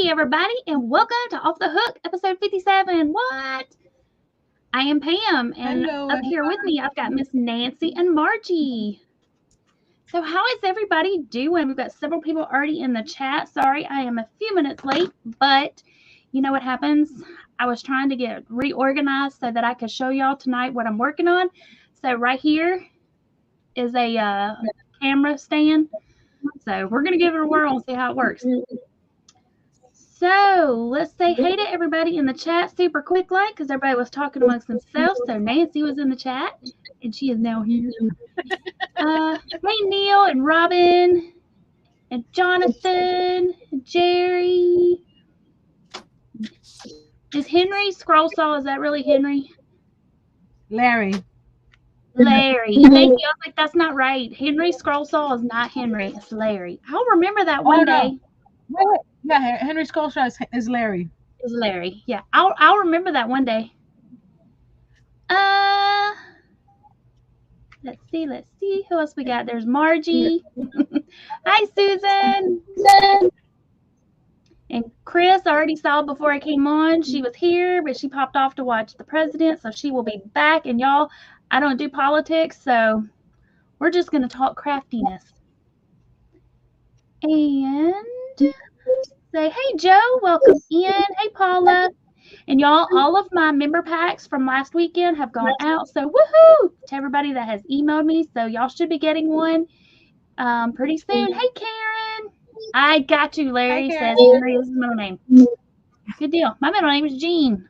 Hey everybody, and welcome to Off the Hook, episode 57. What? I am Pam, and Hello, up here with me, I've got Miss Nancy and Margie. So how is everybody doing? We've got several people already in the chat. Sorry, I am a few minutes late, but you know what happens? I was trying to get reorganized so that I could show y'all tonight what I'm working on. So right here is a camera stand. So we're going to give it a whirl and see how it works. So let's say hey to everybody in the chat super quick like, because everybody was talking amongst themselves. So Nancy was in the chat, and she is now here. Hey Neil and Robin and Jonathan and Jerry. Is Henry Scroll Saw? Is that really Henry? Larry. Larry. Thank you. I was like, that's not right. Henry Scroll Saw is not Henry. It's Larry. I'll remember that one day. No. Yeah, Henry Scholeshaw is Larry. Is Larry. Yeah, I'll remember that one day. Let's see who else we got. There's Margie. Hi, Susan. And Chris, I already saw before I came on. She was here, but she popped off to watch the president, so she will be back. And y'all, I don't do politics, so we're just going to talk craftiness. And say, hey, Joe, welcome in. Hey, Paula. And y'all, all of my member packs from last weekend have gone out. So woohoo to everybody that has emailed me. So y'all should be getting one pretty soon. Hey, Karen. I got you, Larry. Hi, says Henry is his middle name. Good deal. My middle name is Jean.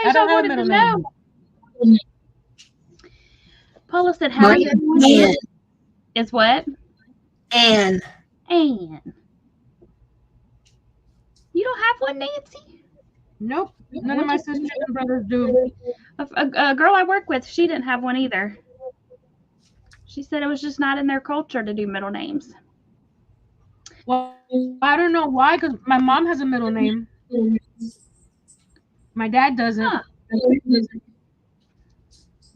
I don't have a middle name. Paula said, how is everyone? Is what? Anne. You don't have one, Nancy? Nope. None of my sisters and brothers do. A girl I work with, she didn't have one either. She said it was just not in their culture to do middle names. Well, I don't know why, because my mom has a middle name. My dad doesn't. Huh.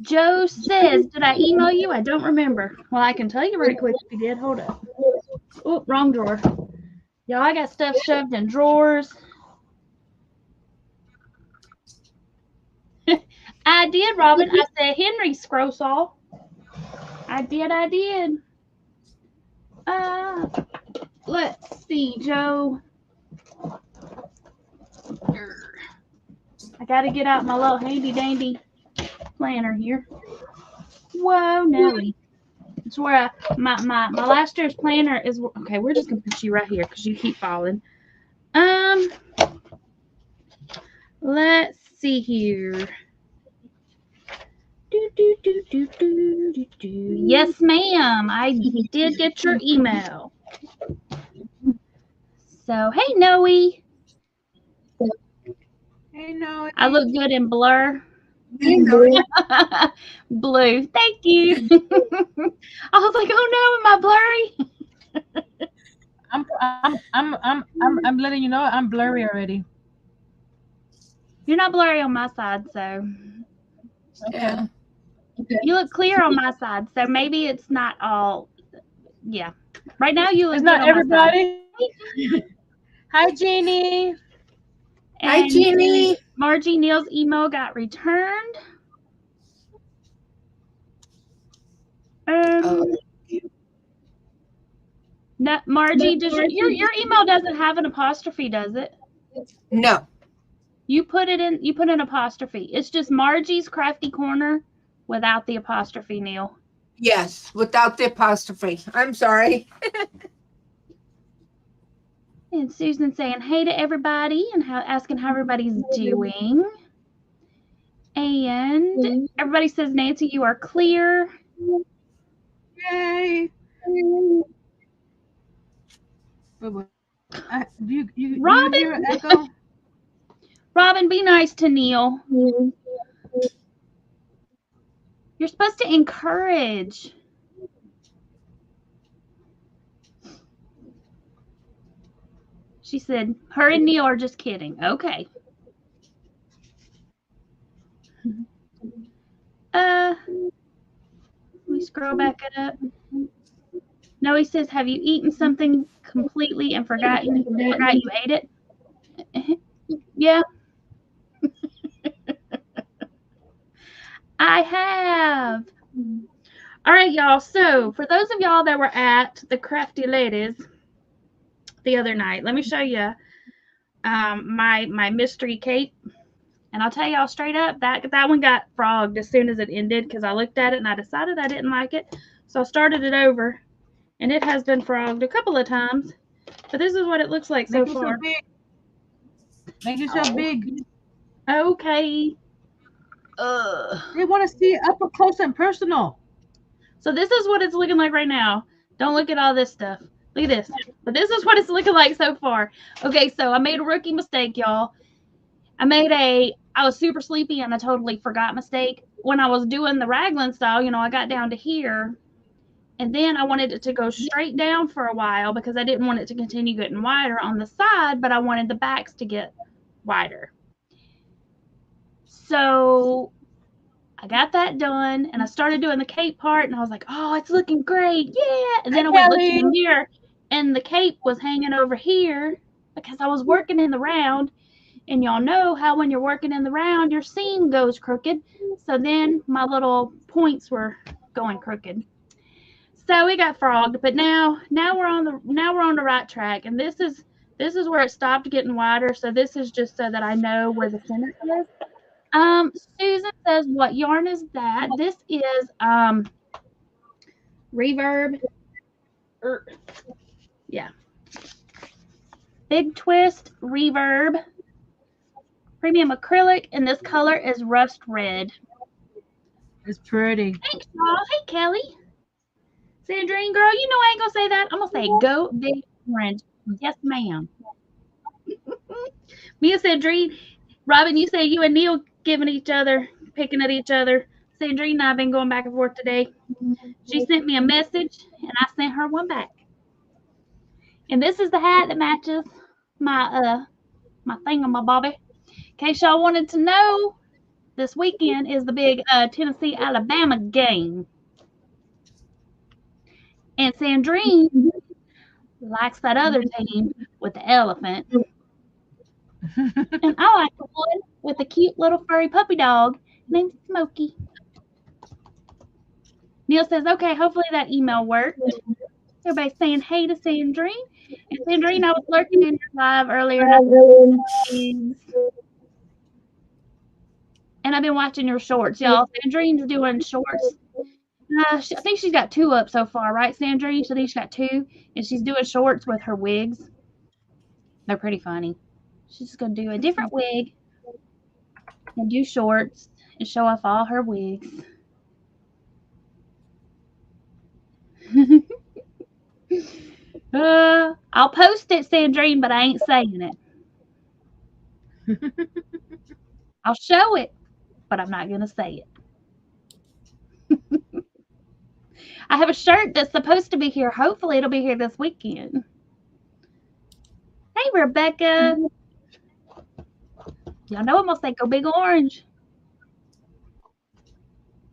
Joe says, did I email you? I don't remember. Well, I can tell you right quick if you did. Hold up. Oh, wrong drawer. Y'all, I got stuff shoved in drawers. I did, Robin. I said Henry Scrosaw. I did. Let's see, Joe. I got to get out my little handy dandy planner here. Whoa, Nelly. It's where my last year's planner is. Okay, we're just gonna put you right here because you keep falling. Let's see here. Yes, ma'am. I did get your email. So, hey, Noe. Hey, Noe. I look good in blur. Blue. Thank you. I was like, oh no, am I blurry? I'm letting you know I'm blurry already. You're not blurry on my side, so. Okay. You look clear on my side, so maybe it's not all. Yeah. Right now you look it's good not on everybody. My side. Hi, Jeannie. Hi, Jeannie. Margie, Neil's email got returned. No, Margie, does your email doesn't have an apostrophe, does it? No. You put an apostrophe. It's just Margie's Crafty Corner without the apostrophe, Neil. Yes, without the apostrophe. I'm sorry. And Susan saying hey to everybody and asking how everybody's doing. And everybody says, Nancy, you are clear. Yay. Robin, you hear an echo? Robin, be nice to Neil. You're supposed to encourage. She said, her and Neil are just kidding. Okay. Let me scroll back it up. Noe says, have you eaten something completely and forgot you ate it? Yeah, I have. All right, y'all. So for those of y'all that were at the Crafty Ladies the other night, let me show you my mystery cape. And I'll tell y'all straight up, that one got frogged as soon as it ended because I looked at it and I decided I didn't like it. So I started it over, and it has been frogged a couple of times. But this is what it looks like so far. Make yourself big. Okay. They want to see it up close and personal. So this is what it's looking like right now. Don't look at all this stuff. Look at this. But this is what it's looking like so far. Okay, so I made a rookie mistake, y'all. I was super sleepy and I totally forgot mistake. When I was doing the raglan style, I got down to here. And then I wanted it to go straight down for a while because I didn't want it to continue getting wider on the side, but I wanted the backs to get wider. So I got that done and I started doing the cape part and I was like, oh, it's looking great. Yeah. And then I went looking in the mirror and the cape was hanging over here because I was working in the round. And y'all know how when you're working in the round, your seam goes crooked. So then my little points were going crooked. So it got frogged, but now we're on the right track. And this is where it stopped getting wider. So this is just so that I know where the center is. Susan says, what yarn is that? This is Reverb. Yeah. Big Twist Reverb. Premium acrylic, and this color is rust red. It's pretty. Thanks, y'all. Hey, Kelly. Sandrine, girl, you know I ain't gonna say that. I'm gonna say go big orange. Yes, ma'am. Me and Sandrine, Robin, you say you and Neil picking at each other. Sandrine and I have been going back and forth today. She sent me a message, and I sent her one back. And this is the hat that matches my thingamabobby. In case y'all wanted to know, this weekend is the big Tennessee-Alabama game. And Sandrine likes that other team with the elephant. And I like the one with a cute little furry puppy dog named Smokey. Neil says, okay, hopefully that email worked. Everybody's saying hey to Sandrine. And Sandrine, I was lurking in your live earlier. And I've been watching your shorts, y'all. Sandrine's doing shorts. I think she's got 2 up so far, right, Sandrine? So I think she's got 2. And she's doing shorts with her wigs. They're pretty funny. She's just going to do a different wig and do shorts and show off all her wigs. I'll post it, Sandrine, but I ain't saying it. I'll show it, but I'm not going to say it. I have a shirt that's supposed to be here. Hopefully, it'll be here this weekend. Hey, Rebecca. Y'all know I'm going to say go big orange.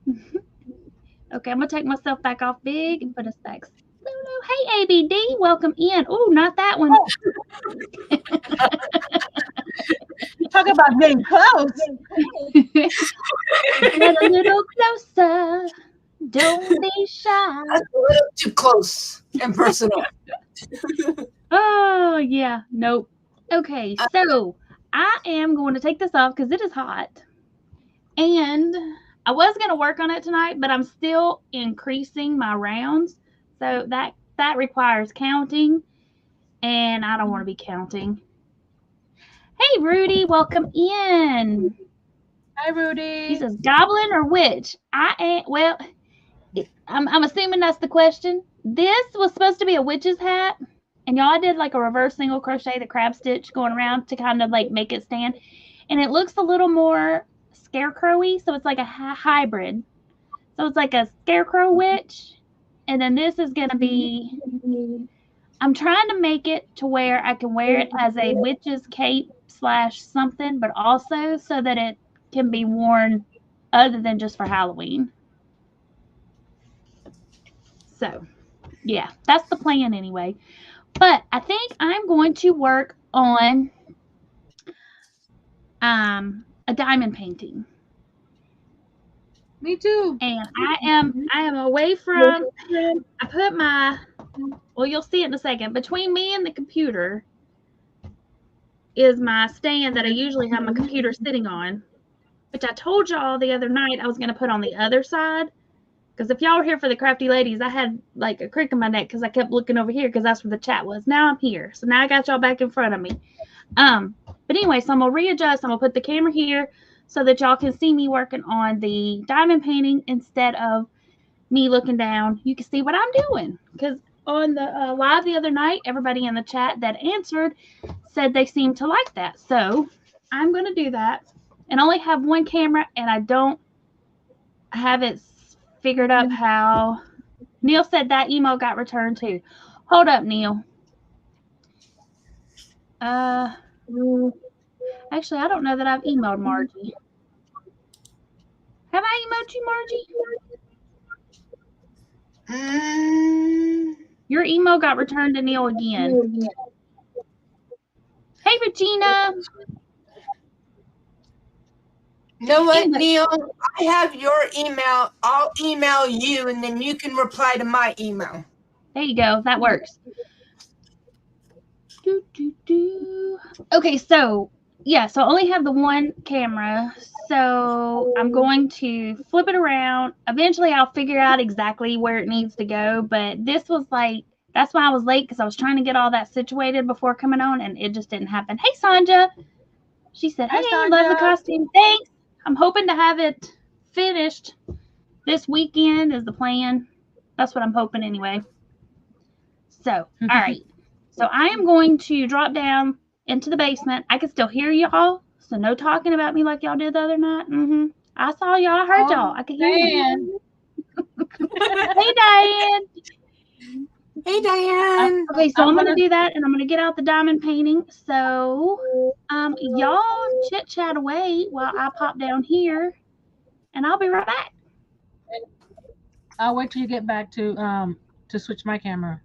Okay, I'm going to take myself back off big and put us back. Hey, ABD, welcome in. Oh, not that one. Talk about getting close. Get a little closer. Don't be shy. That's a little too close and personal. Oh, yeah. Nope. Okay, so I am going to take this off because it is hot. And I was going to work on it tonight, but I'm still increasing my rounds. So that requires counting, and I don't want to be counting. Hey, Rudy, welcome in. Hi, Rudy. He says, goblin or witch? I'm assuming that's the question. This was supposed to be a witch's hat. And y'all, I did like a reverse single crochet, the crab stitch going around to kind of like make it stand. And it looks a little more scarecrowy. So it's like a hybrid. So it's like a scarecrow witch. And then this is going to be, I'm trying to make it to where I can wear it as a witch's cape / something, but also so that it can be worn other than just for Halloween. So Yeah, that's the plan anyway. But I think I'm going to work on a diamond painting. Me too. And I am away from, I put my, well, you'll see it in a second. Between me and the computer is my stand that I usually have my computer sitting on, which I told y'all the other night I was going to put on the other side. Because if y'all were here for the crafty ladies, I had like a crick in my neck because I kept looking over here because that's where the chat was. Now I'm here. So now I got y'all back in front of me. But anyway, so I'm going to readjust. I'm going to put the camera here so that y'all can see me working on the diamond painting instead of me looking down. You can see what I'm doing. Because on the live the other night, everybody in the chat that answered said they seemed to like that. So I'm going to do that and only have one camera, and I don't have it figured up how. Neil said that email got returned too. Hold up, Neil. Actually, I don't know that I've emailed Margie. Have I emailed you, Margie? Your email got returned to Neil again. Hey, Regina. You know what, Neil? I have your email. I'll email you, and then you can reply to my email. There you go. That works. Okay, so yeah, so I only have the one camera, so I'm going to flip it around. Eventually, I'll figure out exactly where it needs to go, but this was like, that's why I was late, because I was trying to get all that situated before coming on, and it just didn't happen. Hey, Sanja. She said, hey, Hi, love the costume. Thanks. I'm hoping to have it finished this weekend is the plan. That's what I'm hoping anyway. So, all right. So I am going to drop down into the basement. I can still hear y'all, so no talking about me like y'all did the other night. I saw y'all. I heard y'all. I could hear you. Hey, Diane. Hey, Diane. Okay, so I'm going to do that, and I'm going to get out the diamond painting. So y'all chit-chat away while I pop down here, and I'll be right back. I'll wait till you get back to switch my camera.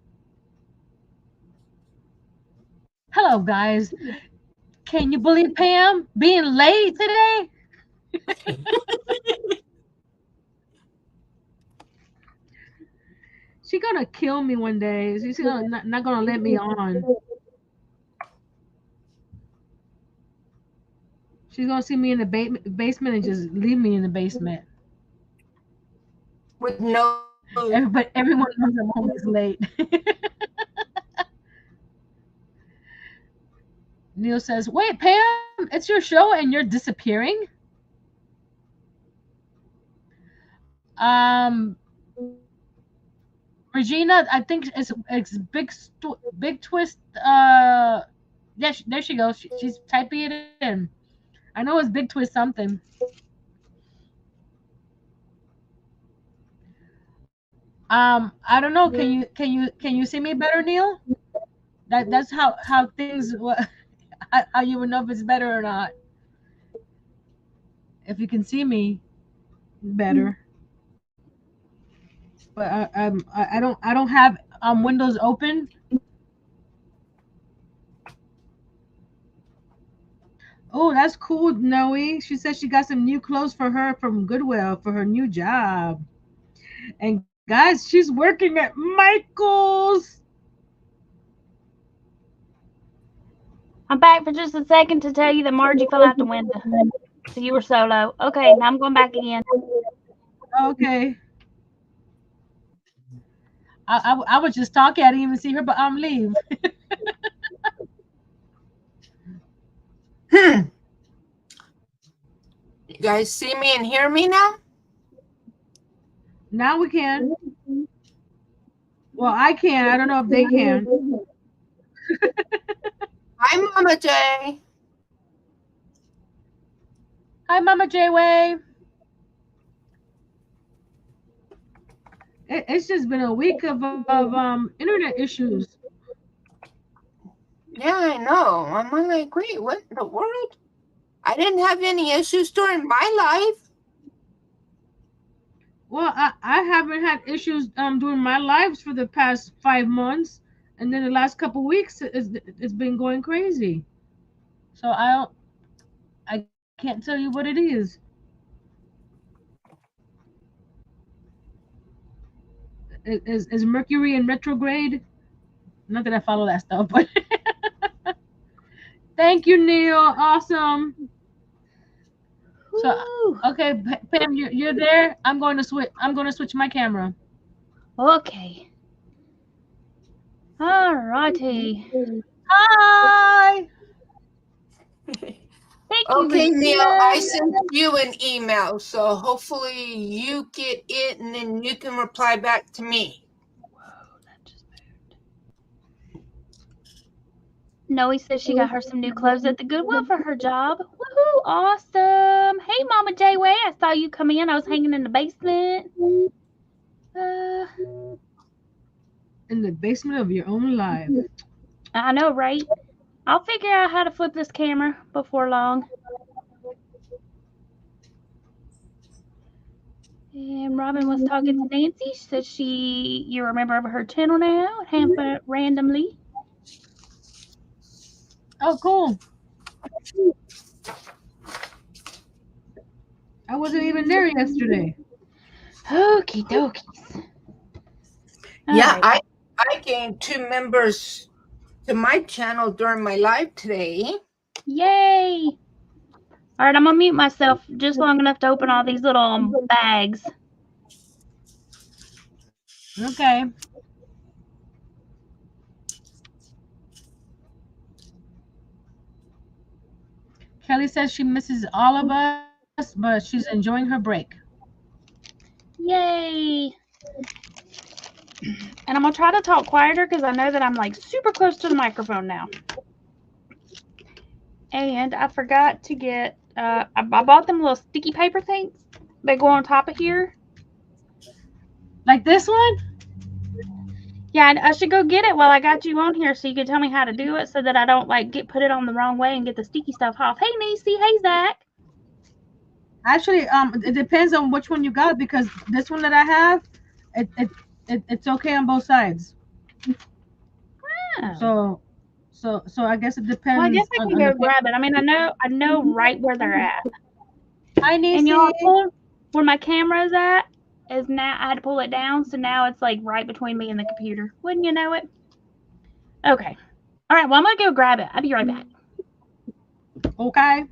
Hello, guys. Can you believe Pam being late today? She's gonna kill me one day. She's not gonna let me on. She's gonna see me in the basement and just leave me in the basement. With no. Everyone knows I'm always late. Neil says, "Wait, Pam, it's your show and you're disappearing." Regina, I think it's big twist. Yeah, there she goes. She's typing it in. I know it's big twist something. I don't know. Can you see me better, Neil? That's how things. How you would know if it's better or not. If you can see me better. But I don't have Windows open. Oh, that's cool, Noe. She said she got some new clothes for her from Goodwill for her new job. And guys, she's working at Michael's. I'm back for just a second to tell you that Margie fell out the window. So you were solo. Okay, now I'm going back again. Okay. I was just talking. I didn't even see her, but leave. You guys see me and hear me now? Now we can. Well, I can. I don't know if they can. Hi, Mama J. Hi, Mama J-Way. It's just been a week of internet issues. Yeah, I know. I'm like, wait, what in the world? I didn't have any issues during my life. Well, I haven't had issues doing my lives for the past 5 months, and then the last couple weeks it's been going crazy. So I can't tell you what it is. Is Mercury in retrograde? Not that I follow that stuff, but thank you, Neil. Awesome. So Woo. okay, Pam, you're there. I'm going to switch. I'm going to switch my camera. Okay. All righty. Hi. Thank you, Okay, Neil, I Regina. sent you an email, so hopefully you get it and then you can reply back to me. Whoa, that just moved. Noe says she got her some new clothes at the Goodwill for her job. Woohoo! Awesome. Hey, Mama J-Way. I saw you come in. I was hanging in the basement. In the basement of your own life. I know, right? I'll figure out how to flip this camera before long. And Robin was talking to Nancy. She said you're a member of her channel now. It happened randomly. Oh, cool. I wasn't even there yesterday. Okie dokies. Yeah, Right. I gained 2 members to my channel during my live today. Yay! All right, I'm gonna mute myself just long enough to open all these little bags. Okay. Kelly says she misses all of us, but she's enjoying her break. Yay! And I'm gonna try to talk quieter because I know that I'm like super close to the microphone now. And I forgot to get, I bought them little sticky paper things. They go on top of here. Like this one? Yeah, I should go get it while I got you on here so you can tell me how to do it so that I don't like put it on the wrong way and get the sticky stuff off. Hey, Niecy. Hey, Zach. Actually, it depends on which one you got because this one that I have, it's okay on both sides. Oh. So I guess it Well, depends I guess I can on the go grab it. I mean, I know right where they're at. Hi, And Nisi. y'all, where my camera is at is now, I had to pull it down, so now it's like right between me and the computer. Wouldn't you know it? Okay. All right, well, I'm going to go grab it. I'll be right back. Okay.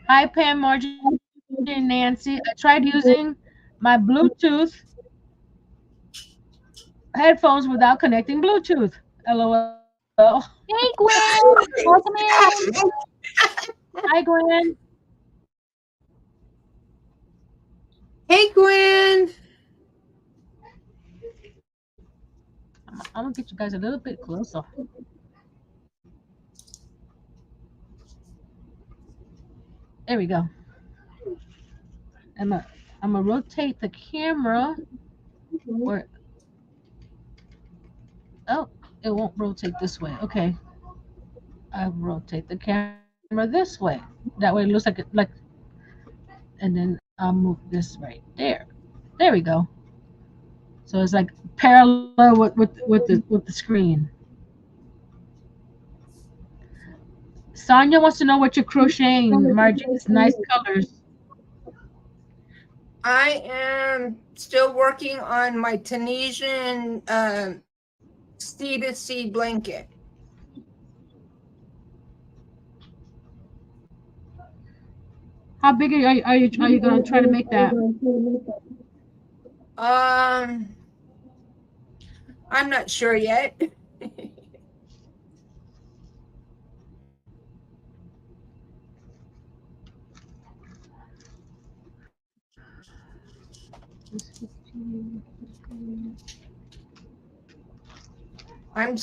Hi, Pam, Margie, and Nancy. I tried using my Bluetooth headphones without connecting Bluetooth. LOL. Hey, Gwen. Welcome in. Hi, Gwen. Hey, Gwen. I'm gonna get you guys a little bit closer. There we go. I'm gonna rotate the camera. Or oh, it won't rotate this way. Okay. I rotate the camera this way. That way it looks like, and then I'll move this right there. There we go. So it's like parallel with the screen. Sonia wants to know what you're crocheting, Margie. It's nice colors. I am still working on my Tunisian sea to sea blanket. How big are you gonna try to make that? I'm not sure yet. I'm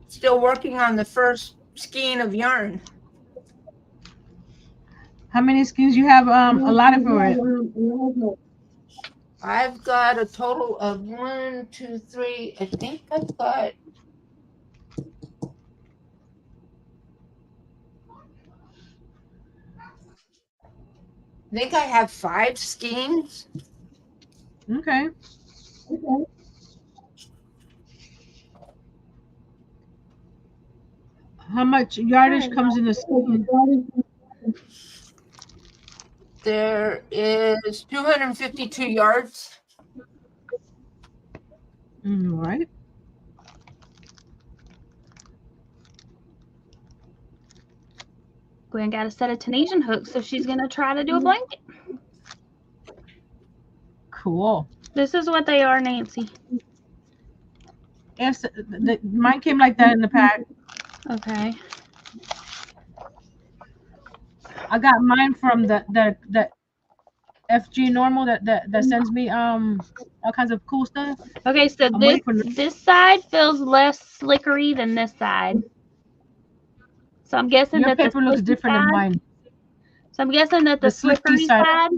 still working on the first skein of yarn. How many skeins you have allotted for it? I've got a total of 1, 2, 3. I think I've got think I have 5 skeins. Okay. How much yardage comes in a skein? There is 252 yards. All right. Gwen got a set of Tunisian hooks, so she's gonna try to do a blanket. Cool. This is what they are, Nancy. Yes, mine came like that in the pack. Okay. I got mine from the FG normal that sends me all kinds of cool stuff. Okay, so this side feels less slickery than this side. So I'm guessing Your that paper looks different than mine. So I'm guessing that the slicky slickery side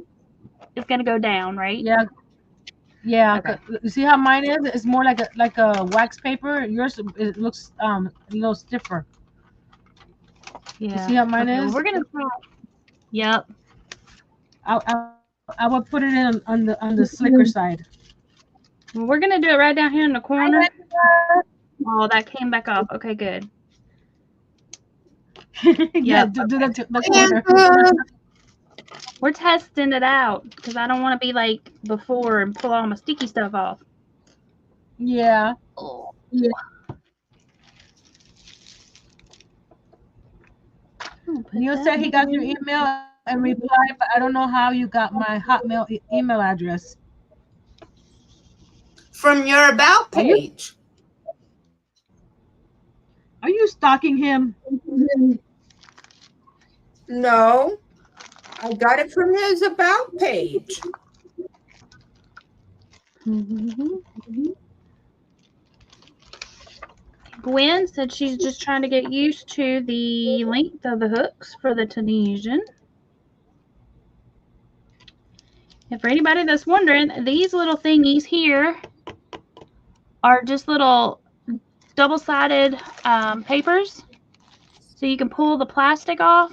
is gonna go down, right? Yeah. Yeah. Okay. You see how mine is? It's more like a wax paper. Yours it looks a little stiffer. Yeah. You see how mine is? Well, we're gonna try. Yep. I would put it in on the slicker side. Well, we're gonna do it right down here in the corner. Oh, that came back off. Okay, good. Yeah, do that to the corner. We're testing it out because I don't want to be like before and pull all my sticky stuff off. Yeah. Oh. Yeah. Neil said he got your email and replied, but I don't know how you got my Hotmail email address. From your About page. Are you stalking him? No. I got it from his About page. Gwen said she's just trying to get used to the length of the hooks for the Tunisian. And for anybody that's wondering, these little thingies here are just little double-sided papers. So you can pull the plastic off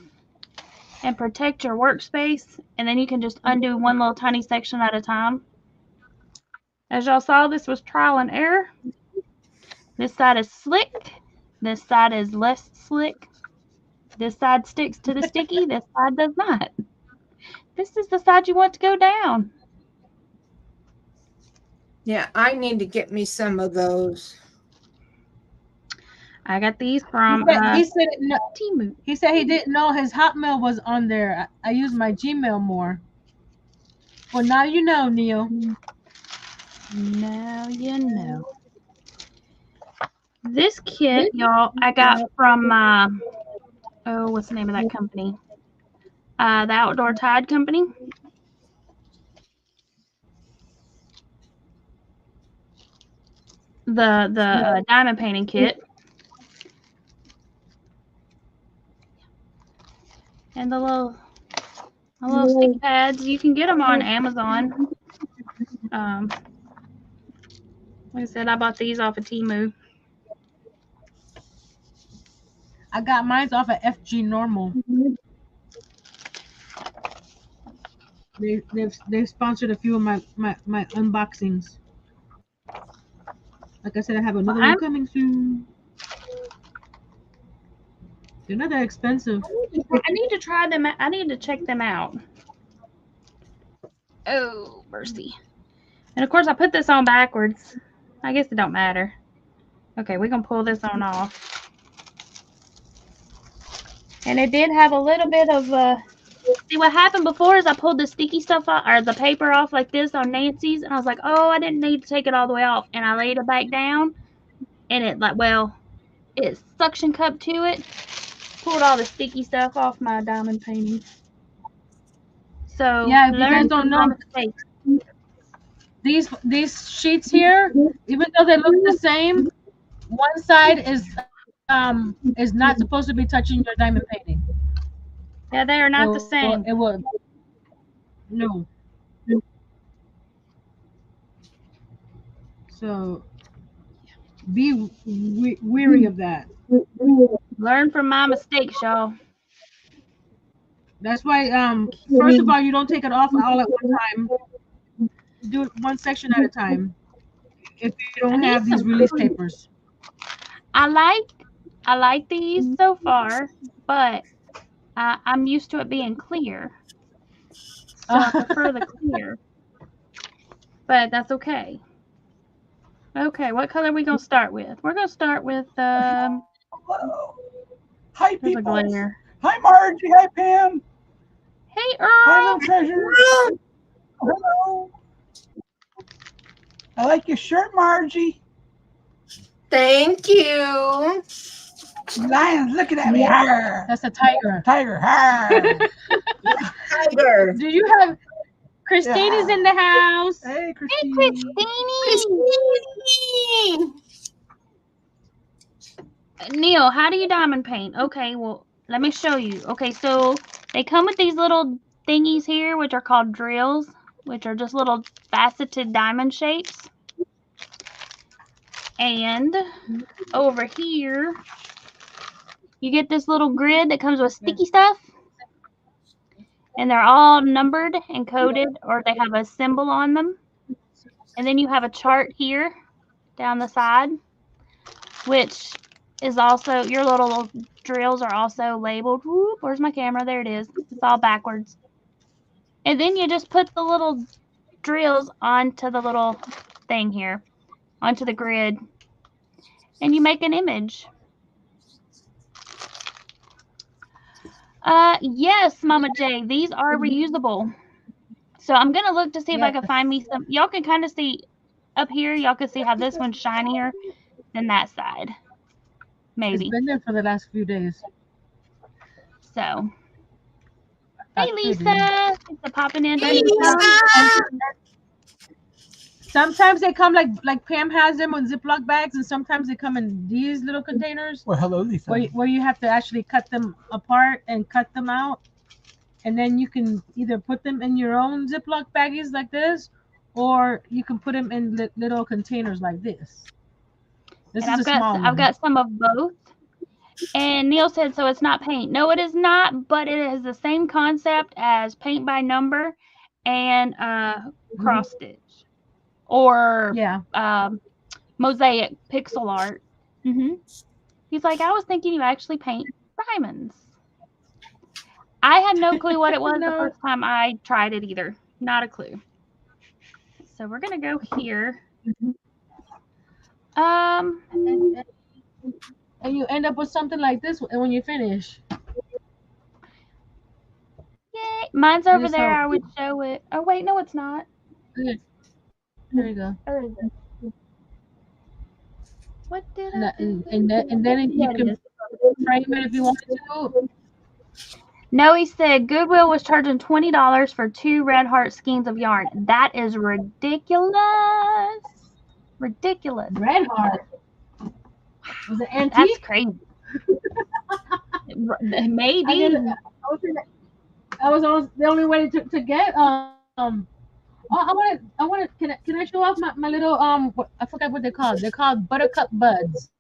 and protect your workspace, and then you can just undo one little tiny section at a time. As y'all saw, this was trial and error. This side is slick. This side is less slick. This side sticks to the sticky. This side does not. This is the side you want to go down. Yeah, I need to get me some of those. I got these from he said no, Temu. He said he didn't know his Hotmail was on there. I use my Gmail more. Well, now you know, Neil. Now you know. This kit, y'all, I got from, what's the name of that company? The Outdoor Tide Company. The diamond painting kit. And the little stick pads. You can get them on Amazon. Like I said, I bought these off of Temu. I got mine off of FG Normal. They've sponsored a few of my unboxings. Like I said, I have another one coming soon. They're not that expensive. I need to try them. I need to check them out. Oh, mercy. And of course, I put this on backwards. I guess it don't matter. Okay, we're going to pull this on off. And it did have a little bit of, see what happened before is I pulled the sticky stuff off, or the paper off like this on Nancy's. And I was like, oh, I didn't need to take it all the way off. And I laid it back down. And it it suction cup to it. Pulled all the sticky stuff off my diamond painting. So yeah, if you guys don't know, these sheets here, even though they look the same, one side is not supposed to be touching your diamond painting. Yeah, they are not the same. It will. No. So be weary of that. Learn from my mistakes, y'all. That's why first of all, you don't take it off all at one time. Do it one section at a time. If you I don't need have these some release clear. papers. I like these so far, but I'm used to it being clear, so I prefer the clear. But that's okay. Okay, what color are we gonna start with? We're gonna start with Hello. Hi, there's a people. glare. Hi, Margie. Hi, Pam. Hey Hi, Earl. little treasure. Hello. I like your shirt, Margie. Thank you. Lions looking at me. Arr. That's a tiger. Tiger. Arr. Tiger. Do you have Christine is in the house? Hey, Hey Christine. Christine. Christine. Neil, how do you diamond paint? Okay, well, let me show you. Okay, so they come with these little thingies here, which are called drills, which are just little faceted diamond shapes. And over here, you get this little grid that comes with sticky stuff. And they're all numbered and coded, or they have a symbol on them. And then you have a chart here down the side, which is also, your little drills are also labeled. Whoop, where's my camera? There it is. It's all backwards. And then you just put the little drills onto the little thing here, onto the grid, and you make an image. Yes, Mama J, these are reusable. So I'm gonna look to see if I can find me some. Y'all can kind of see up here. Y'all can see how this one's shinier than that side. Maybe. It's been there for the last few days. So. Hey, Lisa. Thanks for popping in. Hey, Lisa. Sometimes they come like Pam has them on Ziploc bags, and sometimes they come in these little containers. Well, hello, Lisa. Where you have to actually cut them apart and cut them out. And then you can either put them in your own Ziploc baggies like this, or you can put them in little containers like this. This and is a small one. I've got some of both. And Neil said, so it's not paint. No, it is not, but it is the same concept as paint by number and cross stitch or mosaic pixel art. He's like, I was thinking you actually paint diamonds. I had no clue what it was the first time I tried it either. Not a clue. So we're going to go here. And you end up with something like this when you finish. Yay. Mine's over there. I would show it. Oh, wait. No, it's not. There you go. Or is it? What did I do? And then you can frame it if you want to. No, he said Goodwill was charging $20 for 2 red heart skeins of yarn. That is ridiculous. Ridiculous. Red heart. Was it antique? That's crazy. Maybe. I was the only way to get I want to can I show off my little I forgot what they're called. They're called buttercup buds.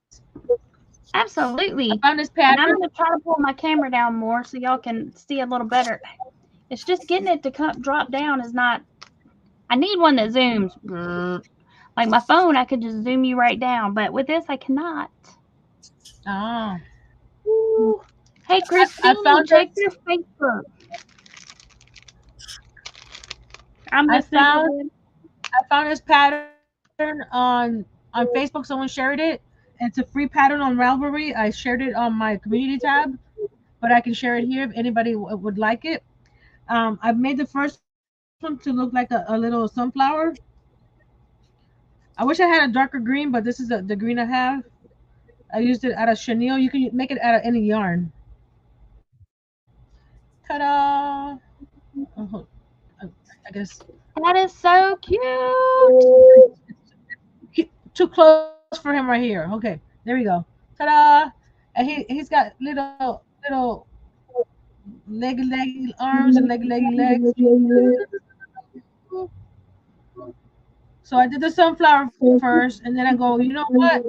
Absolutely. I found this pattern. And I'm going to try to pull my camera down more so y'all can see a little better. It's just getting it to drop down is not. I need one that zooms. Like my phone, I could just zoom you right down, but with this, I cannot. Oh. Ooh. Hey, Christine, check your Facebook. I found this pattern on Facebook. Someone shared it. It's a free pattern on Ravelry. I shared it on my community tab, but I can share it here if anybody would like it. I've made the first one to look like a little sunflower. I wish I had a darker green, but this is the green I have. I used it out of chenille. You can make it out of any yarn. Ta-da! Oh, I guess. That is so cute. Too close for him right here. Okay, there we go. Ta-da! And he's got little leggy arms and leggy legs. So I did the sunflower first, and then I go, you know what?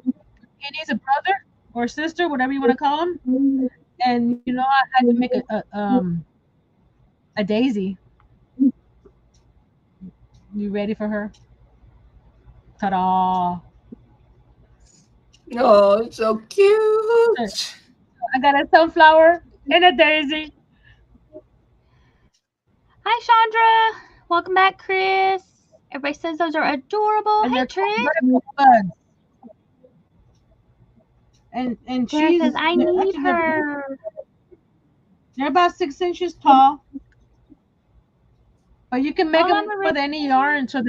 He needs a brother or sister, whatever you want to call him. And you know, I had to make A daisy. You ready for her? Ta-da! Oh, it's so cute. I got a sunflower and a daisy. Hi, Chandra. Welcome back, Chris. Everybody says those are adorable. And Hey, they're Trish. buttermilk buds. And Tara she's says, I they're need actually her. they're about 6 inches tall, but you can make Oh, them I'm a with any yarn. So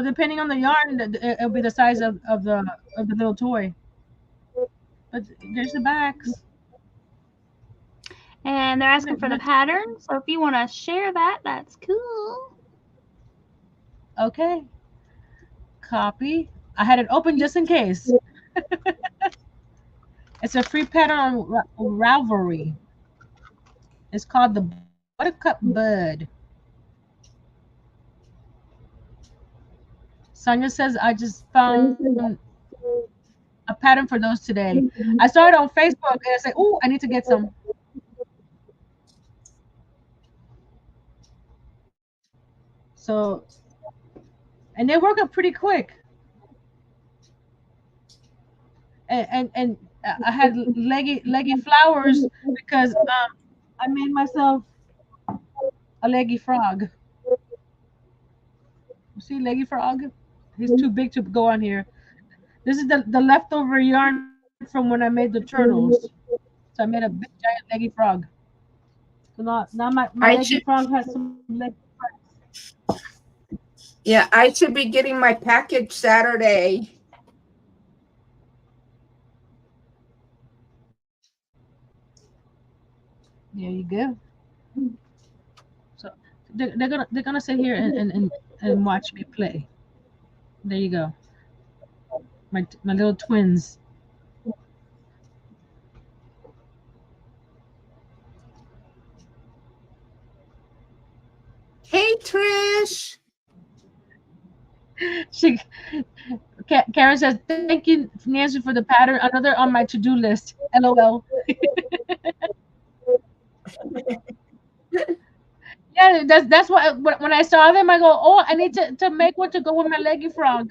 depending on the yarn, it'll be the size of the little toy. But there's the backs. And they're asking for the pattern. So if you want to share that, that's cool. Okay. Copy. I had it open just in case. It's a free pattern on Ravelry. It's called the Buttercup Bud. Sonia says, I just found a pattern for those today. I saw it on Facebook and I said, oh, I need to get some. So, and they work up pretty quick. And I had leggy flowers because I made myself a leggy frog. You see leggy frog? He's too big to go on here. This is the leftover yarn from when I made the turtles. So I made a big giant leggy frog. So now my leggy frog has some leg. Yeah, I should be getting my package Saturday. There you go. So they're gonna sit here and watch me play. There you go. My little twins. Hey, Trish. She Karen says, thank you, Nancy, for the pattern. Another on my to-do list. LOL. Yeah, that's what when I saw them, I go, oh, I need to make one to go with my leggy frog.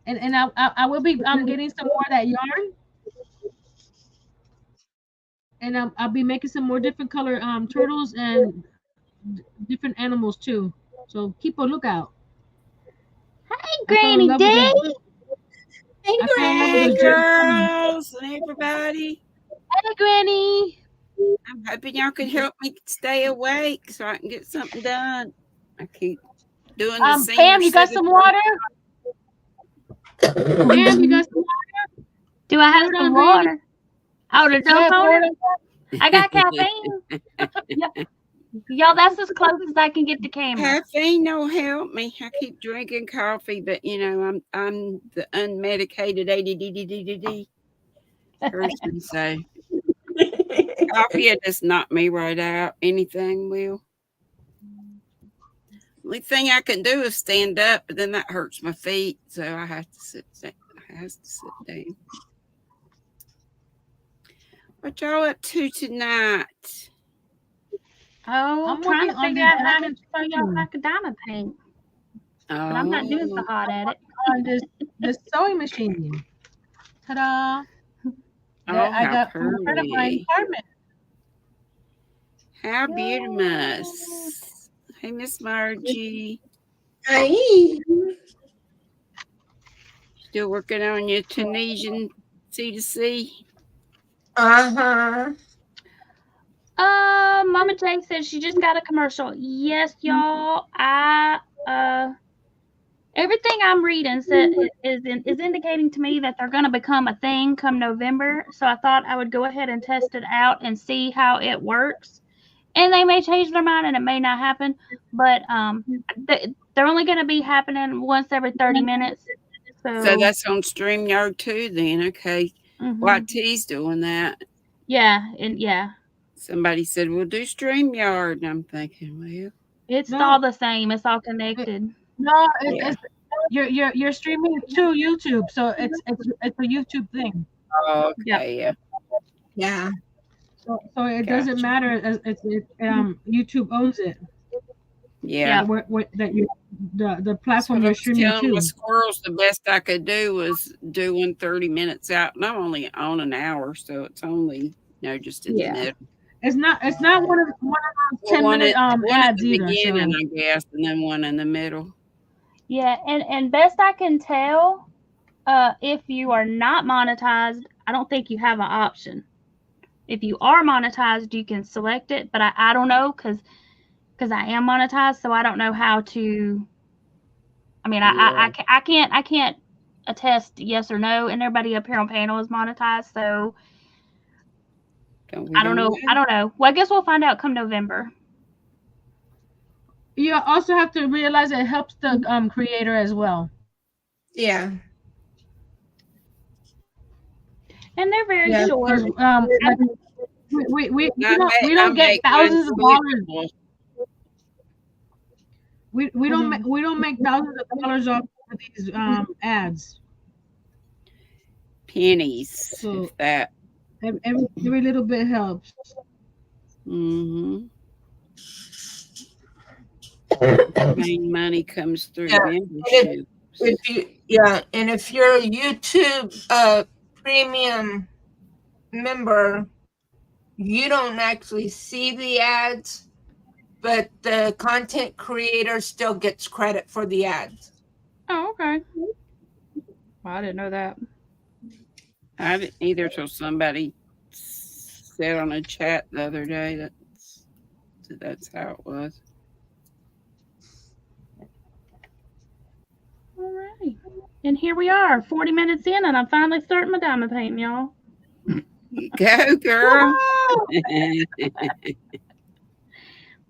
And I will be getting some more of that yarn. And I'll be making some more different color turtles and different animals too. So keep a lookout. Hey, Granny D. Hey, girls and everybody. Hey, Granny. I'm hoping y'all can help me stay awake so I can get something done. I keep doing the same. Pam, you got some water? Pam, you got some water? Do I have some water? Oh, the water? I got caffeine. Y'all, that's as close as I can get the camera. Caffeine don't help me. I keep drinking coffee, but I'm the unmedicated ADD person, so coffee will just knock me right out. Anything will. Only thing I can do is stand up, but then that hurts my feet, so I have to sit down. What y'all up to tonight? Oh, I'm trying to figure out how to show y'all macadamia paint. But I'm not doing so hot at it. On this sewing machine. Ta-da! I got from a friend of mine, Carmen. How beautiful. Hey, Miss Margie. Hi. Still working on your Tunisian C2C? Uh-huh. Mama Jane says she just got a commercial. Yes, y'all. Everything I'm reading is indicating to me that they're going to become a thing come November. So I thought I would go ahead and test it out and see how it works. And they may change their mind and it may not happen, but they're only going to be happening once every 30 minutes. So that's on StreamYard too, then. Okay. YT's doing that. Yeah, and yeah. Somebody said, we'll do StreamYard. And I'm thinking, well. It's all the same. It's all connected. No, it's you're streaming to YouTube, so it's a YouTube thing. Oh, okay, yeah. So it doesn't Gotcha. matter. YouTube owns it. Yeah. The That's platform what I you're was streaming telling my to. squirrels. The best I could do was doing 30 minutes out, and I'm only on an hour, so it's only just in the middle. It's not one of those Well, 10-minute one at ads the either. beginning, So I guess, and then one in the middle. Yeah, and best I can tell, if you are not monetized, I don't think you have an option. If you are monetized, you can select it, but I don't know because I am monetized, so I don't know how to. I mean, I can't attest yes or no, and everybody up here on panel is monetized, so I don't know. Well, I guess we'll find out come November. you also have to realize it helps the creator as well. Yeah. And they're very Yeah, short. Like, we I don't get make thousands of mine dollars. We don't make thousands of dollars off of these ads. pennies, So if that. every little bit helps. Mm-hmm. Main money comes through membership. And if you're a YouTube premium member, you don't actually see the ads, but the content creator still gets credit for the ads. Oh, okay. Well, I didn't know that. I didn't either till somebody said on a chat the other day that's how it was. All right. And here we are, 40 minutes in, and I'm finally starting my diamond painting, y'all. Go, girl.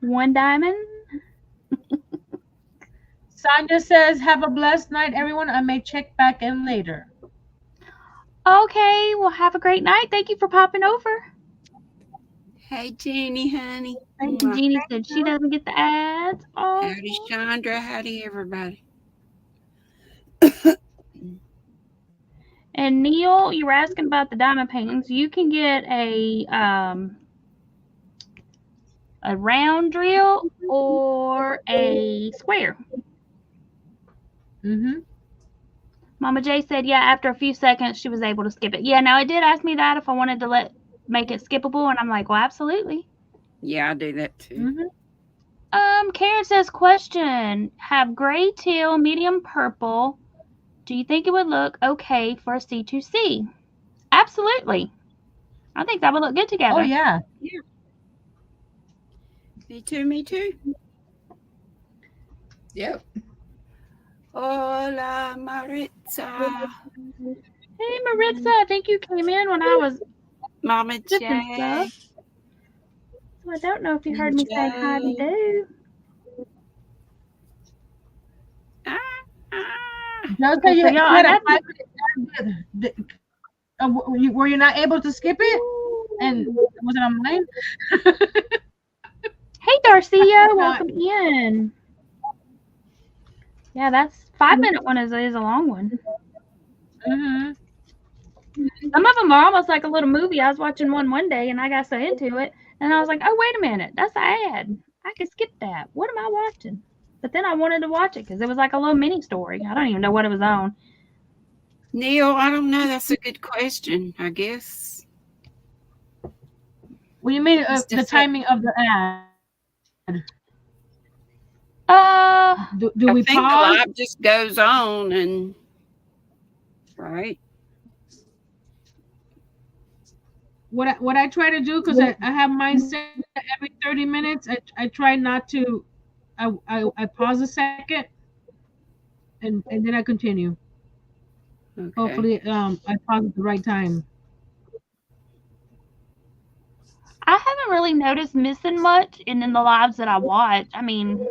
One diamond. Sonia says, "Have a blessed night, everyone. I may check back in later." Okay, well, have a great night. Thank you for popping over. Hey, Jeannie, honey. And Jeannie said she doesn't get the ads. Oh. Howdy, Chandra. Howdy, everybody. And Neil, you were asking about the diamond paintings. You can get a round drill or a square. Mm-hmm. Mama J said, yeah, after a few seconds, she was able to skip it. Yeah, now it did ask me that if I wanted to make it skippable, and I'm like, well, absolutely. Yeah, I do that too. Mm-hmm. Karen says, question, have gray teal, medium purple. Do you think it would look okay for a C2C? Absolutely. I think that would look good together. Oh, yeah. Me too. Yep. Hola, Maritza. Hey, Maritza, I think you came in when I was Mama J. stuff. So I don't know if you heard me say hi to do. Okay, so were you not able to skip it? And was it on mine? Hey, Darcia, welcome in. Yeah, that's 5-minute one is a long one. Mm-hmm. Some of them are almost like a little movie. I was watching one day and I got so into it, and I was like, oh, wait a minute, that's an ad. I could skip that. What am I watching? But then I wanted to watch it because it was like a little mini story. I don't even know what it was on. Neil, I don't know. That's a good question, I guess. What do you mean the timing of the ad? Do we think pause? the live just goes on and right. What I try to do, because I have mine set every 30 minutes. I try not to. I pause a second, and then I continue. Okay. Hopefully, I pause at the right time. I haven't really noticed missing much in the lives that I watch. I mean,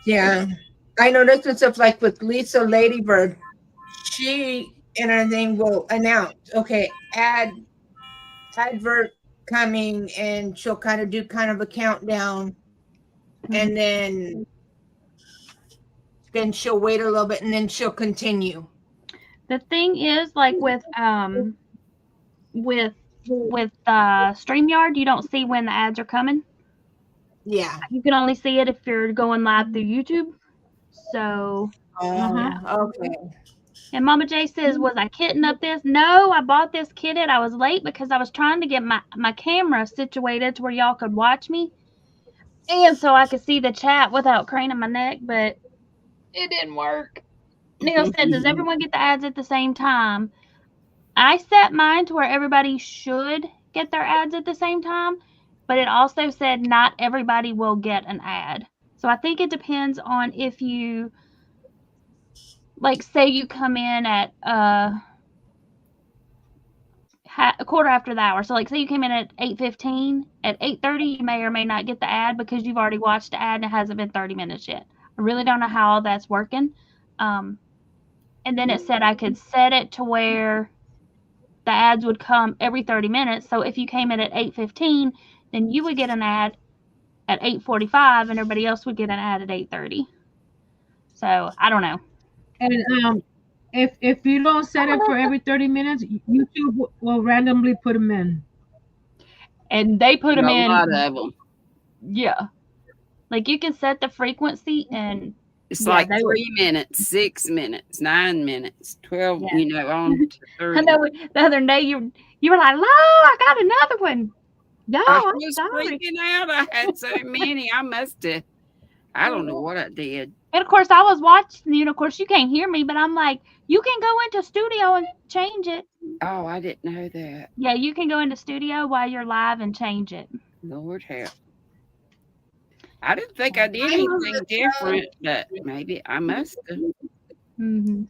Yeah, I noticed with stuff like with Lisa Ladybird, she and everything will announce, okay, advert coming, and she'll kind of do kind of a countdown, and then she'll wait a little bit, and then she'll continue. The thing is, like with StreamYard, you don't see when the ads are coming. Yeah. You can only see it if you're going live through YouTube. So, Okay. and Mama J says, was I kidding up this? No, I bought this kitted. I was late because I was trying to get my camera situated to where y'all could watch me. And so I could see the chat without craning my neck, but it didn't work. Neil said, does everyone get the ads at the same time? I set mine to where everybody should get their ads at the same time, but it also said not everybody will get an ad. So I think it depends on if you, like, say you come in at a quarter after the hour. So, like, say you came in at 8:15, at 8:30 you may or may not get the ad because you've already watched the ad and it hasn't been 30 minutes yet. I really don't know how all that's working. And then it said I could set it to where the ads would come every 30 minutes. So if you came in at 8:15, then you would get an ad at 8:45 and everybody else would get an ad at 8:30. So I don't know. And if you don't set it for every 30 minutes, YouTube will randomly put them in. And they put them in. A lot of them. Yeah. Like you can set the frequency and it's like 3 minutes, 6 minutes, 9 minutes, 12, on to 30. I know the other day you were like, "Lord, I got another one." Y'all, I I'm was sorry. freaking out. I had so many. I must have. I don't know what I did. And of course, I was watching you. And of course, you can't hear me, but I'm like, you can go into studio and change it. Oh, I didn't know that. Yeah, you can go into studio while you're live and change it. Lord help. I didn't think I did anything different, but maybe I must have. Mm-hmm.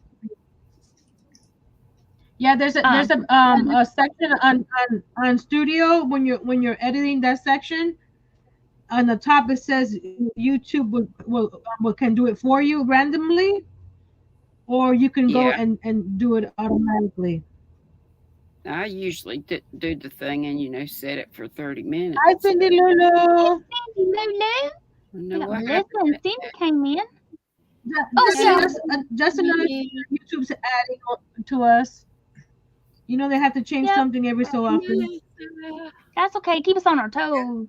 Yeah, there's a section on studio when you're editing that section. On the top it says YouTube will can do it for you randomly, or you can go and do it automatically. I usually do the thing and set it for 30 minutes. Hi, Cindy Lulu. Listen, Cindy came in. Just another YouTube's adding to us. They have to change something every so often. That's okay. Keep us on our toes.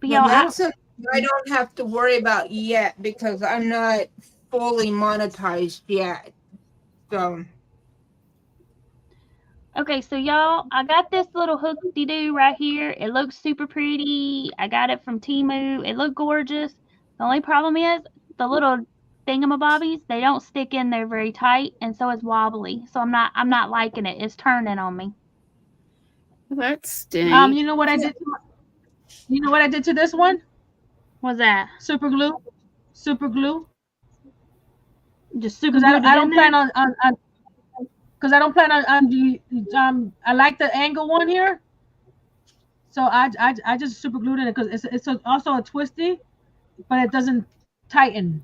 But y'all, that's I don't have to worry about yet because I'm not fully monetized yet. So. Okay, so y'all, I got this little hook-de-doo right here. It looks super pretty. I got it from Temu. It looked gorgeous. The only problem is the little thingamabobbies, they don't stick in there very tight, and so it's wobbly. So I'm not liking it. It's turning on me. That stinks. You know what I did? You know what I did to this one? What's that? Super glue. Just super glue. I don't plan on because I don't plan on the I like the angle one here, so I just super glued in it because it's also a twisty, but it doesn't tighten.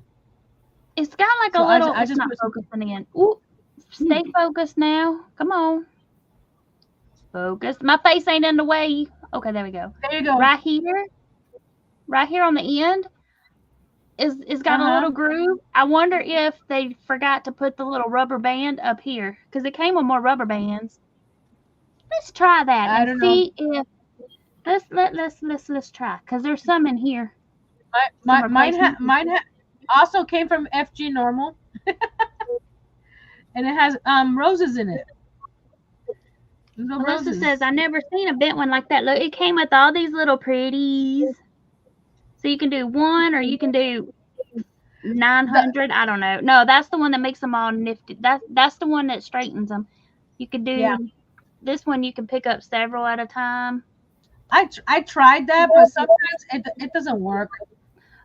It's got like a little. I just not focusing in. Ooh, stay focused now. Come on, focus. My face ain't in the way. Okay, there we go. There you go. Right here on the end. It's got a little groove. I wonder if they forgot to put the little rubber band up here because it came with more rubber bands. Let's try that and see if let's try because there's some in here. Mine also came from FG Normal, and it has roses in it. Melissa says I never seen a bent one like that. Look, it came with all these little pretties. So you can do one or you can do 900. I don't know. No, that's the one that makes them all nifty. That's the one that straightens them. You could do this one. You can pick up several at a time. I tried that, but sometimes it doesn't work.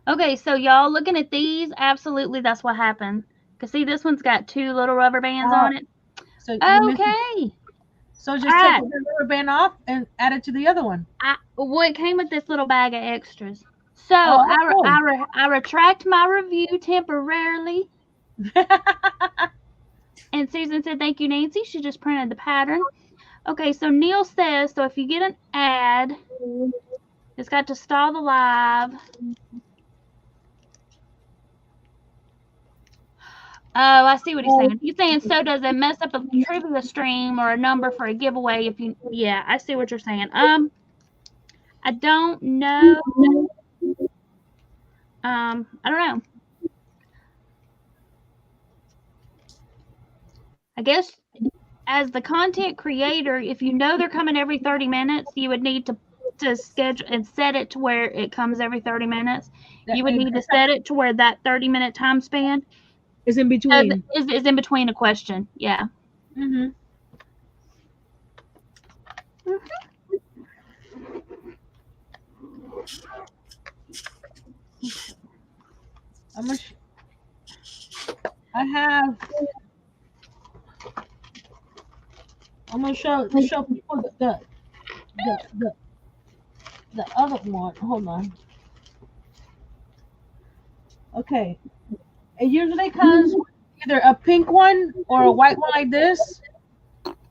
Okay, so y'all looking at these, absolutely that's what happened. Cause see, this one's got 2 little rubber bands on it. So okay. So just take the rubber band off and add it to the other one. Well, it came with this little bag of extras. So I retract my review temporarily. And Susan said, thank you, Nancy. She just printed the pattern. Okay, so Neil says, so if you get an ad, it's got to stall the live. Oh, I see what he's saying. He's saying, so does it mess up a trivia stream or a number for a giveaway if you, yeah, I see what you're saying. I don't know. I don't know. I guess as the content creator, if you know they're coming every 30 minutes, you would need to schedule and set it to where it comes every 30 minutes. You would need to set it to where that 30-minute time span It's in between. is in between a question. Yeah. Mm-hmm. I'm gonna I have. I'm gonna show people the the other one. Hold on. Okay. It usually comes with either a pink one or a white one like this,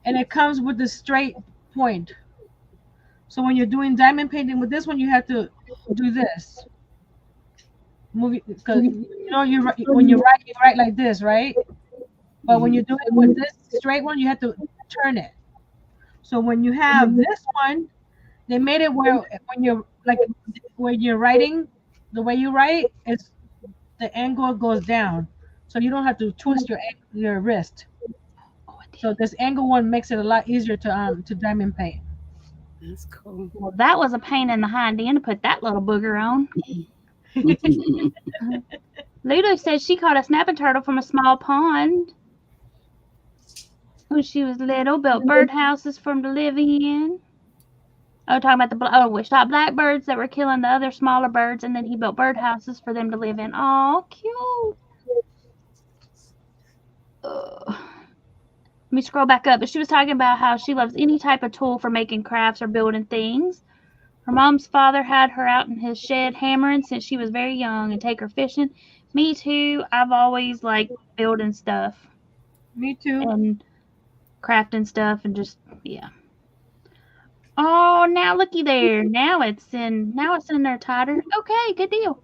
and it comes with the straight point. So when you're doing diamond painting with this one, you have to do this. Move because when you write like this, right? But when you do it with this straight one, you have to turn it. So when you have this one, they made it where when you're writing, the way you write, it's the angle goes down, so you don't have to twist your wrist. So this angle one makes it a lot easier to diamond paint. That's cool. Well, that was a pain in the hind end to put that little booger on. Ludo said she caught a snapping turtle from a small pond when she was little, built birdhouses for them to live in. Oh, talking about we shot blackbirds that were killing the other smaller birds, and then he built birdhouses for them to live in. Oh, cute. Let me scroll back up. But she was talking about how she loves any type of tool for making crafts or building things. Her mom's father had her out in his shed hammering since she was very young and take her fishing. Me too. I've always liked building stuff. Me too. And crafting stuff and just, yeah. Oh, now looky there. Now it's in there tighter. Okay, good deal.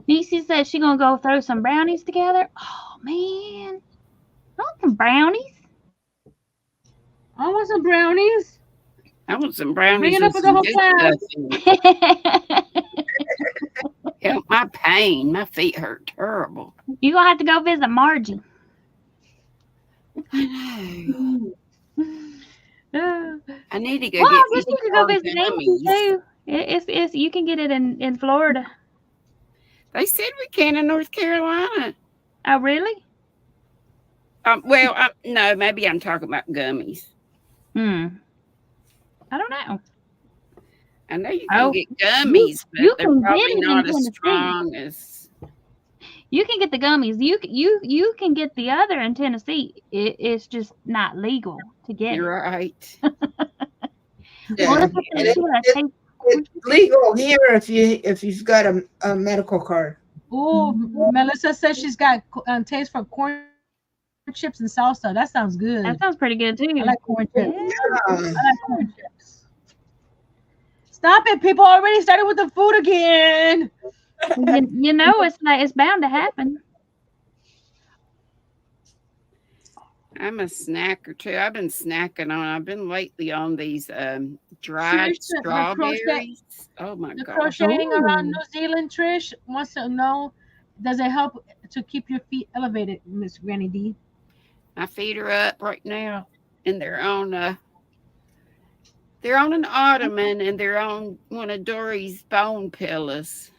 Niecy says she's gonna go throw some brownies together. Oh man. I want some brownies. I want some brownies. I want some brownies. Bring it up with for the some whole good class. stuff in it. Help my pain. My feet hurt terrible. You're gonna have to go visit Margie. I know. I need to go Well, get I guess you could go visit Nancy gummies. too. It's you can get it in Florida. They said we can in North Carolina. Oh really? Well, no, maybe I'm talking about gummies. I don't know. I know you can get gummies, but you they're can probably get it not in as Tennessee. strong as. You can get the gummies. You can get the other in Tennessee. It's just not legal to get You're it. right. Yeah. It's legal here if you've got a medical card. Oh, Melissa says she's got taste for corn chips and salsa. That sounds good. That sounds pretty good too. I like corn chips. Yeah. I like corn chips. Stop it! People already started with the food again. You know it's bound to happen. I'm a snacker too. I've been snacking on. I've been lately on these dried Trish, the strawberries. Oh my The god! crocheting around New Zealand, Trish wants to know, does it help to keep your feet elevated, Miss Granny D? My feet are up right now, and they're on an ottoman, and they're on one of Dory's bone pillows.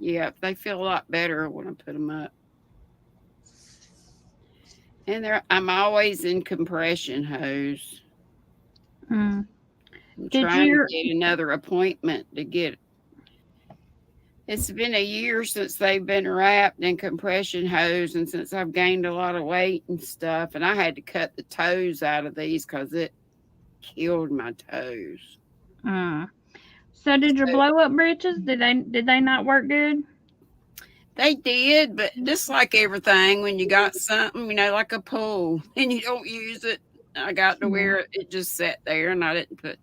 Yeah, they feel a lot better when I put them up. And I'm always in compression hose. I'm trying to get another appointment to get. It's been a year since they've been wrapped in compression hose, and since I've gained a lot of weight and stuff, and I had to cut the toes out of these because it killed my toes. So did your blow up britches? Did they not work good? They did, but just like everything, when you got something, like a pool, and you don't use it, I got to where it just sat there, and I didn't put.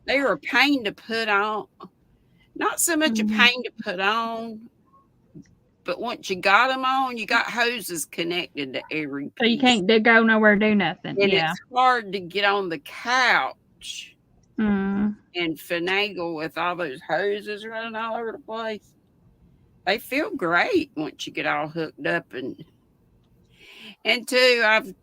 They were a pain to put on. Not so much a pain to put on, but once you got them on, you got hoses connected to every piece. So you can't go nowhere, do nothing. And Yeah. it's hard to get on the couch Mm. and finagle with all those hoses running all over the place. They feel great once you get all hooked up, and two, I've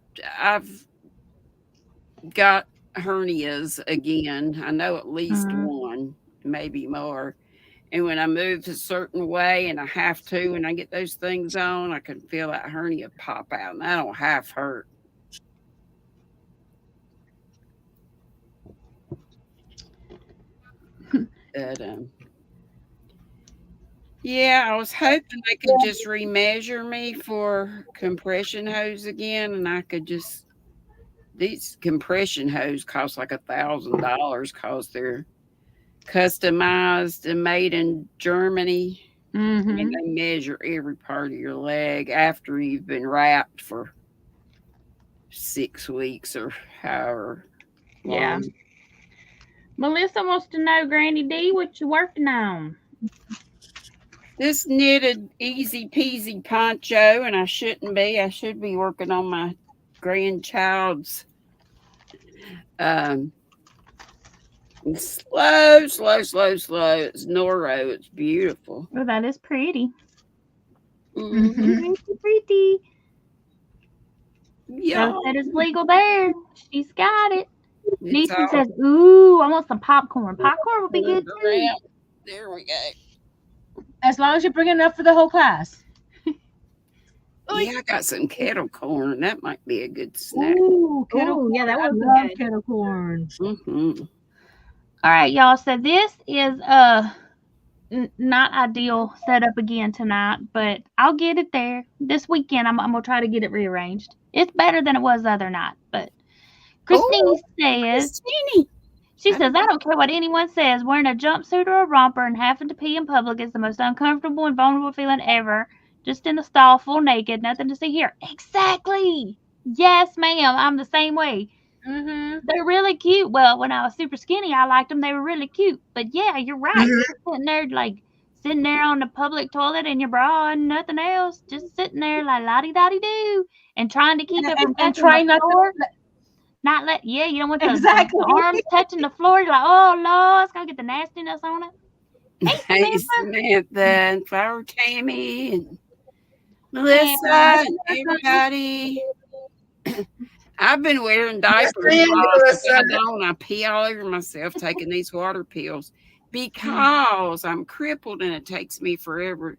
got hernias again. I know at least one, maybe more. And when I move a certain way and I have to, and I get those things on, I can feel that hernia pop out, and I don't half hurt. But yeah, I was hoping they could just remeasure me for compression hose again, and I could just. These compression hose cost like $1,000 because they're customized and made in Germany. Mm-hmm. And they measure every part of your leg after you've been wrapped for 6 weeks or however long. Yeah. Melissa wants to know, Granny D, what you working on? This knitted easy peasy poncho, and I shouldn't be. I should be working on my grandchild's it's slow. It's Noro. It's beautiful. Oh, that is pretty. Mm-hmm. Pretty. Yeah. So that is legal there. She's got it. It's Nathan all says, ooh, I want some popcorn. Popcorn would be good too. around. There we go. As long as you bring enough for the whole class. Yeah, I got some kettle corn. That might be a good snack. Ooh, kettle corn. Yeah, that I would be love good. kettle corn. Mm-hmm. All right, y'all. So this is not ideal setup again tonight, but I'll get it there this weekend. I'm gonna try to get it rearranged. It's better than it was the other night. But Christine says, she says, I don't care what anyone says. Wearing a jumpsuit or a romper and having to pee in public is the most uncomfortable and vulnerable feeling ever. Just in the stall, full naked, nothing to see here. Exactly. Yes, ma'am. I'm the same way. Mm-hmm. They're really cute. Well, when I was super skinny, I liked them. They were really cute. But yeah, you're right. You're sitting there on the public toilet in your bra and nothing else, just sitting there like la-di-da-di-doo and trying to keep it from and touching trying the not floor. to. You don't want the Exactly. arms touching the floor. You're like, oh Lord, it's gonna get the nastiness on it. Hey, Samantha and Flower Tammy and Melissa and everybody. I've been wearing diapers. I pee all over myself taking these water pills because I'm crippled and it takes me forever.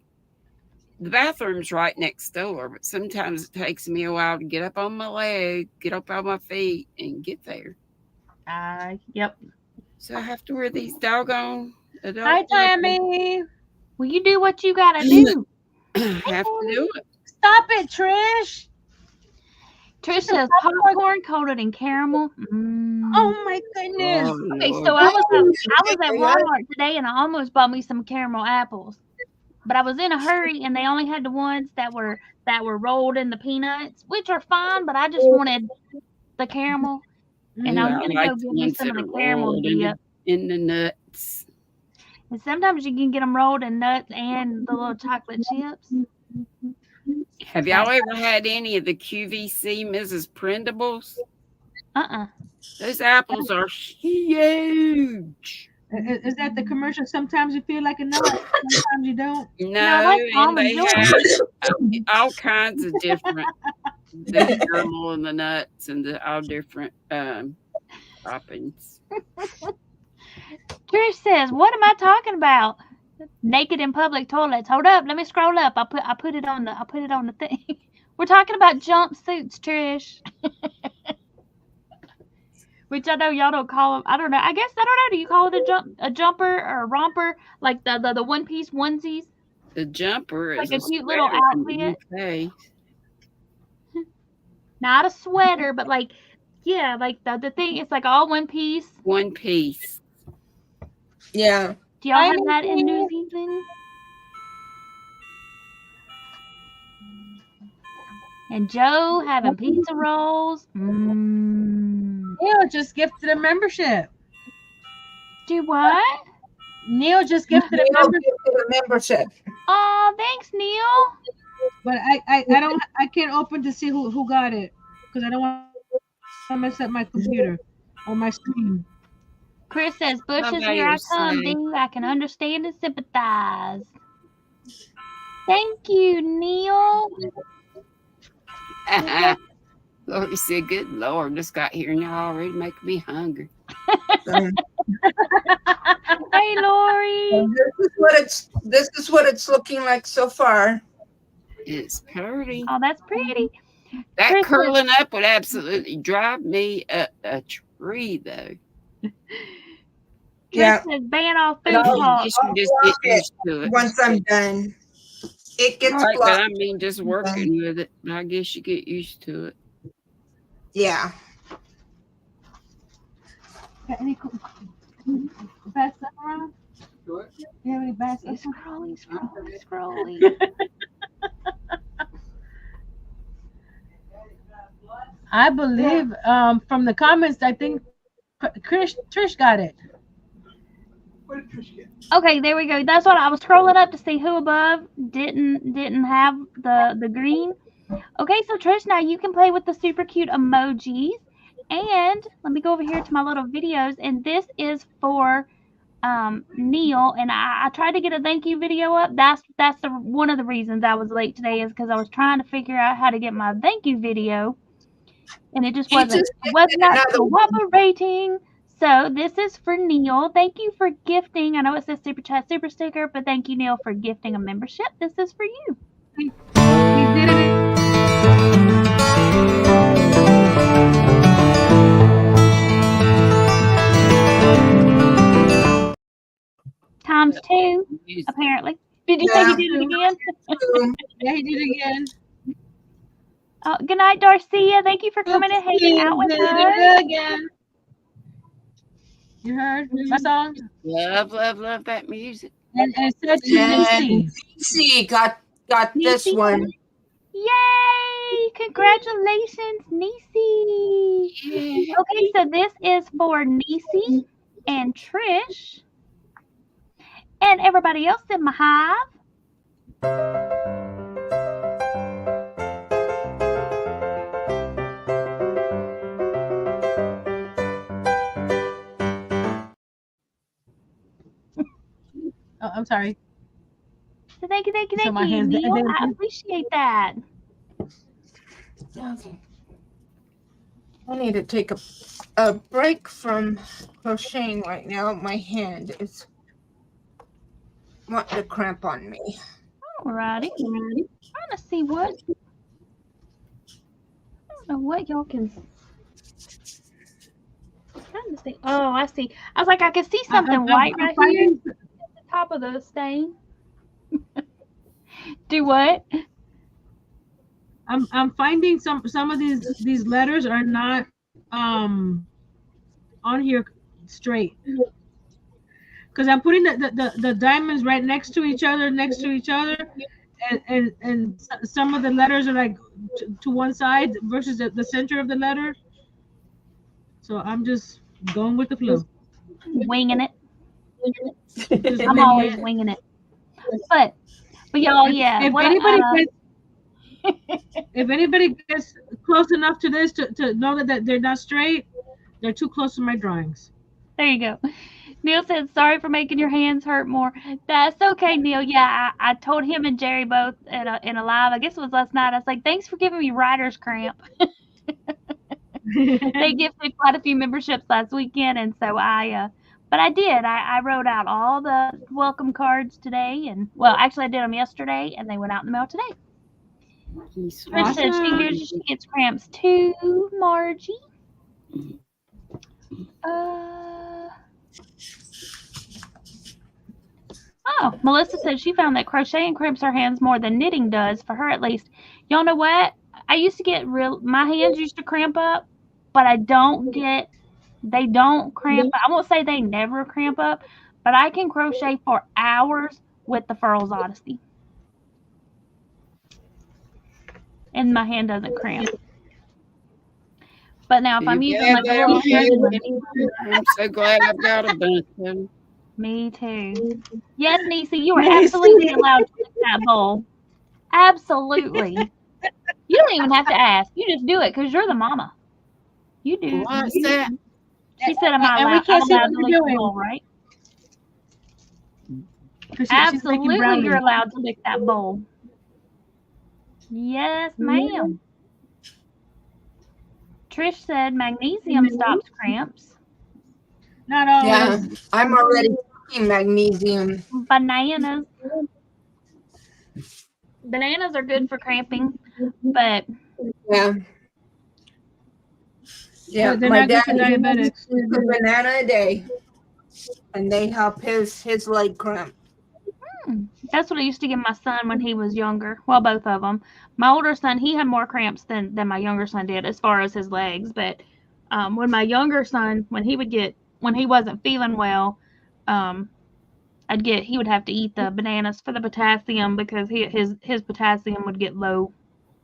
The bathroom's right next door, but sometimes it takes me a while to get up on my leg, get up on my feet, and get there. Yep. So I have to wear these doggone adult. Hi, Tammy. Well, you do what you gotta do. Have to do it. Stop it, Trish. Trish says popcorn coated in caramel. Oh my goodness. Oh, Okay, Lord. so I was at Walmart today and I almost bought me some caramel apples. But I was in a hurry and they only had the ones that were rolled in the peanuts, which are fine, but I just wanted the caramel. And I was gonna go get me some of the caramel dip. In the nuts. And sometimes you can get them rolled in nuts and the little chocolate chips. Have y'all ever had any of the QVC Mrs. Printables? Those apples are huge. Is that the commercial? Sometimes you feel like a nut, sometimes you don't. No, and they have all kinds of different, the caramel and the nuts and all different toppings. Trish says, "What am I talking about? Naked in public toilets." Hold up, let me scroll up. I put it on the thing. We're talking about jumpsuits, Trish. Which I know y'all don't call them. I don't know. I don't know. Do you call it a jumper or a romper? Like the one piece onesies? The jumper is like a cute little outfit. Okay. Not a sweater, but like the thing. It's like all one piece. One piece. Yeah. Do y'all have that in New Zealand? And Joe having pizza rolls. Neil just gifted a membership. Do what? Neil just gifted a membership. membership. Oh, thanks, Neil. but I can't open to see who got it because I don't want to mess up my computer or my screen. Chris says, Bushes, Somebody here I will come, say. Boo. I can understand and sympathize. Thank you, Neil. Lori said, "Good Lord, just got here and y'all already making me hungry." Um, Hey, Lori. this is what it's looking like so far. It's pretty. Oh, that's pretty. That Chris curling up would absolutely drive me up a tree, though. Yeah. says, ban all food I'll- You talk. just get used to it. Once I'm done, it gets Right, but blocked. I mean, just working with it. I guess you get used to it. Yeah. Got any bad stuff around? What? You have any bad stuff? Scrolling. I believe from the comments, I think Trish got it. What did Trish get? Okay, there we go. That's what I was scrolling up to see who above didn't have the green. Okay, so Trish, now you can play with the super cute emojis. And let me go over here to my little videos. And this is for Neil. And I tried to get a thank you video up. That's one of the reasons I was late today is because I was trying to figure out how to get my thank you video. And it just You wasn't just not another one. cooperating. So this is for Neil. Thank you for gifting. I know it says super chat, super sticker, but thank you, Neil, for gifting a membership. This is for you. He did it. Times 2, apparently. Did you say Yeah. he did it again? Yeah, he did it again. Good night, Darcia. Thank you for coming and hanging out with Did us. it again. You heard my song? Love, love, love that music. And said to And Lucy. Nisi got this Nisi? one. Yay! Congratulations, Nisi. Yeah. Okay, so this is for Nisi and Trish and everybody else in my hive. Oh, I'm sorry. So thank you, So my hands- Neil. I appreciate that. Okay. I need to take a break from crocheting right now. My hand is wanting to cramp on me. Alrighty. Trying to see what. I don't know what y'all can. Trying to see. Oh, I see. I was like, I can see something white right here at the top of the stain. Do what? I'm finding some of these letters are not on here straight. Because I'm putting the diamonds right next to each other, and some of the letters are like to one side versus the center of the letter. So I'm just going with the flow. Winging it. Just I'm winging always it. winging it. But y'all, yeah. If what, anybody gets close enough to this to know that they're not straight, they're too close to my drawings. there you go. Neil said, sorry for making your hands hurt more. That's okay, Neil. Yeah, I told him and Jerry both in a live, I guess it was last night. I was like, thanks for giving me writer's cramp. They gifted quite a few memberships last weekend, and so but I did. I wrote out all the welcome cards today, and well, actually I did them yesterday, and they went out in the mail today. Trish said she gets cramps too, Margie. Oh, Melissa said she found that crocheting cramps her hands more than knitting does, for her at least. Y'all know what? I used to get my hands used to cramp up, but they don't cramp up. I won't say they never cramp up, but I can crochet for hours with the Furls Odyssey. And my hand doesn't cramp. But now if I'm using like a little I'm so glad I've got a bunch of them. Me too. Yes, Nisi, you are absolutely allowed to lick that bowl. Absolutely. You don't even have to ask. You just do it because you're the mama. You do. What's that? She said, "Am I And we allowed? can't I'm see allowed what to you're lick the doing. bowl, right?" 'Cause she's making Absolutely, brownies. you're allowed to lick that bowl. Yes, ma'am. Trish said magnesium stops cramps. Not Yeah, always. I'm already taking magnesium. Bananas. Bananas are good for cramping, but Yeah. Yeah, But they're my not good dad for eats diabetics. a banana a day, and they help his leg cramp. that's what I used to give my son when he was younger. Well, both of them. My older son, he had more cramps than my younger son did as far as his legs. But when my younger son, when he wasn't feeling well, um, he would have to eat the bananas for the potassium because his potassium would get low,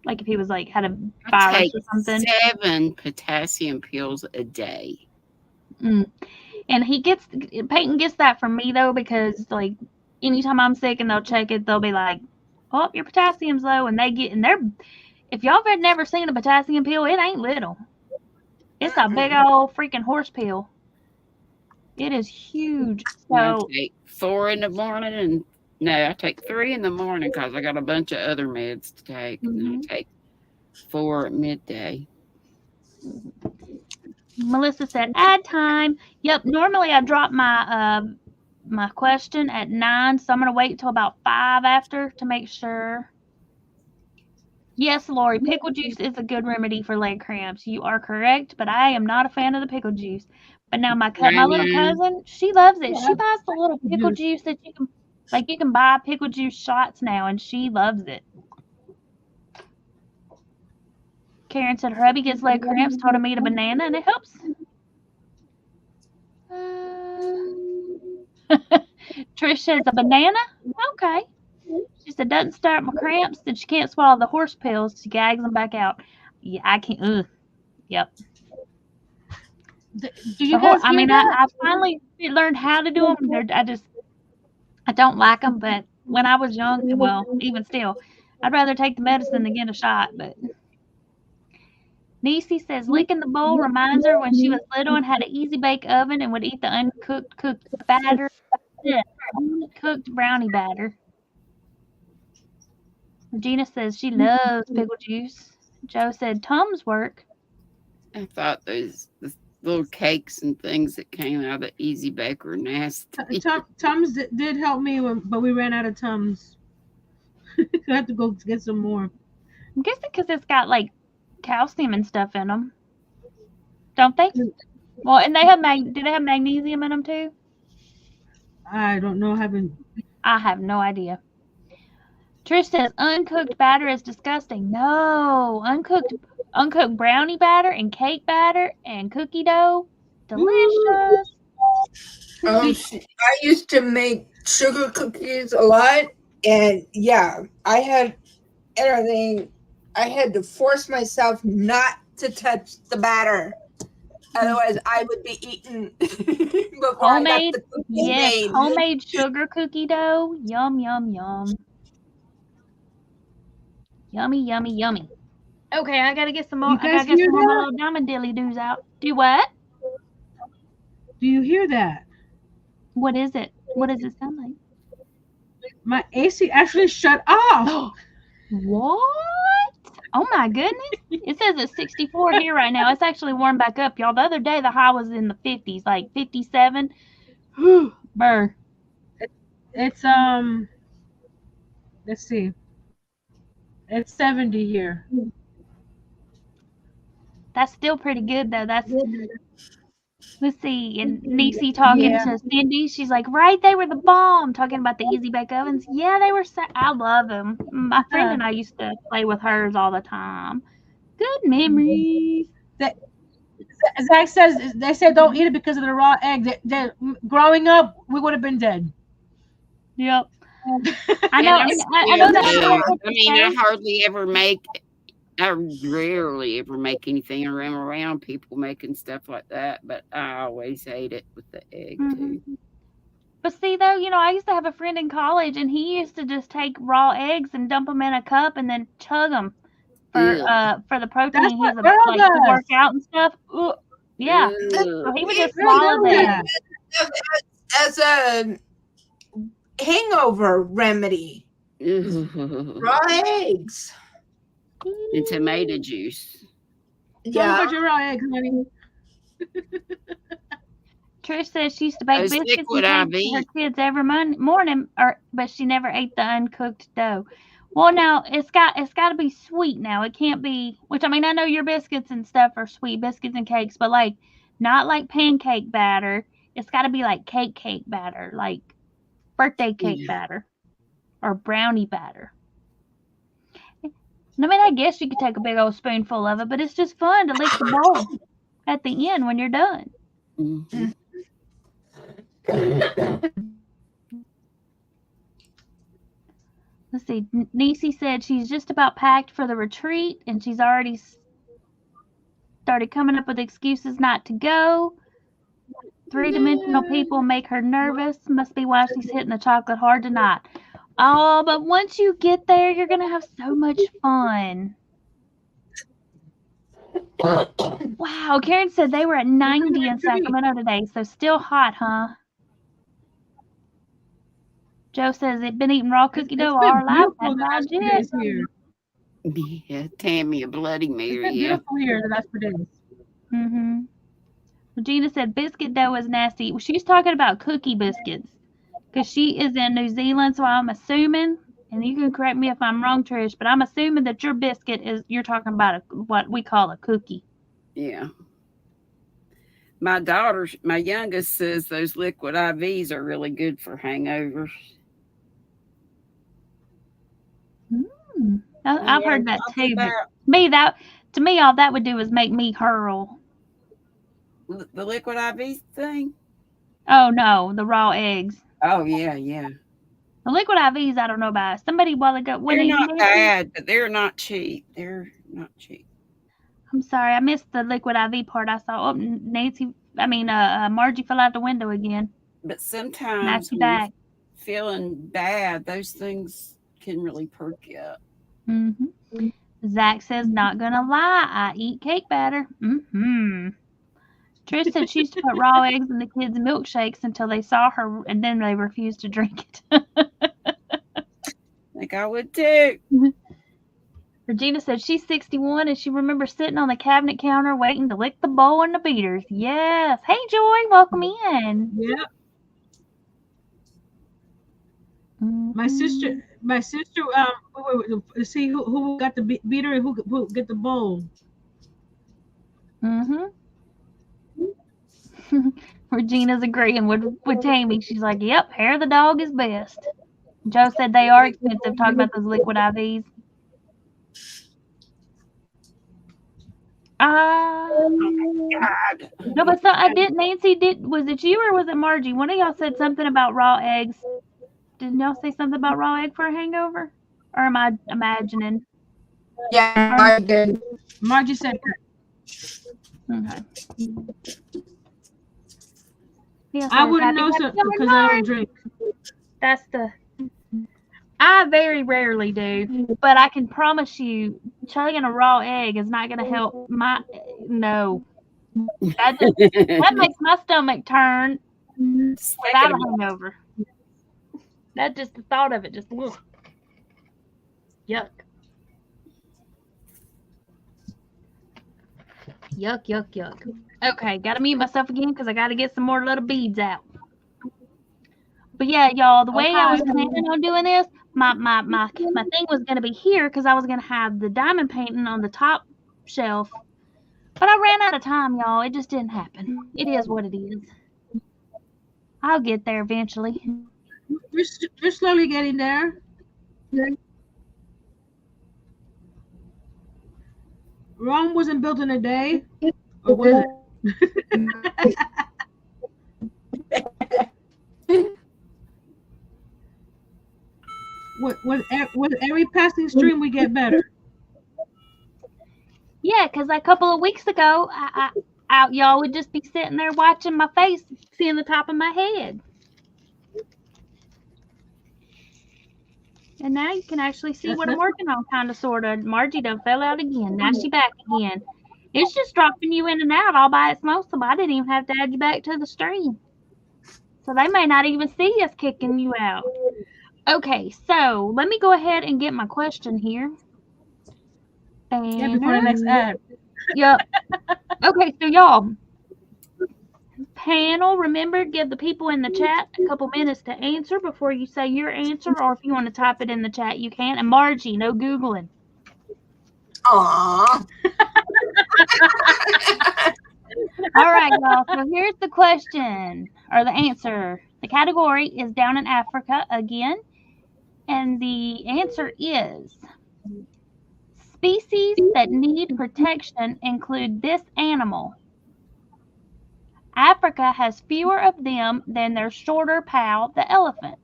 like if he was like had a I virus take or something. 7 potassium pills a day. Mm. And Peyton gets that from me though because like anytime I'm sick and they'll check it, they'll be like, "Oh, your potassium's low," and they're if y'all have never seen a potassium pill, it ain't little. It's a big old freaking horse pill. It is huge. And I So take 4 in the morning, and no, I take 3 in the morning because I got a bunch of other meds to take, and then I take 4 at midday. Melissa said, "Add time." Yep. Normally I drop my question at 9, so I'm gonna wait till about 5 after to make sure. Yes, Lori, pickle juice is a good remedy for leg cramps. You are correct, but I am not a fan of the pickle juice. But now my little cousin, she loves it. She buys the little pickle juice that you can buy pickle juice shots now, and she loves it. Karen said her hubby gets leg cramps, told him to eat a banana, and it helps. Trish says a banana? Okay. She said doesn't start my cramps, and she can't swallow the horse pills. She gags them back out. Yeah, I can't. Ugh. Yep. Do you guys hear that? I finally learned how to do them. I don't like them, but when I was young, well, even still, I'd rather take the medicine than get a shot. But Niecy says licking the bowl reminds her when she was little and had an easy bake oven and would eat the cooked batter. Yeah, uncooked brownie batter. Regina says she loves pickle juice. Joe said Tums work. I thought the little cakes and things that came out of the Easy Bake were nasty. Tums did help me, but we ran out of Tums. I have to go get some more. I'm guessing because it's got like calcium and stuff in them, don't they? Well, and they have do they have magnesium in them too? I don't know. I have no idea. Trish says uncooked batter is disgusting. No, uncooked brownie batter and cake batter and cookie dough, delicious. I used to make sugar cookies a lot, and yeah, I had everything. I had to force myself not to touch the batter. Otherwise, I would be eaten before I got the cookies made. Homemade sugar cookie dough. Yum, yum, yum. Yummy, yummy, yummy. Okay, I gotta get some more. You I guys gotta get hear some more of my that? little diamond dilly doos out. Do what? Do you hear that? What is it? What does it sound like? My AC actually shut off. What? Oh my goodness. It says it's 64 here right now. It's actually warmed back up, y'all. The other day the high was in the 50s, like 57. Burr. It's let's see. It's 70 here. That's still pretty good though. Let's see. And Niecy talking to Cindy, she's like, right, they were the bomb. Talking about the Easy Bake Ovens. Yeah, they were. I love them. My friend and I used to play with hers all the time. Good memories. Zach says they said don't eat it because of the raw egg. Growing up, we would have been dead. Yep. I know. And I know that's still hard do. to I mean, say. I rarely ever make anything around people making stuff like that, but I always ate it with the egg too. But see, though, I used to have a friend in college, and he used to just take raw eggs and dump them in a cup and then chug them Ew. for the protein. That's He what was Earl like to does. work out and stuff. Ooh, yeah. Ew. So he would just Earl swallow does them. that. As a hangover remedy. Ew. Raw eggs. And tomato juice. Tell me Yeah. about your raw eggs, honey. Trish says she used to bake Those biscuits liquid and cakes for her IV. kids every morning, but she never ate the uncooked dough. Well, now it's got to be sweet. Now it can't be. Which I mean, I know your biscuits and stuff are sweet biscuits and cakes, but like not like pancake batter. It's got to be like cake batter, like birthday cake Yeah. batter or brownie batter. I mean, I guess you could take a big old spoonful of it, but it's just fun to lick the bowl at the end when you're done. Mhm. Let's see. Nisi said she's just about packed for the retreat, and she's already started coming up with excuses not to go. Three-dimensional people make her nervous. Must be why she's hitting the chocolate hard tonight. Oh, but once you get there, you're going to have so much fun. Wow, Karen said they were at 90 in Sacramento today, so still hot, huh? Joe says they've been eating raw cookie dough all our life. Beautiful the last few days here. Yeah, Tammy, a Bloody It's Mary. been Yeah. beautiful here the last few days. Mm-hmm. Regina said biscuit dough is nasty. Well, she's talking about cookie biscuits because she is in New Zealand, so I'm assuming, and you can correct me if I'm wrong, Trish, but I'm assuming that your biscuit you're talking about what we call a cookie. Yeah. My daughter, my youngest, says those liquid IVs are really good for hangovers. I've heard that Talk too, but about to me, all that would do is make me hurl. the liquid IV thing. Oh no, the raw eggs. Oh yeah, yeah. The liquid IVs, I don't know about. Somebody a while ago, They're not bad, but they're not cheap. They're not cheap. I'm sorry, I missed the liquid IV part. I saw Margie fell out the window again. But Now sometimes she's when you're back. feeling bad, those things can really perk you up. Mm-hmm. Zach says, not gonna lie, I eat cake batter. Mm-hmm. Trish said she used to put raw eggs in the kids' milkshakes until they saw her, and then they refused to drink it. Like I would too. Regina said she's 61 and she remembers sitting on the cabinet counter waiting to lick the bowl and the beaters. Yes. Hey, Joy, welcome in. Yeah. Mm-hmm. My sister, see who got the beater and who get the bowl. Mm-hmm. Regina's agreeing with Tammy. She's like, yep, hair of the dog is best. Joe said they are expensive, talking about those liquid IVs. God. No, but I did. Nancy did. Was it you or was it Margie? One of y'all said something about raw eggs. Didn't y'all say something about raw egg for a hangover? Or am I imagining? Yeah, I did. Margie said that. Okay. Yeah, I wouldn't know because I don't drink. That's I very rarely do, but I can promise you, chugging a raw egg is not going to help no. That makes my stomach turn without a hangover. That just the thought of it just ugh. Yuck. Yuck. Okay, gotta mute myself again because I gotta get some more little beads out. But yeah, y'all, the way I was planning on doing this, my thing was gonna be here because I was gonna have the diamond painting on the top shelf. But I ran out of time, y'all. It just didn't happen. It is what it is. I'll get there eventually. We're slowly getting there. Rome wasn't built in a day, or was it? With every passing stream, we get better. Yeah, because a couple of weeks ago, y'all would just be sitting there watching my face, seeing the top of my head. And now you can actually see what I'm working on, kind of, sort of. Margie done fell out again. Now she back again. It's just dropping you in and out all by itself, so I didn't even have to add you back to the stream. So they may not even see us kicking you out. Okay, so let me go ahead and get my question here. Yeah, before the next ad. Yep. Okay, so y'all, panel, remember, give the people in the chat a couple minutes to answer before you say your answer, or if you want to type it in the chat, you can. And Margie, no Googling. Aww. All right, y'all. So here's the question, or the answer. The category is down in Africa again. And the answer is, species that need protection include this animal. Africa has fewer of them than their shorter pal, the elephant.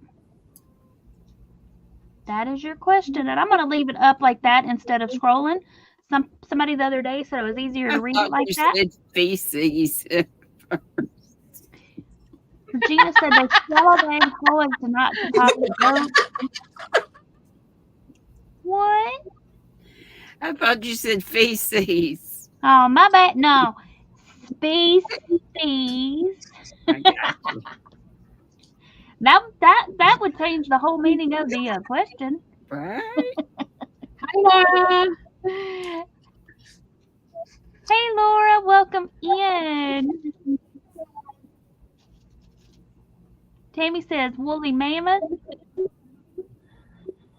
That is your question. And I'm going to leave it up like that instead of scrolling. Somebody the other day said it was easier to read it like that. Said feces. Regina said they swallow their egg whole and do not deposit yolk. What? I thought you said feces. Oh, my bad. No. Species. I got you. That would change the whole meaning of the question. Right? Hi, Laura. Hey, Laura, welcome in. Tammy says woolly mammoth.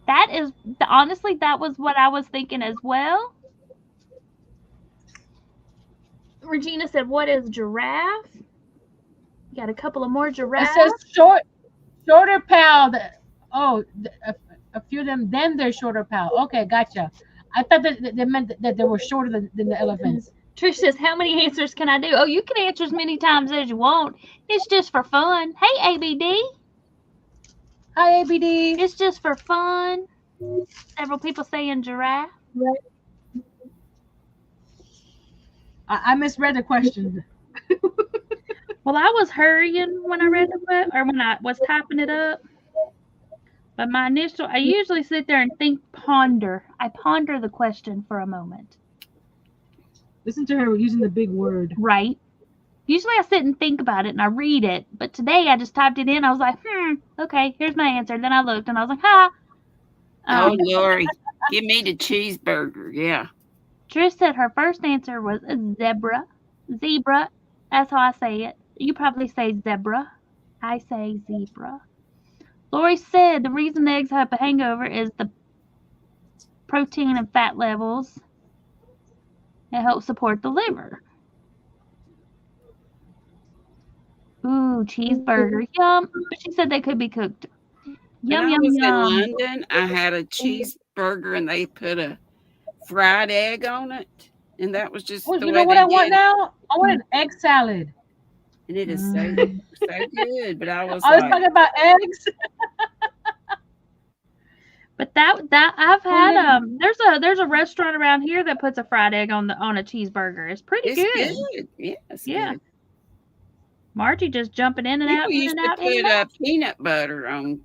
That is, honestly, that was what I was thinking as well. Regina said, what is giraffe? Got a couple of more giraffes. It says shorter pal. A few of them, then they're shorter pal. Okay, gotcha. I thought that they meant that they were shorter than the elephants. Trish says, how many answers can I do? Oh, you can answer as many times as you want. It's just for fun. Hey, ABD. Hi, ABD. It's just for fun. Several people saying giraffe. I misread the question. Well, I was hurrying when I read the question, or when I was typing it up. But I usually sit there and ponder. I ponder the question for a moment. Listen to her using the big word. Right. Usually I sit and think about it and I read it. But today I just typed it in. I was like, okay, here's my answer. Then I looked and I was like, ha. Oh, Lori, give me the cheeseburger. Yeah. Trish said her first answer was a zebra. Zebra. That's how I say it. You probably say zebra. I say zebra. Lori said the reason the eggs have a hangover is the protein and fat levels. It helps support the liver. Ooh, cheeseburger. Yum. She said they could be cooked. Yum, when yum, I was yum. in London, I had a cheeseburger and they put a fried egg on it. And that was just the you way know what they I want did it. now? I want an egg salad. And it is so good. But I was I was like, talking about eggs. But that I've had there's a restaurant around here that puts a fried egg on a cheeseburger. It's pretty it's good. good. Yeah, it's Yeah. good. Margie just jumping in and People out, in used and to out, in and out. put peanut butter on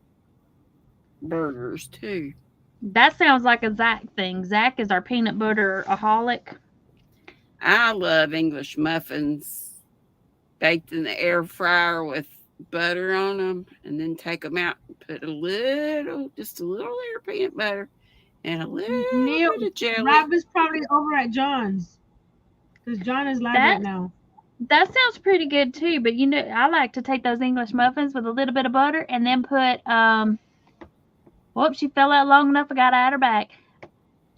burgers too. That sounds like a Zach thing. Zach is our peanut butter-aholic. I love English muffins baked in the air fryer with butter on them, and then take them out and put just a little layer of peanut butter and a little bit of jelly. Rob is probably over at John's because John is live right now. That sounds pretty good too. But I like to take those English muffins with a little bit of butter and then put whoops, she fell out long enough. I got to add her back.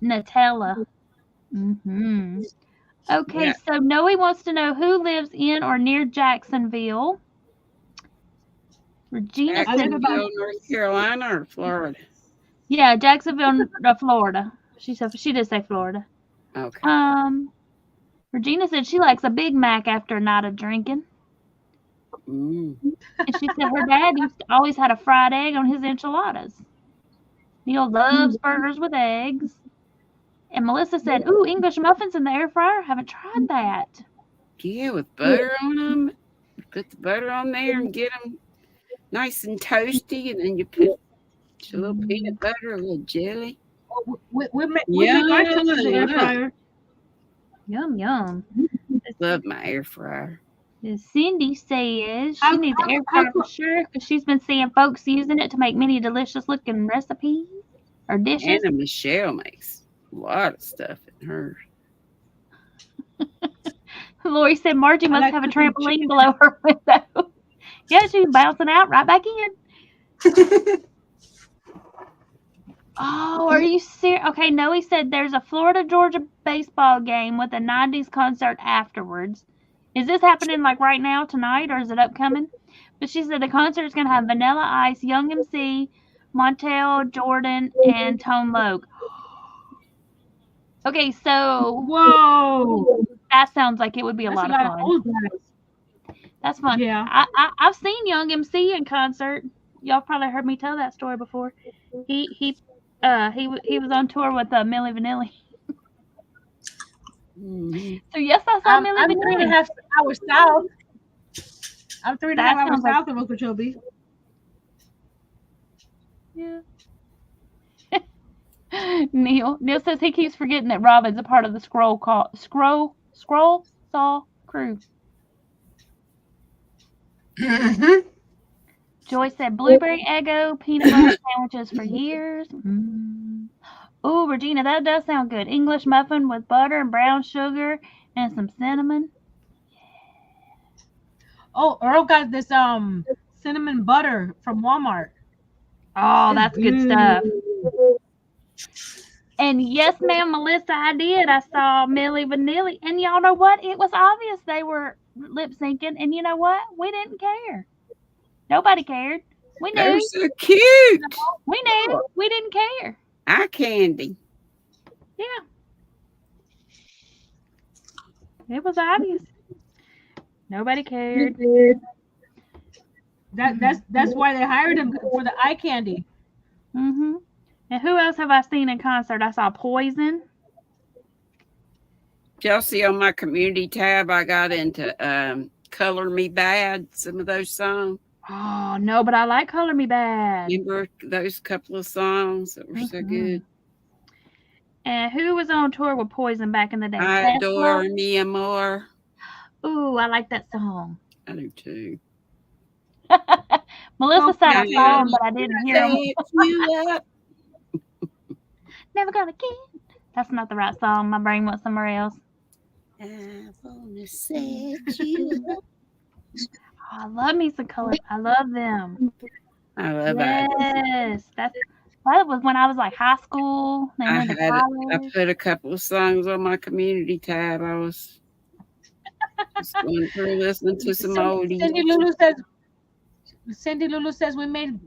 Nutella. Okay, Yeah. so Noe wants to know who lives in or near Jacksonville. Regina said Jacksonville, North Carolina or Florida? Yeah, Jacksonville, Florida. She did say Florida. Okay. Regina said she likes a Big Mac after a night of drinking. Mm. And she said her dad always had a fried egg on his enchiladas. Neil loves burgers with eggs. And Melissa said, ooh, English muffins in the air fryer? Haven't tried that. Yeah, with butter on them. Put the butter on there and get them nice and toasty, and then you put Just a little peanut butter, a little jelly. Oh, we make our toast in the air fryer. Yum, yum. Love my air fryer. Cindy says she How- needs an air how- fryer for sure because she's been seeing folks using it to make many delicious looking recipes or dishes. Anna Michelle makes a lot of stuff in hers. Lori said Margie must like have a cooking trampoline chicken. below her window. Yeah, she's bouncing out right back in. Oh, are you serious? Okay, Noe said there's a Florida Georgia baseball game with a 90s concert afterwards. Is this happening like right now tonight or is it upcoming? But she said the concert is going to have Vanilla Ice, Young MC, Montel, Jordan, and Tone Loc. Okay, so Whoa. that sounds like it would be a That's lot a of lot fun. of old guys. That's fun. Yeah. I've seen Young MC in concert. Y'all probably heard me tell that story before. He was on tour with Milli Vanilli. Mhm. So yes, I saw Milli I'm Vanilli. 3.5 hours south. I'm 3.5 That hours sounds like- south of Okeechobee. Yeah. Neil says he keeps forgetting that Robin's a part of the scroll saw crew. Mm-hmm. Joy said blueberry Eggo peanut butter sandwiches for years. Oh, Regina, that does sound good. English muffin with butter and brown sugar and some cinnamon. Oh, Earl got this cinnamon butter from Walmart. Oh, It's that's good stuff. And yes, ma'am, Melissa, I did. I saw Milli Vanilli. And y'all know what? It was obvious they were lip syncing. And you know what? We didn't care. Nobody cared. We They're knew. so cute. We knew. We didn't care. Eye candy. Yeah. It was obvious. Nobody cared. That's why they hired him for the eye candy. Mm-hmm. And who else have I seen in concert? I saw Poison. Y'all see on my community tab, I got into Color Me Bad, some of those songs. Oh, no, but I like Color Me Bad. Remember those couple of songs that were so good? And who was on tour with Poison back in the day? I adore me more. Ooh, I like that song. I do too. Melissa said I Okay. saw him, but I didn't hear him. Lift you up. Never gonna get. That's not the right song. My brain went somewhere else. I wanna set you up. Oh, I love me some Color. I love them. I love it. Yes, that was when I was like high school. Then I went to had I college. put a couple of songs on my community tab. I was just going through listening to some oldies. Cindy Lulu says we made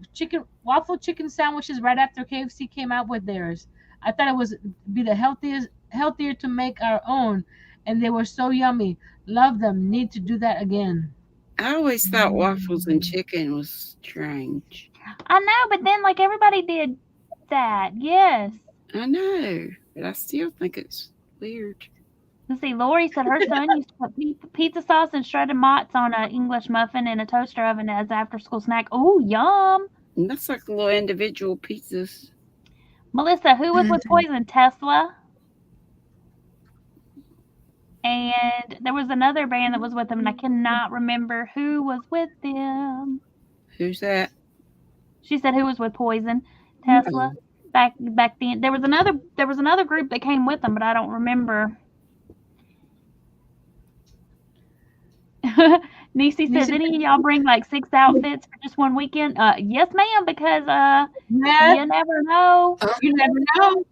waffle chicken sandwiches right after KFC came out with theirs. I thought it was be the healthier to make our own, and they were so yummy. Love them. Need to do that again. I always thought waffles and chicken was strange. I know, but then like everybody did that. Yes. I know, but I still think it's weird. Let's see. Lori said her son used to put pizza sauce and shredded mozz on an English muffin in a toaster oven as after-school snack. Oh, yum! And that's like little individual pizzas. Melissa, who was with Poison? Tesla. And there was another band that was with them, and I cannot remember who was with them. Who's that? She said who was with Poison. Tesla. Back then, there was another group that came with them, but I don't remember. Nisi says, any of y'all bring like 6 outfits for just one weekend? Yes, ma'am, because you never know. You never know.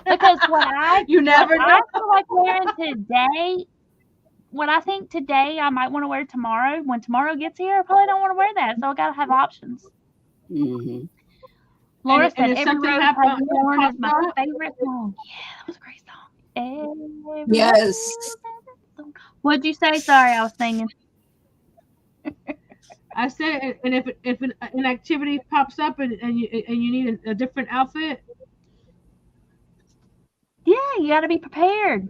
Because I You never know. feel like wearing today, what I think today I might want to wear tomorrow. When tomorrow gets here, I probably don't want to wear that. So I gotta have options. Mm-hmm. Laura And said if Every something Rose happened- Has Worn is my favorite song. Yeah, that was a great song. Every Yes. Rose Has Worn. What'd you say? Sorry, I was singing. I said, and if an activity pops up and you need a different outfit, Yeah, you gotta be prepared.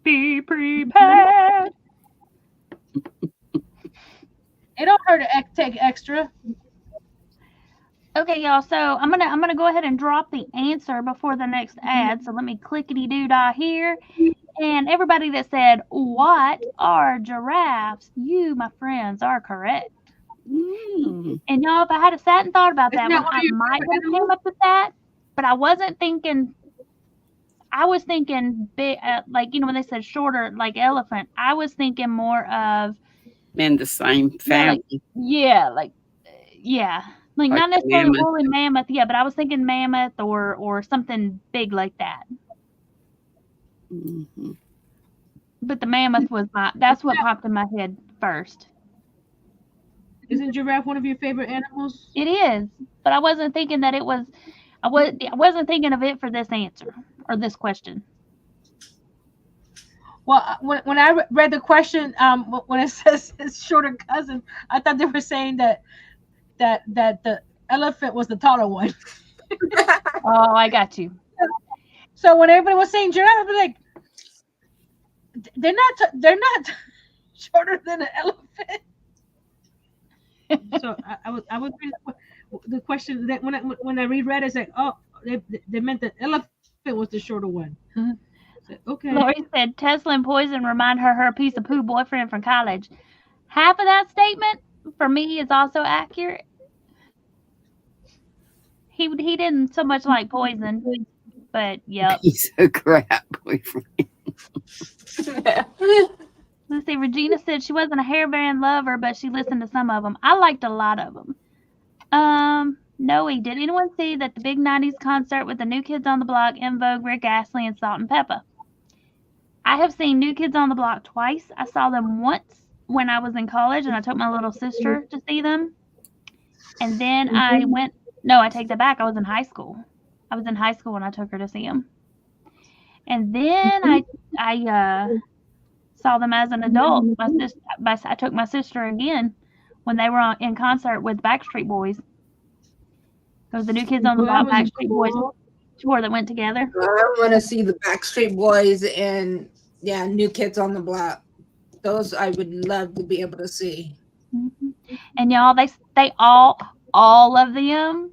Be prepared. it don't hurt to take extra. Okay, y'all. So I'm gonna go ahead and drop the answer before the next ad. So let me clickety doo dah here. And everybody that said, "What are giraffes?" You, my friends, are correct. Mm. And y'all, if I had sat and thought about Isn't that that one, one of I your might favorite have came animals? up with that. But I wasn't thinking. I was thinking big, like when they said shorter, like elephant. I was thinking more of In the same yeah, like family, yeah, like yeah, like like not the necessarily mammoth. woolly mammoth. Yeah, but I was thinking mammoth or something big like that. Mhm. But the mammoth was that's what popped in my head first. Isn't giraffe one of your favorite animals? It is, but I wasn't thinking that it was. I wasn't thinking of it for this answer or this question. Well, when I read the question, when it says his shorter cousin, I thought they were saying that the elephant was the taller one. Oh, I got you. So when everybody was saying giraffe, I'd be like, they're not shorter than an elephant. So I was reading the question that when I reread it, it's like, oh, they meant the elephant was the shorter one. So, okay. Lori said Tesla and poison remind her of piece of poo boyfriend from college. Half of that statement for me is also accurate. He didn't so much like poison, but yep. Piece of crap boyfriend. Let's see. Regina said she wasn't a hairband lover, but she listened to some of them. I liked a lot of them. No, did anyone see that the big 90s concert with the New Kids on the Block, En Vogue, Rick Astley, and Salt and Pepper? I have seen New Kids on the Block twice. I saw them once when I was in college, and I took my little sister to see them. And then I went. No, I take that back. I was in high school. I was in high school when I took her to see them. And then I saw them as an adult. I took my sister again when they were in concert with Backstreet Boys. It was the New Kids on the Well, I Block, was in Backstreet Boys school. tour that went together. I want to see the Backstreet Boys and New Kids on the Block. Those I would love to be able to see. Mm-hmm. And y'all, they all of them,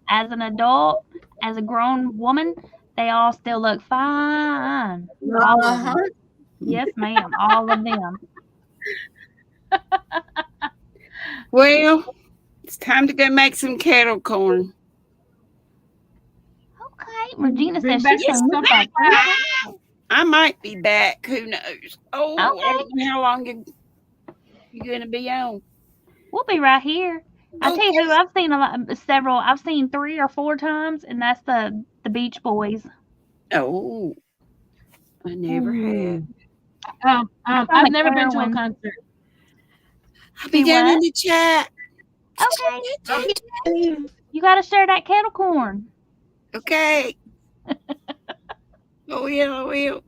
as an adult, as a grown woman, they all still look fine. All of them. Uh-huh. Yes, ma'am. All of them. Well, it's time to go make some kettle corn. Okay. Regina Bring says back she's some seen stuff this out. before. I might be back. Who knows? Oh, I Okay. don't know how long you're gonna be on. We'll be right here. I'll tell you who Okay. I've seen several. I've seen 3 or 4 times, and that's the Beach Boys. Oh, I never have. Ooh. I saw I've never been to a McCarran. concert. I'll be See down in what? the chat. Okay. You got to share that kettle corn. Okay. I will.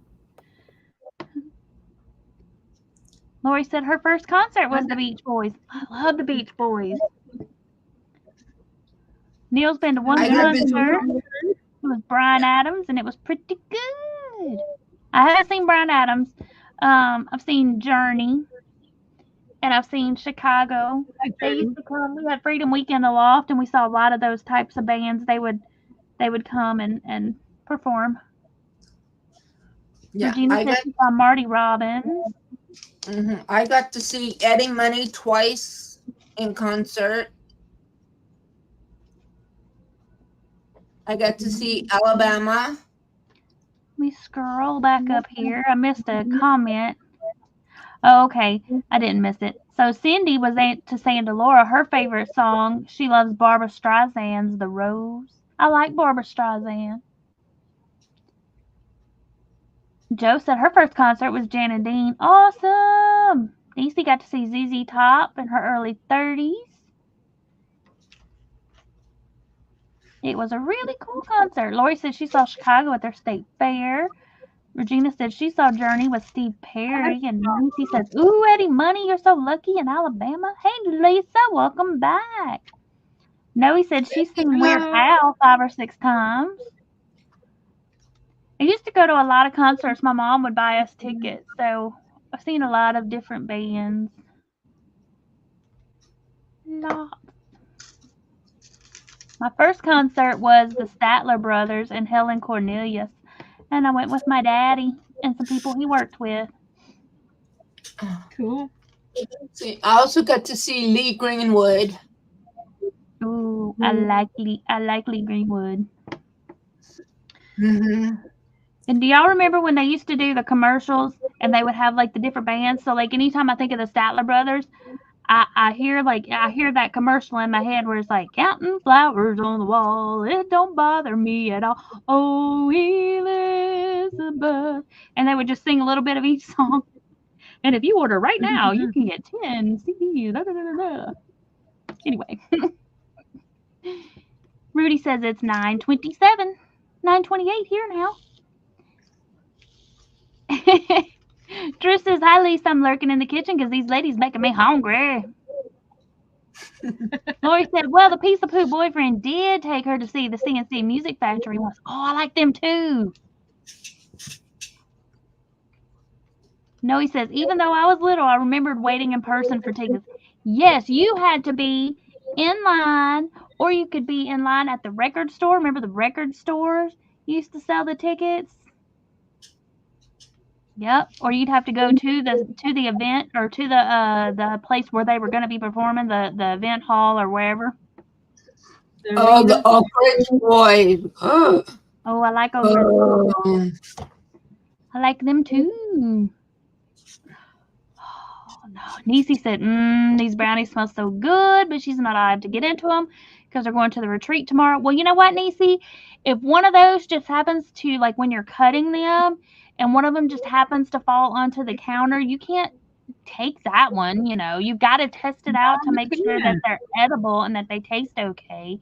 Lori said her first concert was the Beach Boys. I love the Beach Boys. Neil's been to one I got this. concert. It was Bryan Adams, and it was pretty good. I haven't seen Bryan Adams. I've seen Journey, and I've seen Chicago. They used to come. We had Freedom Week in the Loft, and we saw a lot of those types of bands. They would come and perform. Yeah, Regina said she saw Marty Robbins. I got to see Eddie Money twice in concert. I got to see Alabama. Let me scroll back up here. I missed a comment. Oh, okay. I didn't miss it. So Cindy was to saying to Laura her favorite song. She loves Barbara Streisand's The Rose. I like Barbara Streisand. Jo said her first concert was Jan and Dean. Awesome. Niecy got to see ZZ Top in her early 30s. It was a really cool concert. Lori said she saw Chicago at their state fair. Regina said she saw Journey with Steve Perry. And Lucy says, ooh, Eddie Money, you're so lucky in Alabama. Hey, Lisa, welcome back. Noe said she's seen Weird Al 5 or 6 times. I used to go to a lot of concerts. My mom would buy us tickets. So I've seen a lot of different bands. Lots. My first concert was the Statler Brothers and Helen Cornelius, and I went with my daddy and some people he worked with. Cool. See, I also got to see Lee Greenwood. Ooh, I like Lee Greenwood. Mm-hmm. And do y'all remember when they used to do the commercials and they would have like the different bands? So like anytime I think of the Statler Brothers, I hear that commercial in my head where it's like counting flowers on the wall, it don't bother me at all. Oh, Elizabeth, and they would just sing a little bit of each song. And if you order right now, you can get 10 CDs. Da, da, da, da. Anyway, Rudy says it's 9:27, 9:28 here now. Drew says, hi, Lisa. I'm lurking in the kitchen because these ladies making me hungry. Lori said, well, the piece of poo boyfriend did take her to see the CNC Music Factory once. Oh, I like them too. No, he says, even though I was little, I remembered waiting in person for tickets. Yes, you had to be in line, or you could be in line at the record store. Remember the record stores used to sell the tickets? Yep. Or you'd have to go to the event or to the place where they were going to be performing, the event hall or wherever. Oh, the Oak Ridge Boys. Oh, I like Oak Ridge. Oh. I like them too. Oh, no. Nisi said, these brownies smell so good, but she's not allowed to get into them because they're going to the retreat tomorrow. Well, you know what, Nisi? If one of those just happens to, like when you're cutting them, and one of them just happens to fall onto the counter, you can't take that one. You know, you've got to test it out to make sure that they're edible and that they taste okay.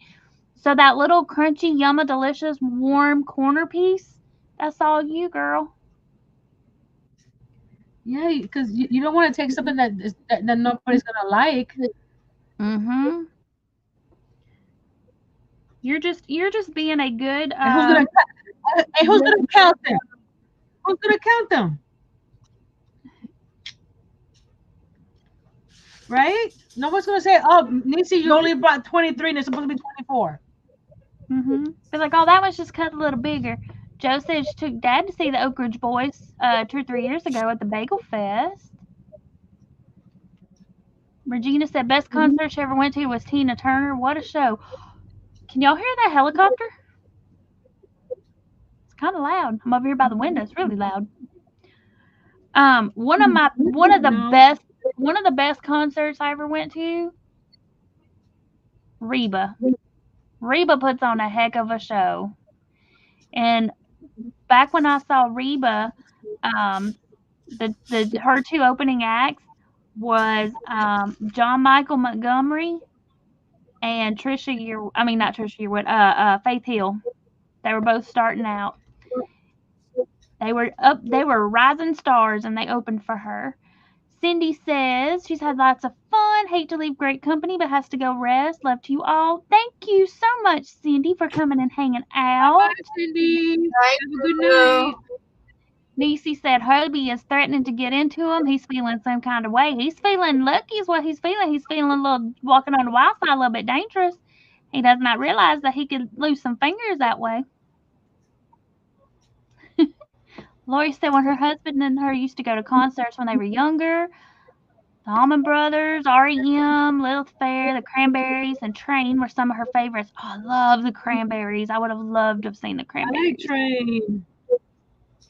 So that little crunchy, yumma, delicious, warm corner piece, that's all you, girl. Yeah, because you don't want to take something that nobody's gonna like. Mm-hmm. You're just being a good. And who's gonna count them? Who's gonna count them? Right? No one's gonna say, "Oh, Nisi, you only brought 23, and it's supposed to be 24." Be like, oh, that one's just cut a little bigger. Joe said she took Dad to see the Oak Ridge Boys 2 or 3 years ago at the Bagel Fest. Regina said best concert she ever went to was Tina Turner. What a show! Can y'all hear that helicopter? It's kind of loud. I'm over here by the window. It's really loud. One of the best concerts I ever went to. Reba. Reba puts on a heck of a show. And back when I saw Reba, her 2 opening acts was John Michael Montgomery and Faith Hill. They were both starting out. They were rising stars and they opened for her. Cindy says she's had lots of fun. Hate to leave great company, but has to go rest. Love to you all. Thank you so much, Cindy, for coming and hanging out. Bye, Cindy. Have a good night. Nisi said Hobie is threatening to get into him. He's feeling some kind of way. He's feeling lucky is what he's feeling. He's feeling a little, walking on the wild side, a little bit dangerous. He does not realize that he could lose some fingers that way. Lori said when her husband and her used to go to concerts when they were younger, the Allman Brothers, REM, Lilith Fair, the Cranberries, and Train were some of her favorites. Oh, I love the Cranberries. I would have loved to have seen the I Cranberries. like Train.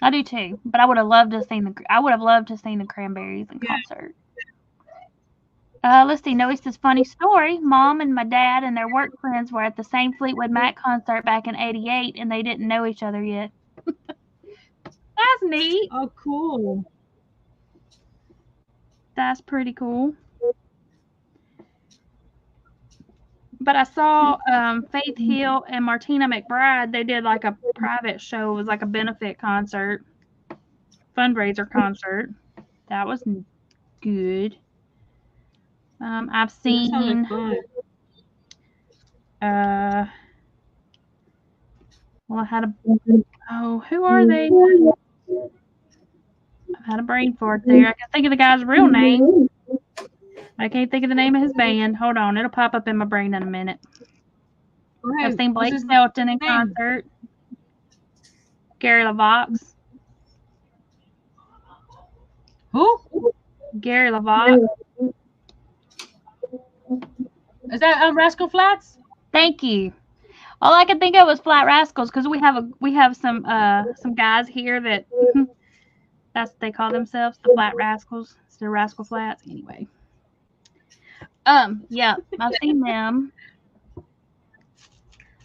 I do too, but I would have loved to have seen the Cranberries in concert. Let's see. Noe says funny story. Mom and my dad and their work friends were at the same Fleetwood Mac concert back in '88, and they didn't know each other yet. That's neat. Oh, cool. That's pretty cool. But I saw Faith Hill and Martina McBride. They did like a private show. It was like a benefit concert, fundraiser concert. That was good. I've seen. That sounds like fun. Well, I had a. Oh, who are they? I had a brain fart there. I can think of the guy's real name. I can't think of the name of his band. Hold on, it'll pop up in my brain in a minute. I've ahead. seen What's Blake his Shelton in name? concert. Gary LaVox. Who? Gary LaVox. Is that Rascal Flats? Thank you. All I could think of was Flat Rascals because we have some guys here that that's what they call themselves, the Flat Rascals. It's the Rascal Flats anyway. Yeah, I've seen them.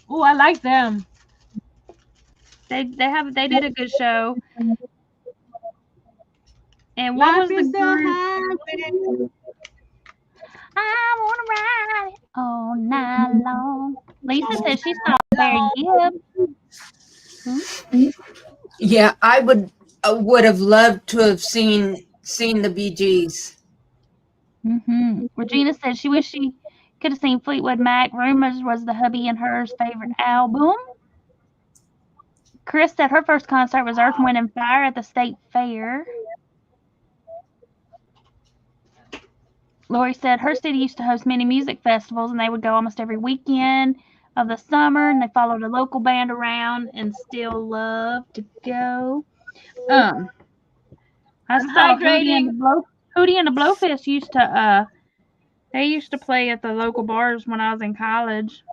Oh, I like them. They did a good show. And what Life was the is so group? happy. I wanna ride it all night long. Lisa says she saw Barry Gibb. Yeah, I would have loved to have seen the Bee Gees. Regina said she wished she could have seen Fleetwood Mac. Rumors was the hubby and hers favorite album. Chris said her first concert was Earth, Wind, and Fire at the State Fair. Lori said her city used to host many music festivals, and they would go almost every weekend of the summer, and they followed a local band around and still love to go. I saw Hootie and the Blowfish used to they used to play at the local bars when I was in college.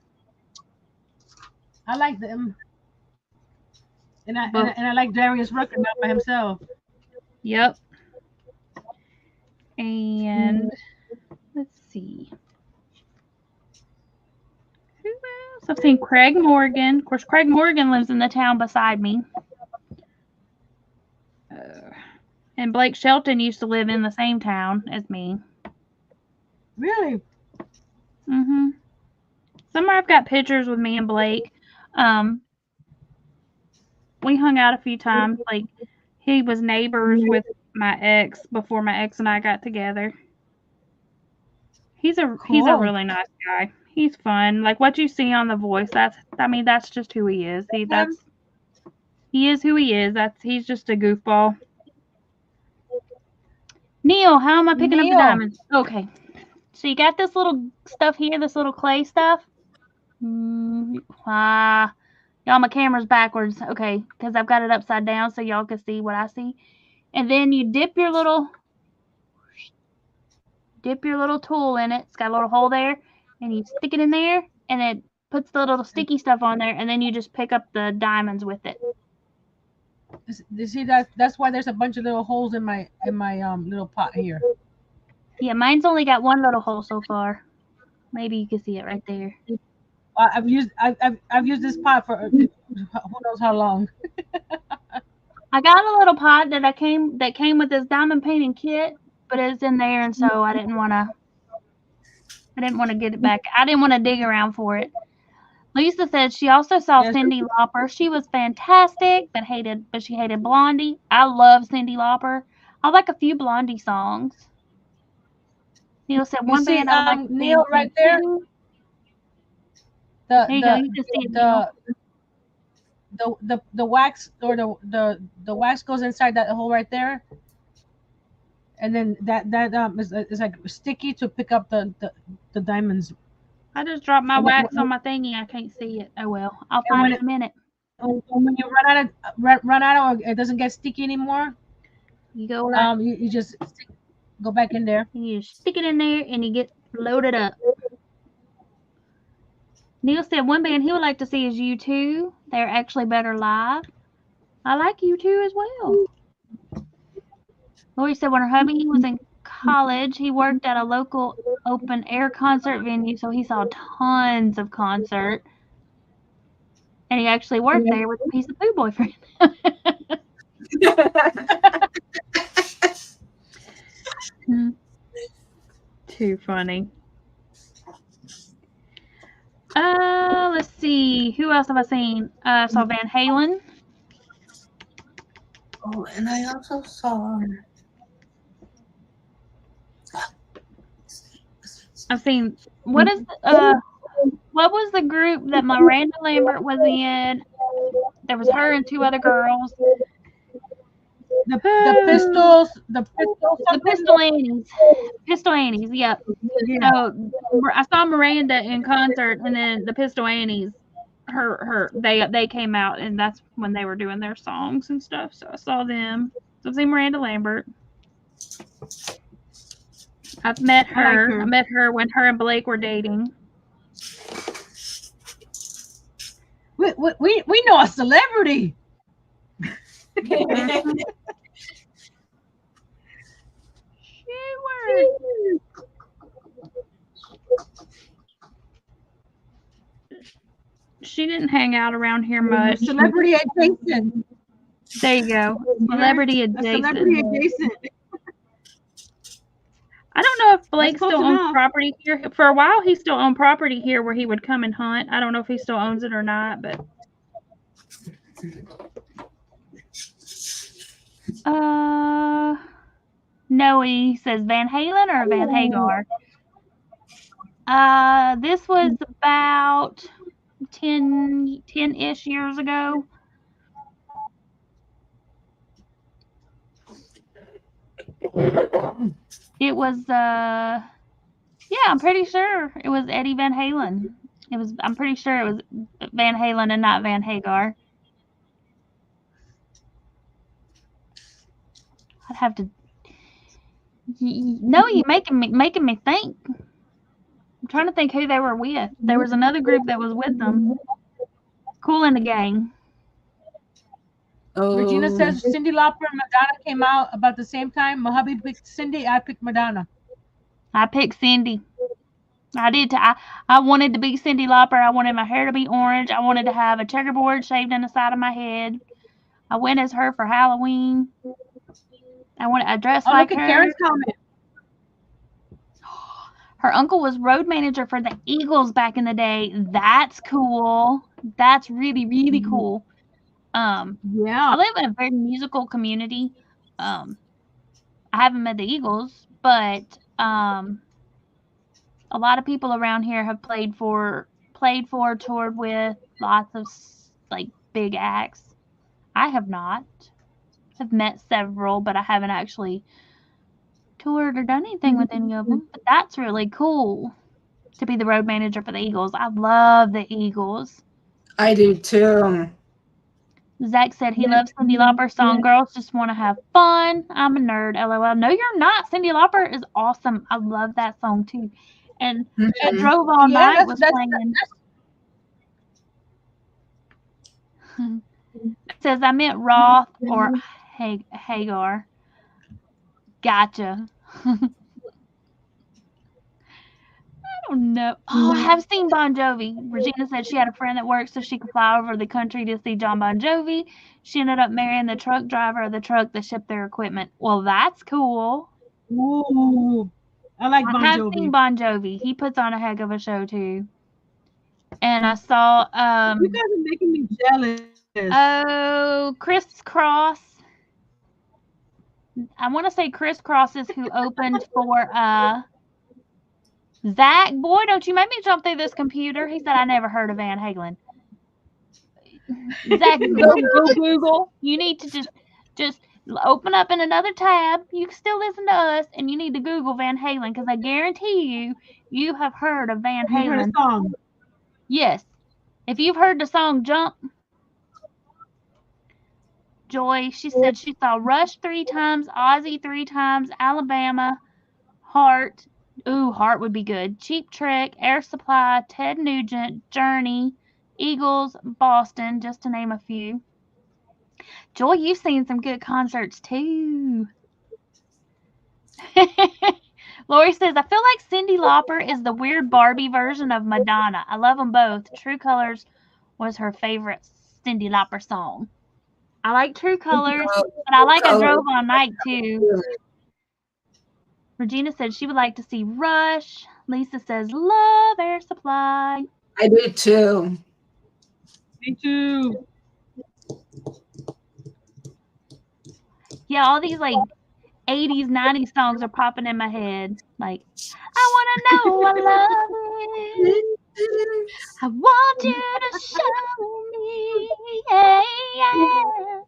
I like them. And I like Darius Rucker now by himself. Yep. And let's see. Who else? I've seen Craig Morgan. Of course, Craig Morgan lives in the town beside me. And Blake Shelton used to live in the same town as me. Really? Somewhere I've got pictures with me and Blake. We hung out a few times. Like, he was neighbors with my ex before my ex and I got together. He's a really nice guy. He's fun. Like what you see on The Voice, that's just who he is. He is who he is. He's just a goofball. Neil, how am I picking up the diamonds? Okay. So you got this little stuff here, this little clay stuff. Y'all, my camera's backwards. Okay, because I've got it upside down so y'all can see what I see. And then you dip your little tool in it. It's got a little hole there, and you stick it in there, and it puts the little sticky stuff on there, and then you just pick up the diamonds with it. You see that's why there's a bunch of little holes in my little pot here. Yeah, mine's only got one little hole so far. Maybe you can see it right there. I've used this pot for who knows how long. I got a little pot that came with this diamond painting kit, but it's in there, and so I didn't want to get it back. I didn't want to dig around for it. Lisa said she also saw Cyndi Lauper. She was fantastic, but she hated Blondie. I love Cyndi Lauper. I like a few Blondie songs. Neil said one band I would like to see. Neil right there. There you go. You can see it, Neil. The wax or the wax goes inside that hole right there, and then that is like sticky to pick up the diamonds. I just dropped my wax on my thingy. I can't see it. Oh well, I'll find it in a minute. When you run out or it doesn't get sticky anymore, you go you just go back in there. And you stick it in there and you get loaded up. Neil said one band he would like to see is U2. They're actually better live. I like U2 as well. Lori said when her hubby was in college, he worked at a local open air concert venue, so he saw tons of concert. And he actually worked there with a piece of poo boyfriend. Too funny. Let's see. Who else have I seen? I saw Van Halen. Oh, and I also saw. I've seen. What was the group that Miranda Lambert was in? There was her and two other girls. The Pistols. The Pistol Annies. Pistol Annies. Yep. Yeah. So I saw Miranda in concert, and then the Pistol Annies they came out, and that's when they were doing their songs and stuff. So I saw them. So I've seen Miranda Lambert. I've met I like her. her. I met her when her and Blake were dating. We know a celebrity. She didn't hang out around here much. Celebrity adjacent. There you go. Celebrity A celebrity adjacent. adjacent. I don't know if Blake close still owns enough. property here. For a while, he still owned property here where he would come and hunt. I don't know if he still owns it or not, but Noe says Van Halen or Van Hagar. This was about 10-ish years ago. It was yeah, I'm pretty sure it was Eddie Van Halen. I'm pretty sure it was Van Halen and not Van Hagar. I'd have to no, you making me think. I'm trying to think who they were with. There was another group that was with them. Cool in the Gang. Regina Oh, says Cyndi Lauper and Madonna came out about the same time. Mojave picked Cyndi. I picked Madonna. I picked Cyndi. I did. I wanted to be Cyndi Lauper. I wanted my hair to be orange. I wanted to have a checkerboard shaved in the side of my head. I went as her for Halloween. I dressed Oh, like look at her. Karen's comment. Her uncle was road manager for the Eagles back in the day. That's cool. That's really, really cool. I Yeah. live in a very musical community. I haven't met the Eagles, but a lot of people around here have played for, toured with lots of like big acts. I have not. I've met several, but I haven't actually toured or done anything with any of them. But that's really cool to be the road manager for the Eagles. I love the Eagles. I do too. Zach said he loves Cyndi Lauper's song "Girls Just Want to Have Fun." I'm a nerd. LOL. No, you're not. Cyndi Lauper is awesome. I love that song too. And I Drove All Yeah, Night was playing. It says I meant Roth or Hagar. Gotcha. I don't know. Oh, I have seen Bon Jovi. Regina said she had a friend that worked so she could fly over the country to see John Bon Jovi. She ended up marrying the truck driver of the truck that shipped their equipment. Well, that's cool. Ooh, I like Bon I have Jovi. seen Bon Jovi. He puts on a heck of a show too. And I saw You guys are making me jealous. Crisscross. I want to say Crisscross is who opened for Zach. Boy, don't you make me jump through this computer. He said I never heard of Van Halen. Zach, go Google. You need to just open up in another tab. You can still listen to us, and you need to Google Van Halen because I guarantee you have heard of Van You heard Halen. a song. Yes. If you've heard the song Jump, Joy, she said she saw Rush 3 times, Ozzy 3 times, Alabama, Heart. Ooh, Heart would be good. Cheap Trick, Air Supply, Ted Nugent, Journey, Eagles, Boston, just to name a few. Joy, you've seen some good concerts too. Lori says, I feel like Cyndi Lauper is the weird Barbie version of Madonna. I love them both. True Colors was her favorite Cyndi Lauper song. I like True Colors, but I like I Drove All Night too. Regina said she would like to see Rush. Lisa says, love Air Supply. I do too. Me too. Yeah, all these like 80s, 90s songs are popping in my head. Like, I want to know what love is. I want you to show me. Yeah, yeah.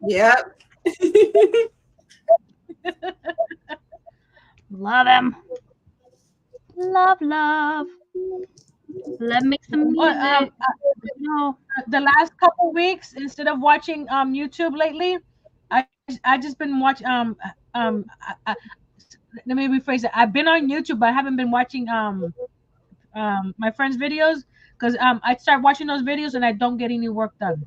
Yep. Love him. Love. Let me make some Well, music. No. the last couple weeks, instead of watching YouTube lately, I just been watching let me rephrase it. I've been on YouTube, but I haven't been watching my friends' videos because I start watching those videos and I don't get any work done.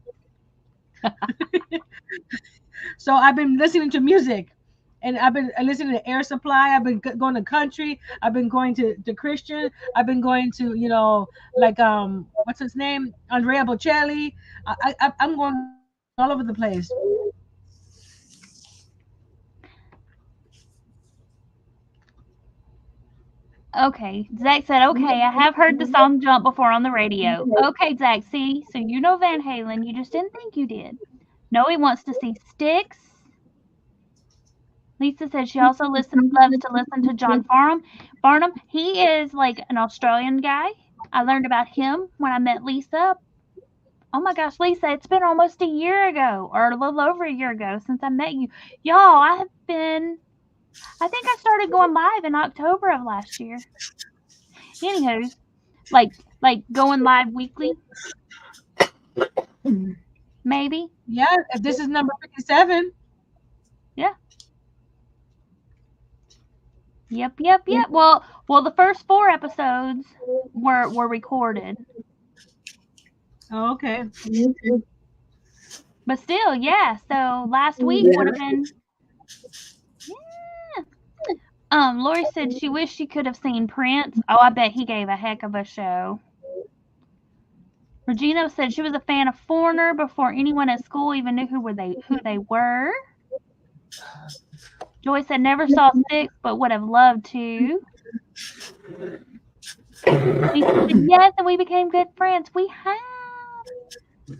So I've been listening to music, and I've been listening to Air Supply. I've been going to country. I've been going to Christian. I've been going to like what's his name, Andrea Bocelli. I'm going all over the place. Okay. Zach said, okay, I have heard the song Jump before on the radio. Okay, Zach, see? So you know Van Halen. You just didn't think you did. No, he wants to see Styx. Lisa said she also loves to listen to John Farnham. He is like an Australian guy. I learned about him when I met Lisa. Oh my gosh, Lisa, it's been almost a year ago, or a little over a year ago since I met you. Y'all, I think I started going live in October of last year. Anywho, like going live weekly, maybe. Yeah, if this is number 57. Yeah. Yep. Well, the first 4 episodes were recorded. Oh, okay. But still, yeah. So last week would have been. Yeah. Lori said she wished she could have seen Prince. Oh, I bet he gave a heck of a show. Regina said she was a fan of Foreigner before anyone at school even knew who they were. Joy said never saw Styx, but would have loved to. Lisa said yes, and we became good friends. We have.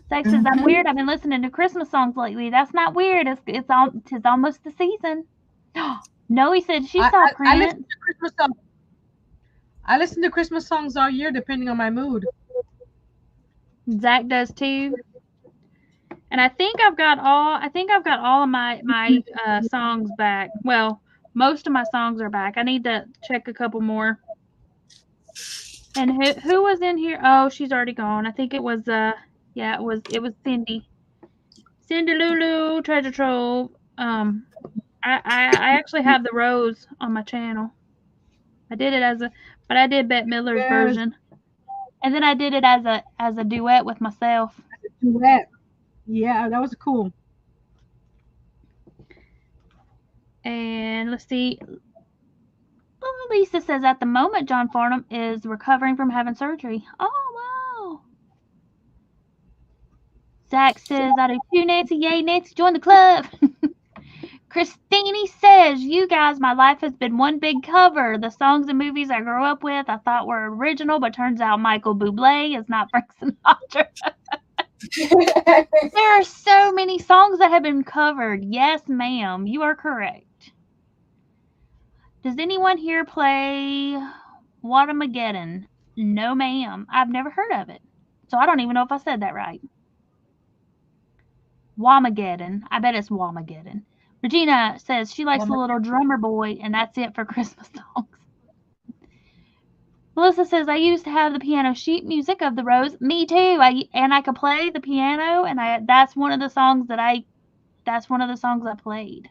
Zach says I'm weird. I've been listening to Christmas songs lately. That's not weird. It's almost the season. No, he said she saw Prince. I listen to Christmas songs all year, depending on my mood. Zach does too. And I think I've got all of my songs back. Well, most of my songs are back. I need to check a couple more. And who was in here? Oh, she's already gone. I think it was it was Cindy. Cindy Lulu Treasure Trove. I actually have the Rose on my channel. I did it but I did Bette Midler's version. And then I did it as a duet with myself. Duet. Yeah, that was cool. And let's see. Lisa says at the moment John Farnham is recovering from having surgery. Oh wow. Zach says I do too, Nancy. Yay, Nancy, join the club. Christine says, you guys, my life has been one big cover. The songs and movies I grew up with I thought were original, but turns out Michael Bublé is not Frank Sinatra. There are so many songs that have been covered. Yes, ma'am, you are correct. Does anyone here play Whatamageddon? No, ma'am. I've never heard of it. So I don't even know if I said that right. Whamageddon. I bet it's Whamageddon. Regina says she likes the little drummer boy, and that's it for Christmas songs. Melissa says I used to have the piano sheet music of the Rose. Me too. I could play the piano, and that's one of the songs I played.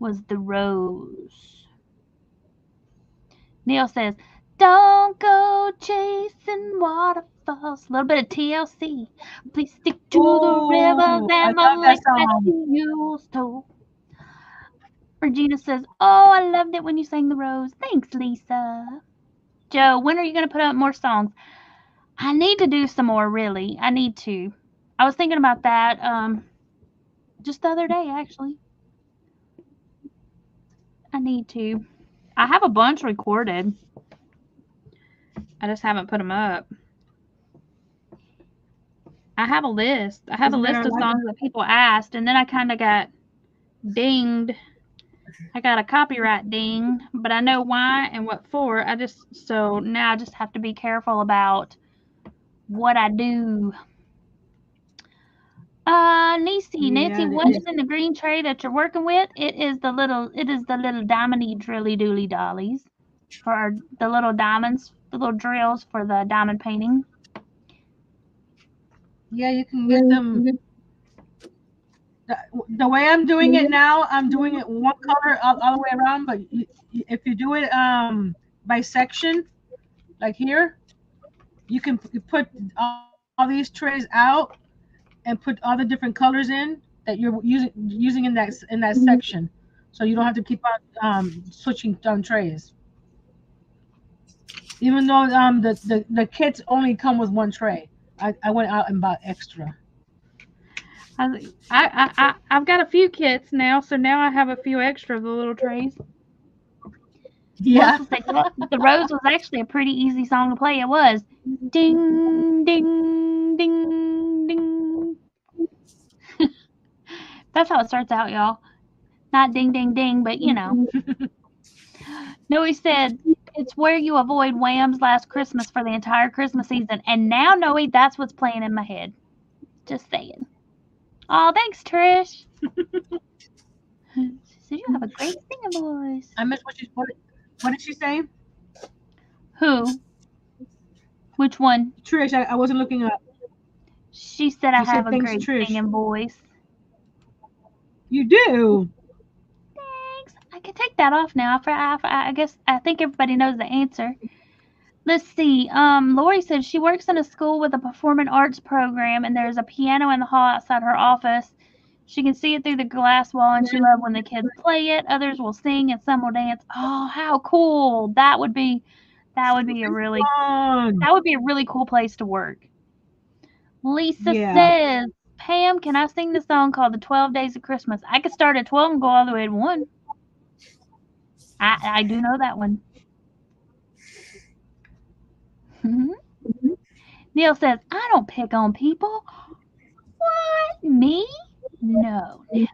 Was the Rose. Neil says, don't go chasing waterfalls. A little bit of TLC. Please stick to the river that my legs used to. Regina says, oh, I loved it when you sang the Rose. Thanks, Lisa. Joe, when are you going to put up more songs? I need to do some more, really. I need to. I was thinking about that just the other day, actually. I need to. I have a bunch recorded. I just haven't put them up. I have a list. I have a list of songs that people asked, and then I kind of got dinged. I got a copyright ding, but I know why and what for. So now I just have to be careful about what I do. Nancy, what is in the green tray that you're working with? It is the little diamondy drilly dooley dollies for the little diamonds the little drills for the diamond painting. Yeah, you can get them. The way I'm doing it now, I'm doing it one color all the way around. But if you do it by section, like here, you can put all these trays out and put all the different colors in that you're using in that section, so you don't have to keep on switching trays. Even though the kits only come with one tray, I went out and bought extra. I've got a few kits now, so now I have a few extra of the little trays. Yeah. The Rose was actually a pretty easy song to play. It was ding, ding, ding, ding. That's how it starts out, y'all. Not ding, ding, ding, but you know. Noe said, it's where you avoid Wham's Last Christmas for the entire Christmas season. And now, Noe, that's what's playing in my head. Just saying. Oh, thanks, Trish. She said, you have a great singing voice. I missed what did she say? Who? Which one? Trish, I wasn't looking up. She said I You said have a thanks, great Trish. singing voice. You do. Thanks. I can take that off now. I think everybody knows the answer. Let's see. Lori said she works in a school with a performing arts program, and there's a piano in the hall outside her office. She can see it through the glass wall, and she loves when the kids play it. Others will sing, and some will dance. Oh, how cool! That would be a really cool place to work. Lisa says, Pam, can I sing the song called The 12 Days of Christmas? I could start at 12 and go all the way to 1. I do know that one. Neil says, I don't pick on people. What? Me? No, never.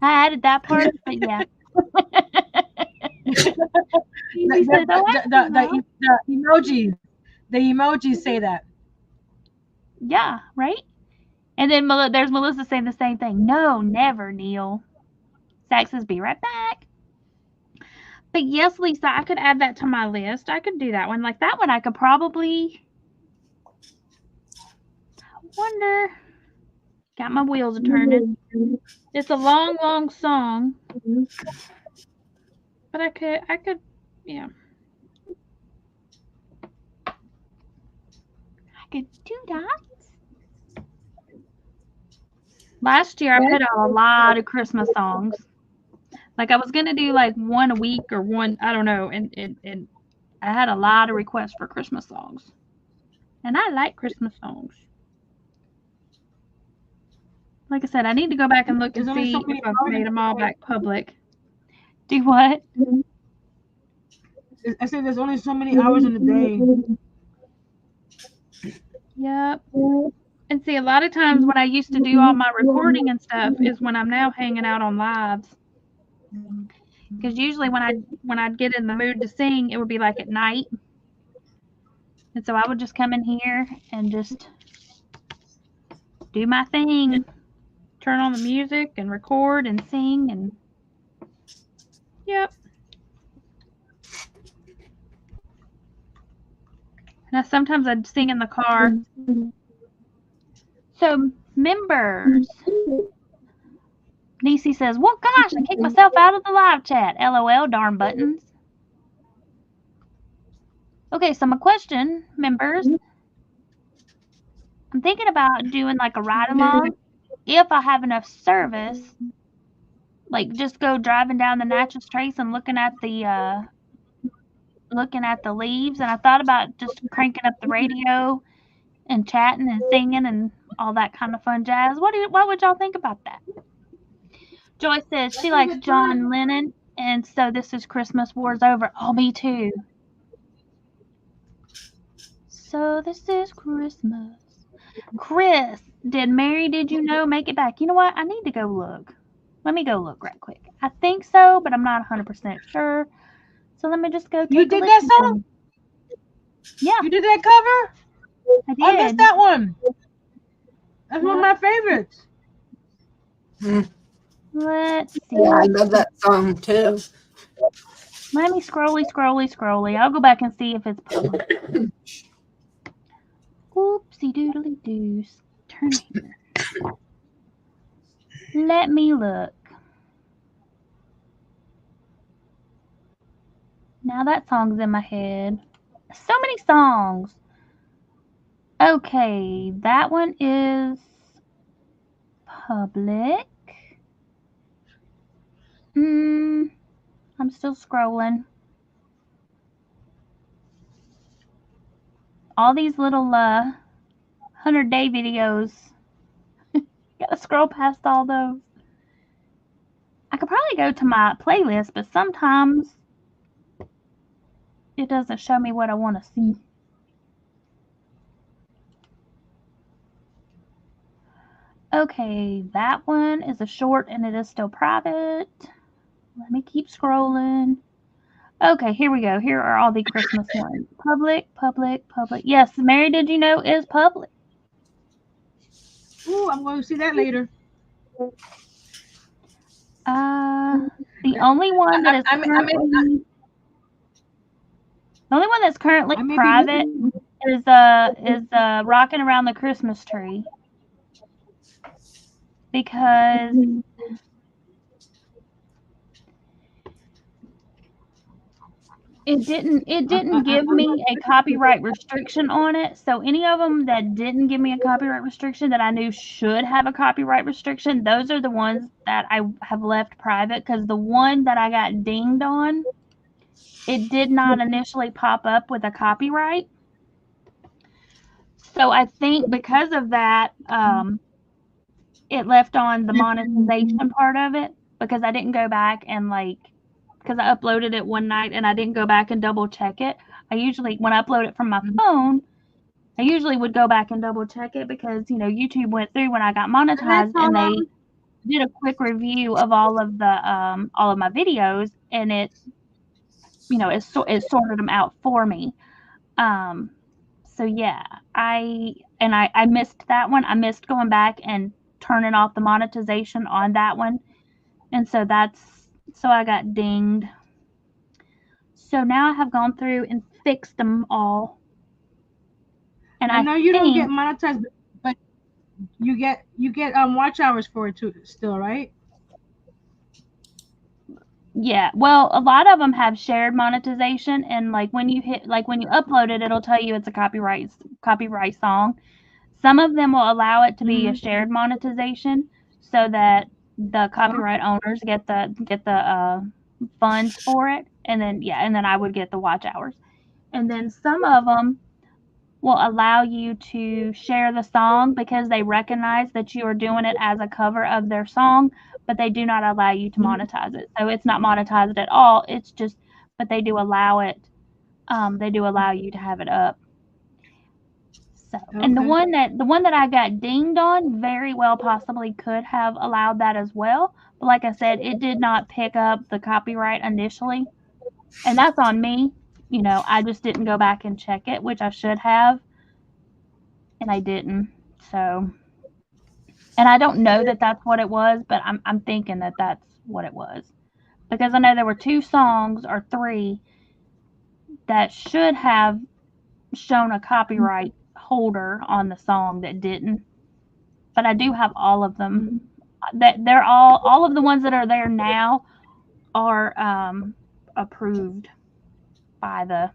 I added that part, but yeah. The emojis say that. Yeah, right? And then there's Melissa saying the same thing. No, never, Neil. Zach says, be right back. But yes, Lisa, I could add that to my list. I could do that one. Like that one, I could probably. I wonder. Got my wheels turning. It's a long, long song. But I could, yeah. I could do that. Last year, I put out a lot of Christmas songs. Like I was gonna do like one a week or one, I don't know, and I had a lot of requests for Christmas songs, and I like Christmas songs. Like I said, I need to go back and look and see if I've made them all back public. Do what? I said there's only so many hours in the day. Yep. And see, a lot of times when I used to do all my recording and stuff is when I'm now hanging out on lives. Because usually when I'd get in the mood to sing, it would be like at night. And so I would just come in here and just do my thing. Turn on the music and record and sing and yep. Now sometimes I'd sing in the car. So members. Niecy says, well, gosh, I kicked myself out of the live chat. LOL, darn buttons. Okay, so my question, members. I'm thinking about doing like a ride along. If I have enough service, like just go driving down the Natchez Trace and looking at the leaves. And I thought about just cranking up the radio and chatting and singing and all that kind of fun jazz. What would y'all think about that? Joy says she likes John Lennon, and so This Is Christmas, War's Over. Oh, me too. So this is Christmas. Chris, did you know make it back? You know what? I need to go look. Let me go look right quick. I think so, but I'm not 100% sure. So let me just go. You did that song? Yeah. You did that cover? I did. I missed that one. That's one of my favorites. Let's see. Yeah, I love that song too. Let me scrolly. I'll go back and see if it's public. Oopsie doodly doos. Turn here. Let me look. Now that song's in my head. So many songs. Okay, that one is public. I'm still scrolling. All these little 100-day videos. Gotta scroll past all those. I could probably go to my playlist, but sometimes it doesn't show me what I want to see. Okay, that one is a short and it is still private. Let me keep scrolling. Okay, here we go. Here are all the Christmas ones. Public. Yes, Mary, did you know is public? Ooh, I'm going to see that later. The only one that is currently the only one that's currently private is Rocking Around the Christmas Tree. Because it didn't give me a copyright restriction on it. So any of them that didn't give me a copyright restriction that I knew should have a copyright restriction, those are the ones that I have left private, because the one that I got dinged on, it did not initially pop up with a copyright. So I think because of that, it left on the monetization part of it, because I didn't go back and because I uploaded it one night and I didn't go back and double check it. I usually, when I upload it from my phone, I usually would go back and double check it, because, YouTube went through when I got monetized and they did a quick review of all of my videos, and it sorted them out for me. So yeah, I missed that one. I missed going back and turning off the monetization on that one. And so I got dinged. So now I have gone through and fixed them all. And I know you don't get monetized, but you get watch hours for it too still, right? Yeah, well, a lot of them have shared monetization, and when you upload it, it'll tell you it's a copyright song. Some of them will allow it to be a shared monetization, so that the copyright owners get the funds for it, and then I would get the watch hours. And then some of them will allow you to share the song because they recognize that you are doing it as a cover of their song, but they do not allow you to monetize it. So it's not monetized at all. It's just, but they do allow it. They do allow you to have it up. So, and the one that I got dinged on very well possibly could have allowed that as well. But like I said, it did not pick up the copyright initially. And that's on me. I just didn't go back and check it, which I should have. And I didn't. So, and I don't know that that's what it was, but I'm thinking that that's what it was. Because I know there were 2 songs or 3 that should have shown a copyright holder on the song that didn't. But I do have all of them. That they're all of the ones that are there now are approved by the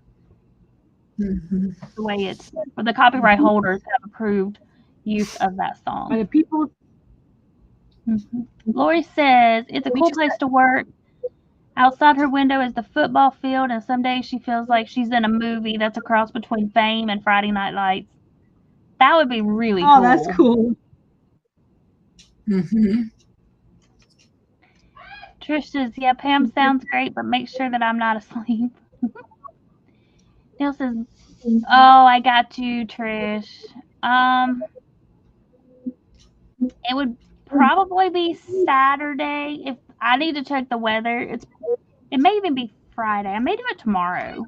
way it's, but the copyright holders have approved use of that song. By the people. Lori says it's a cool place to work. Outside her window is the football field, and some days she feels like she's in a movie that's a cross between Fame and Friday Night Lights. That would be really cool. Oh, that's cool. Trish says, yeah, Pam sounds great, but make sure that I'm not asleep. Neil says, oh, I got you, Trish. It would probably be Saturday. If I need to check the weather, it may even be Friday. I may do it tomorrow.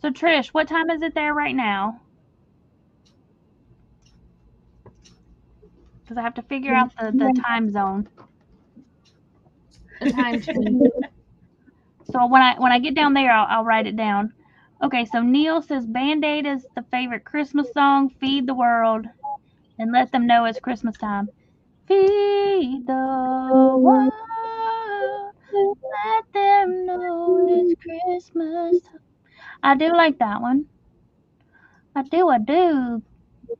So Trish, what time is it there right now? Because I have to figure out the time zone. The time change. So when I get down there, I'll write it down. Okay, so Neil says Band-Aid is the favorite Christmas song. Feed the world and let them know it's Christmas time. Feed the world, let them know it's Christmas time. I do like that one. I do.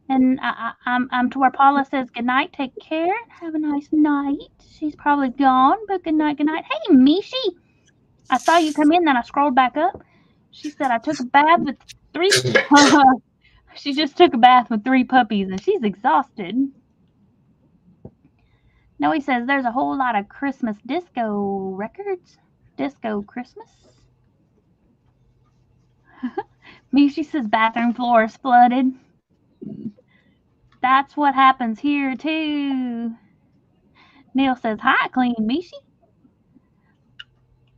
And I'm to where Paula says good night, take care, have a nice night. She's probably gone, but good night. Hey, Mishi, I saw you come in, then I scrolled back up. She said I took a bath with 3. She just took a bath with 3 puppies, and she's exhausted. Noe says there's a whole lot of Christmas disco records. Disco Christmas. Mishi says bathroom floor is flooded. That's what happens here, too. Neil says, hi, Clean Mishi.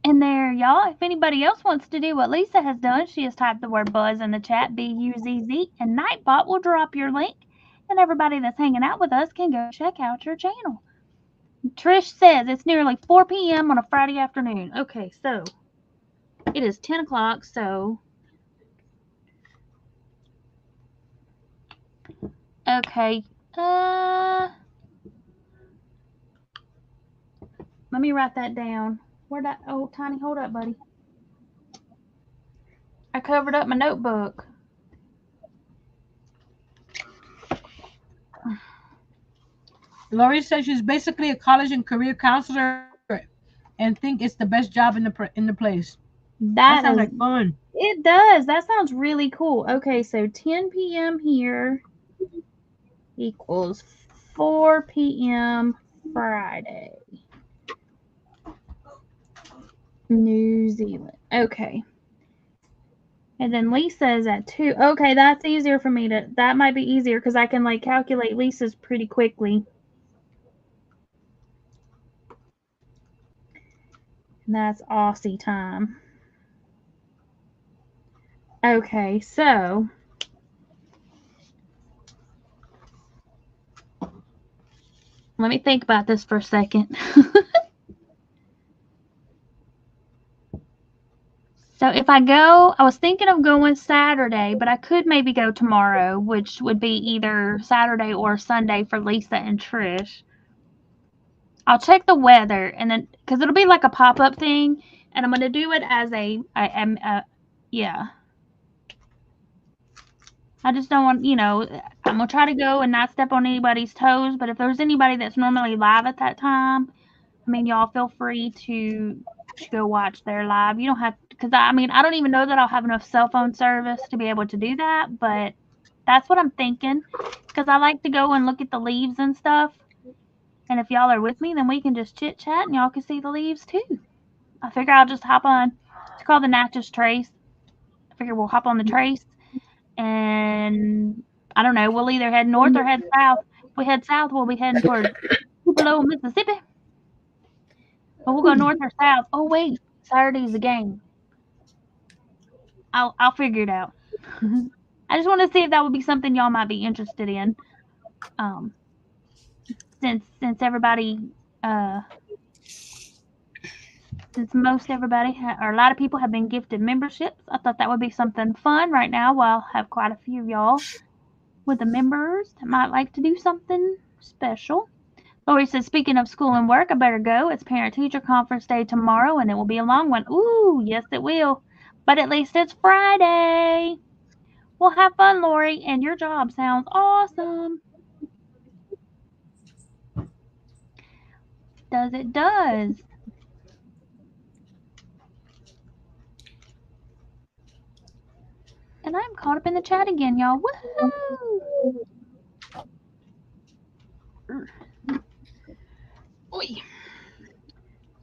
And there, y'all, if anybody else wants to do what Lisa has done, she has typed the word buzz in the chat, B-U-Z-Z, and Nightbot will drop your link, and everybody that's hanging out with us can go check out your channel. Trish says it's nearly 4 p.m. on a Friday afternoon. Okay, so it is 10 o'clock, so... Okay, let me write that down. Where'd that... Oh, Tiny, hold up, buddy. I covered up my notebook. Lori says she's basically a college and career counselor and think it's the best job in the place. That sounds like fun. It does. That sounds really cool. Okay, so 10 p.m. here equals 4 p.m. Friday. New Zealand. Okay. And then Lisa's at 2. Okay, that's easier for me to... That might be easier because I can, like, calculate Lisa's pretty quickly. And that's Aussie time. Okay, so... Let me think about this for a second. So if I go, I was thinking of going Saturday, but I could maybe go tomorrow, which would be either Saturday or Sunday for Lisa and Trish. I'll check the weather, and then, because it'll be like a pop-up thing, and I'm going to do it as yeah. I just don't want, I'm going to try to go and not step on anybody's toes, but if there's anybody that's normally live at that time, I mean, y'all feel free to go watch their live. You don't have, because I don't even know that I'll have enough cell phone service to be able to do that, but that's what I'm thinking, because I like to go and look at the leaves and stuff, and if y'all are with me, then we can just chit chat and y'all can see the leaves too. I figure I'll just hop on, it's called the Natchez Trace. I figure we'll hop on the trace, and I don't know, we'll either head north or head south. If we head south, we'll be heading towards Tupelo, Mississippi. But we'll go north or south. Oh wait, Saturday's a game. I'll figure it out. I just want to see if that would be something y'all might be interested in. Since everybody, since most everybody or a lot of people have been gifted memberships, I thought that would be something fun right now. While I have quite a few of y'all with the members that might like to do something special. Lori says, speaking of school and work, I better go. It's parent-teacher conference day tomorrow, and it will be a long one. Ooh, yes, it will. But at least it's Friday. Well, have fun, Lori, and your job sounds awesome. It does. And I'm caught up in the chat again, y'all. Woohoo! Oy.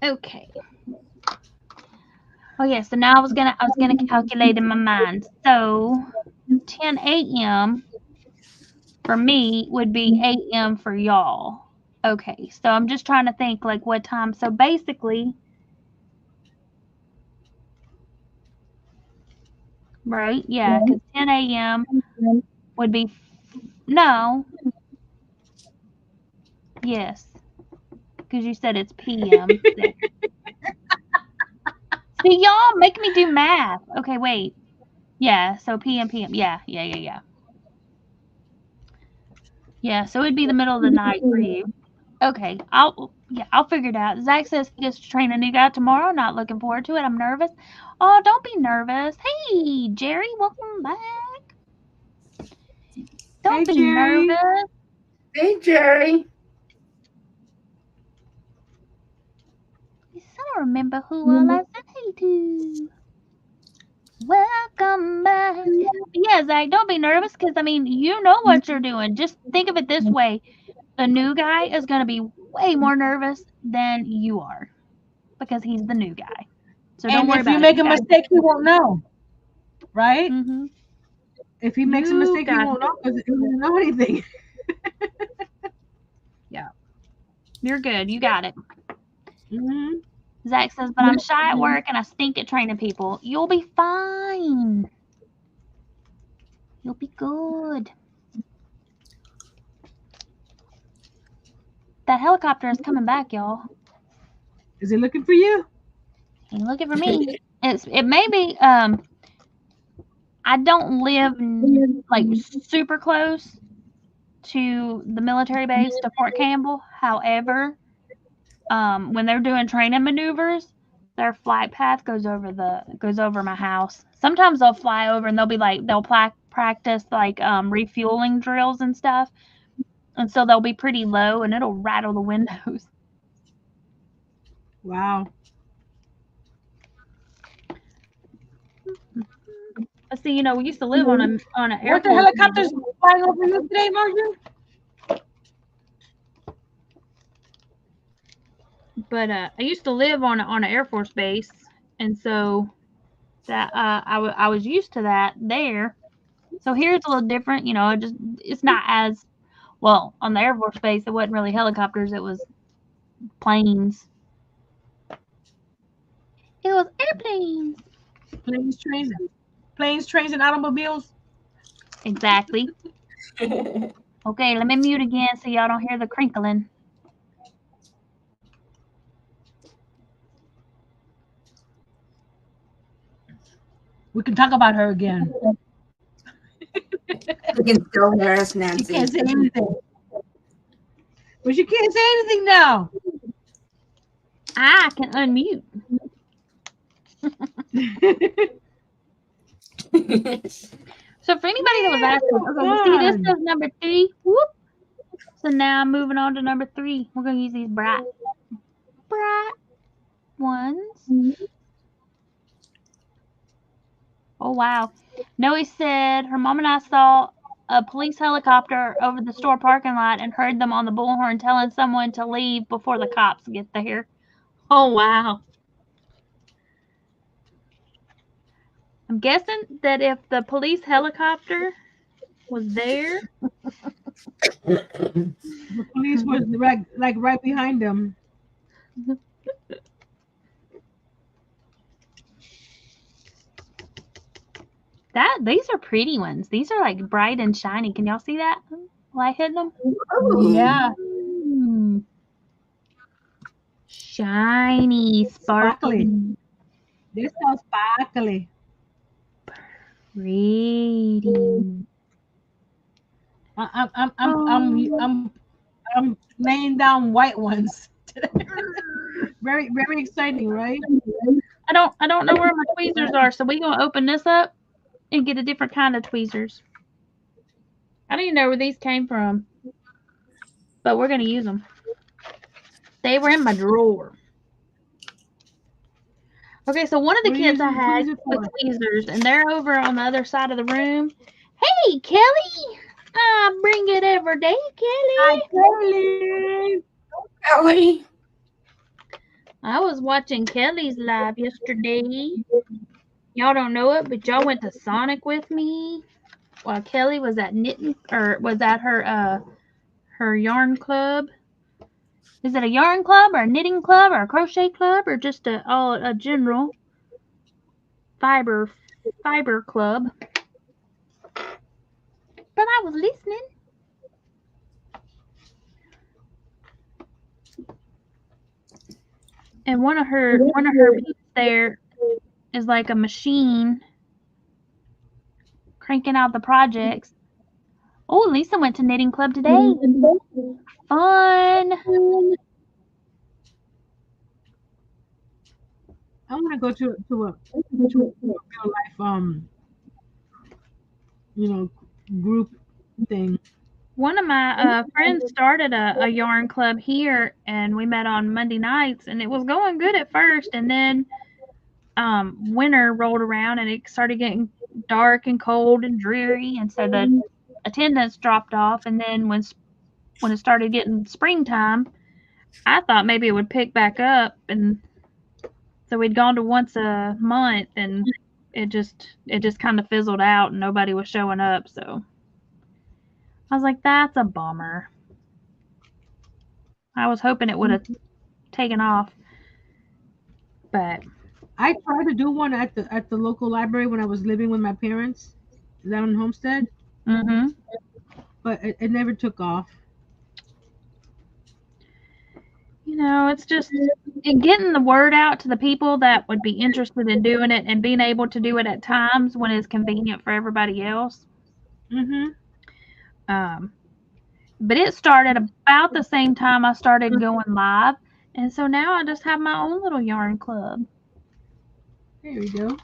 Okay. Oh yeah, so now I was gonna calculate in my mind. So 10 a.m. for me would be 8 a.m. for y'all. Okay, so I'm just trying to think like what time. So basically, right? Yeah, because 10 a.m. would be no. Yes, because you said it's p.m. See, y'all make me do math. Okay, wait. Yeah, so PM. Yeah. Yeah, so it'd be the middle of the night for you. Okay, I'll figure it out. Zach says he gets to train a new guy tomorrow. Not looking forward to it. I'm nervous. Oh, don't be nervous. Hey, Jerry, welcome back. Don't Hey, be Jerry. nervous. Hey, Jerry. I don't remember who all I said hey to. Welcome back. Yeah, Zach, don't be nervous because, I mean, you know what you're doing. Just think of it this way. The new guy is going to be way more nervous than you are because he's the new guy. So don't And worry if you about make it. a mistake, he won't know, right? Mm-hmm. If he makes a You mistake, he got won't know because he doesn't know anything. Yeah. You're good. You got it. Mm-hmm. Zach says, but I'm shy at work and I stink at training people. You'll be fine. You'll be good. That helicopter is coming back, y'all. Is he looking for you? Ain't looking for me. It may be I don't live like super close to the military base to Fort Campbell. However, when they're doing training maneuvers, their flight path goes over my house. Sometimes they'll fly over and they'll practice like refueling drills and stuff, and so they'll be pretty low and it'll rattle the windows. Wow. But see, we used to live on an Weren't airport. the helicopters flying over you today, Margie? But I used to live on an Air Force base, and so that I was used to that there. So here it's a little different, it's not as well on the Air Force base. It wasn't really helicopters; it was planes. It was airplanes. Planes, trains, and automobiles. Exactly. Okay, let me mute again so y'all don't hear the crinkling. We can talk about her again. We can still hear us, She Nancy. can't say anything. But she can't say anything now. I can unmute. So for anybody that was asking, okay, well, see, this is number 3. Whoop. So now I'm moving on to number 3. We're going to use these bright ones. Oh, wow. Noe said her mom and I saw a police helicopter over the store parking lot and heard them on the bullhorn telling someone to leave before the cops get there. Oh, wow. I'm guessing that if the police helicopter was there, The police was right behind them. these are pretty ones. These are like bright and shiny. Can y'all see that? Light hitting them? Yeah. Shiny, sparkly. They're so sparkly. Pretty. I'm laying down white ones. Very, very exciting, right? I don't know where my tweezers are, so we're gonna open this up and get a different kind of tweezers. I don't even know where these came from, but we're gonna use them. They were in my drawer. Okay, so one of the kids I had took tweezers, and they're over on the other side of the room. Hey, Kelly! I bring it every day, Kelly. Hi, Kelly. Kelly. I was watching Kelly's live yesterday. Y'all don't know it, but y'all went to Sonic with me while Kelly was at knitting, or was at her yarn club. Is it a yarn club or a knitting club or a crochet club or just a general fiber club? But I was listening. And one of her peeps there is like a machine cranking out the projects. Oh, Lisa went to knitting club today. Fun. I want to go to a real life group thing. One of my friends started a yarn club here, and we met on Monday nights, and it was going good at first, and then winter rolled around, and it started getting dark and cold and dreary, and so the attendance dropped off. And then when it started getting springtime, I thought maybe it would pick back up, and so we'd gone to once a month, and it just kind of fizzled out, and nobody was showing up. So I was like, that's a bummer. I was hoping it would have taken off, but I tried to do one at the local library when I was living with my parents down in Homestead, but it never took off. It's just getting the word out to the people that would be interested in doing it, and being able to do it at times when it's convenient for everybody else. But it started about the same time I started going live, and so now I just have my own little yarn club. There we go.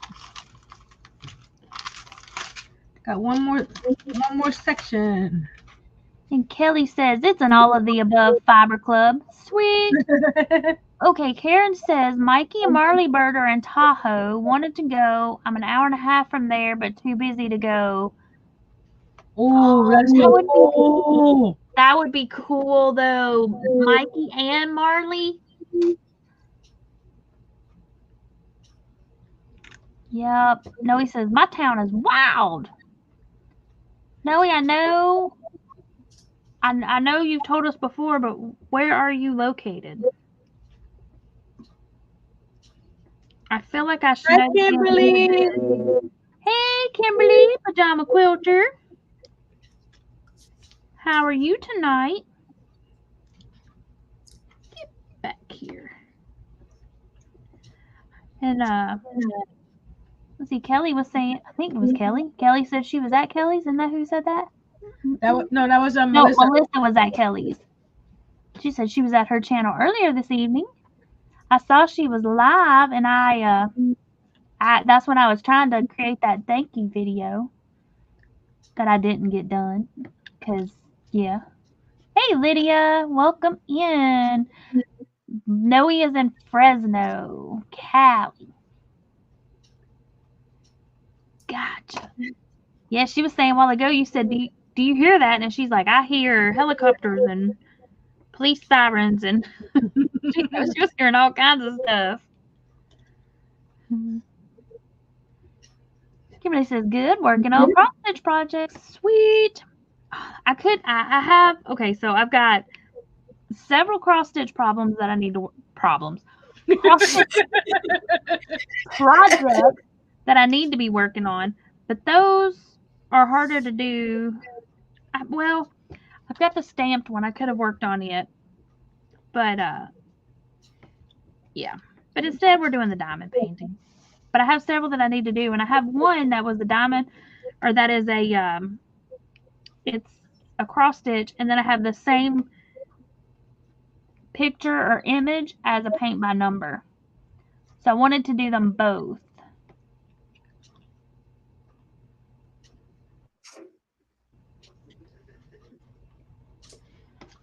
Got one more section. And Kelly says it's an all of the above fiber club. Sweet. Okay, Karen says Mikey and Marley Bird are in Tahoe. Wanted to go. I'm an hour and a half from there, but too busy to go. Oh, that would be cool though. Mikey and Marley. Yep. Noe says my town is wild. Noe, I know. I know you've told us before, but where are you located? I feel like I should know. Hi, Kimberly. Hey, Kimberly, pajama quilter. How are you tonight? Get back here. And let's see. Kelly was saying. I think it was Kelly. Kelly said she was at Kelly's. Isn't that who said that? That was Melissa. No, Melissa was at Kelly's. She said she was at her channel earlier this evening. I saw she was live, and I that's when I was trying to create that thank you video that I didn't get done. Cause yeah. Hey Lydia, welcome in. Noe is in Fresno, Cali. Gotcha. Yeah, she was saying a while ago. You said, do you hear that? And she's like, I hear helicopters and police sirens, and she was hearing all kinds of stuff. Kimberly says, good, working on cross stitch projects. Sweet. I have, okay, so I've got several cross stitch problems that I need to, cross stitch projects that I need to be working on, but those are harder to do. Well, I've got the stamped one I could have worked on it, but yeah. But instead we're doing the diamond painting. But I have several that I need to do, and I have one that was a diamond, or that is a it's a cross stitch, and then I have the same picture or image as a paint by number. So I wanted to do them both.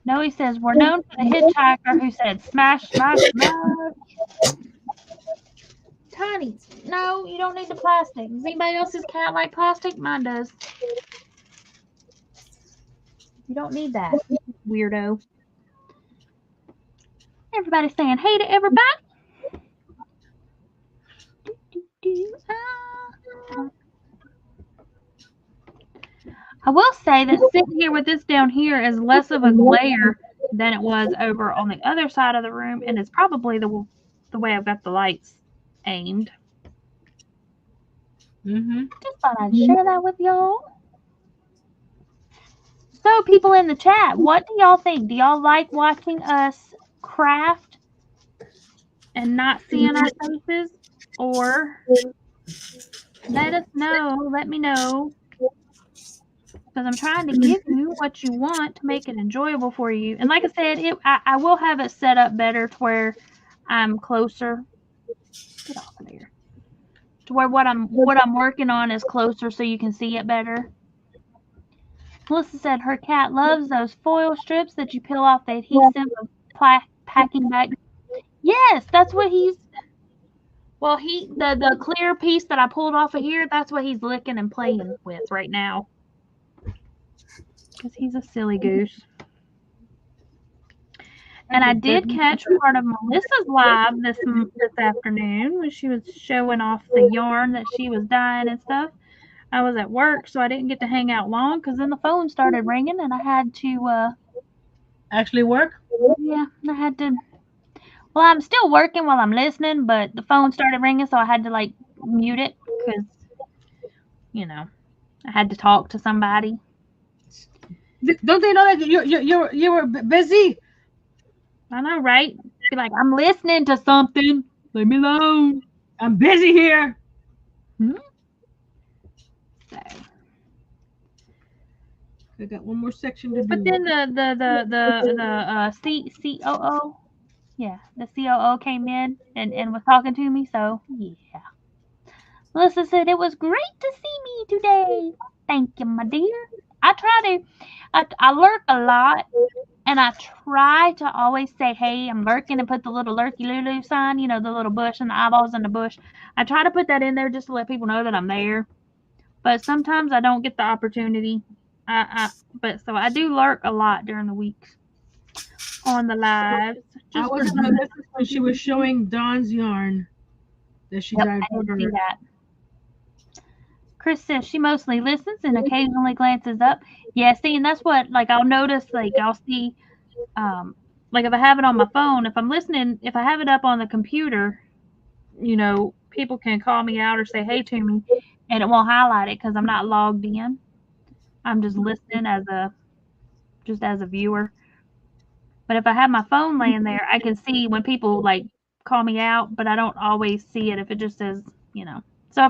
No, he says, we're known for the hitchhiker who said, smash, smash, smash. Tiny, no, you don't need the plastic. Does anybody else's cat like plastic? Mine does. You don't need that, weirdo. Everybody's saying hey to everybody. I will say that sitting here with this down here is less of a glare than it was over on the other side of the room, and it's probably the way I've got the lights aimed. Just thought I'd share that with y'all. So, people in the chat, what do y'all think? Do y'all like watching us craft and not seeing our faces? Or Let us know. Let me know. Because I'm trying to give you what you want to make it enjoyable for you. And like I said, I will have it set up better to where I'm closer. Get off of there. To where what I'm working on is closer so you can see it better. Melissa said her cat loves those foil strips that you peel off the adhesive of packing back. Yes, that's what he's. Well, the clear piece that I pulled off of here, that's what he's licking and playing with right now. Because he's a silly goose. And I did catch part of Melissa's live this afternoon when she was showing off the yarn that she was dyeing and stuff. I was at work, so I didn't get to hang out long because then the phone started ringing and I had to Actually work? Yeah, I had to. Well, I'm still working while I'm listening, but the phone started ringing, so I had to like mute it because, I had to talk to somebody. Don't they know that you were busy? I know, right? Be like, I'm listening to something. Leave me alone. I'm busy here. So. I got one more section to do. But then the COO, yeah, the COO came in and was talking to me. So yeah, Melissa said it was great to see me today. Thank you, my dear. I lurk a lot, and I try to always say, "Hey, I'm lurking," and put the little lurky lulu sign, the little bush and the eyeballs in the bush. I try to put that in there just to let people know that I'm there. But sometimes I don't get the opportunity. But so I do lurk a lot during the weeks on the lives. I was listening when she was showing Dawn's yarn that she dyed for her. See that. Chris says she mostly listens and occasionally glances up. Yeah, see, and that's what I'll notice. I'll see, if I have it on my phone, if I'm listening, if I have it up on the computer, people can call me out or say hey to me, and it won't highlight it because I'm not logged in. I'm just listening as a viewer. But if I have my phone laying there, I can see when people call me out, but I don't always see it if it just says, So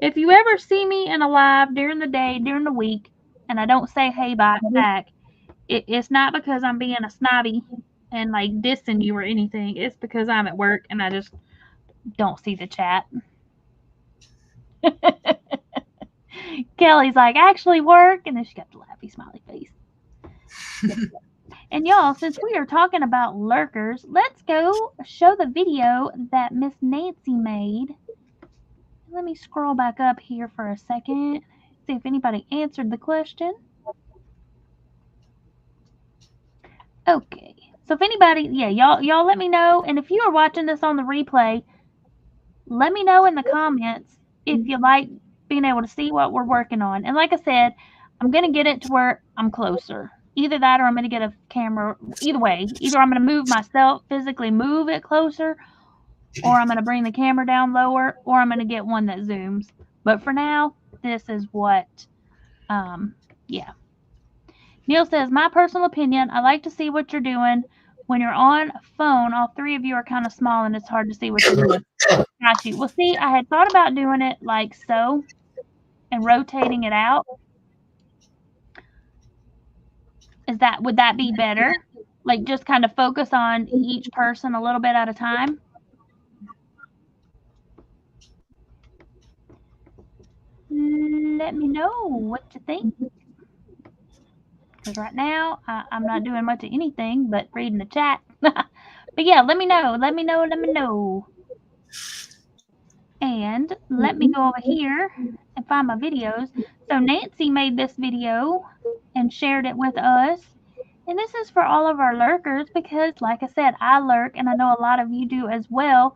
if you ever see me in a live during the day, during the week, and I don't say hey back, it's not because I'm being a snobby and dissing you or anything. It's because I'm at work and I just don't see the chat. Kelly's like, actually work, and then she got the laughy smiley face. And y'all, since we are talking about lurkers, let's go show the video that Miss Nancy made. Let me scroll back up here for a second, see if anybody answered the question. Okay, so if anybody, yeah, y'all let me know, and if you are watching this on the replay, let me know in the comments if you like being able to see what we're working on. And like I said, I'm going to get it to where I'm closer. Either that or I'm going to get a camera. Either way, either I'm going to move myself, physically move it closer, or I'm going to bring the camera down lower, or I'm going to get one that zooms. But for now, this is what, yeah. Neil says, my personal opinion, I like to see what you're doing. When you're on a phone, all three of you are kind of small and it's hard to see what you're doing. Got you. Well, see, I had thought about doing it like so and rotating it out. Would that be better? Just kind of focus on each person a little bit at a time? Let me know what you think. Because right now, I'm not doing much of anything but reading the chat. But yeah, let me know. Let me know. And let me go over here and find my videos. So Nancy made this video and shared it with us. And this is for all of our lurkers because, like I said, I lurk, and I know a lot of you do as well.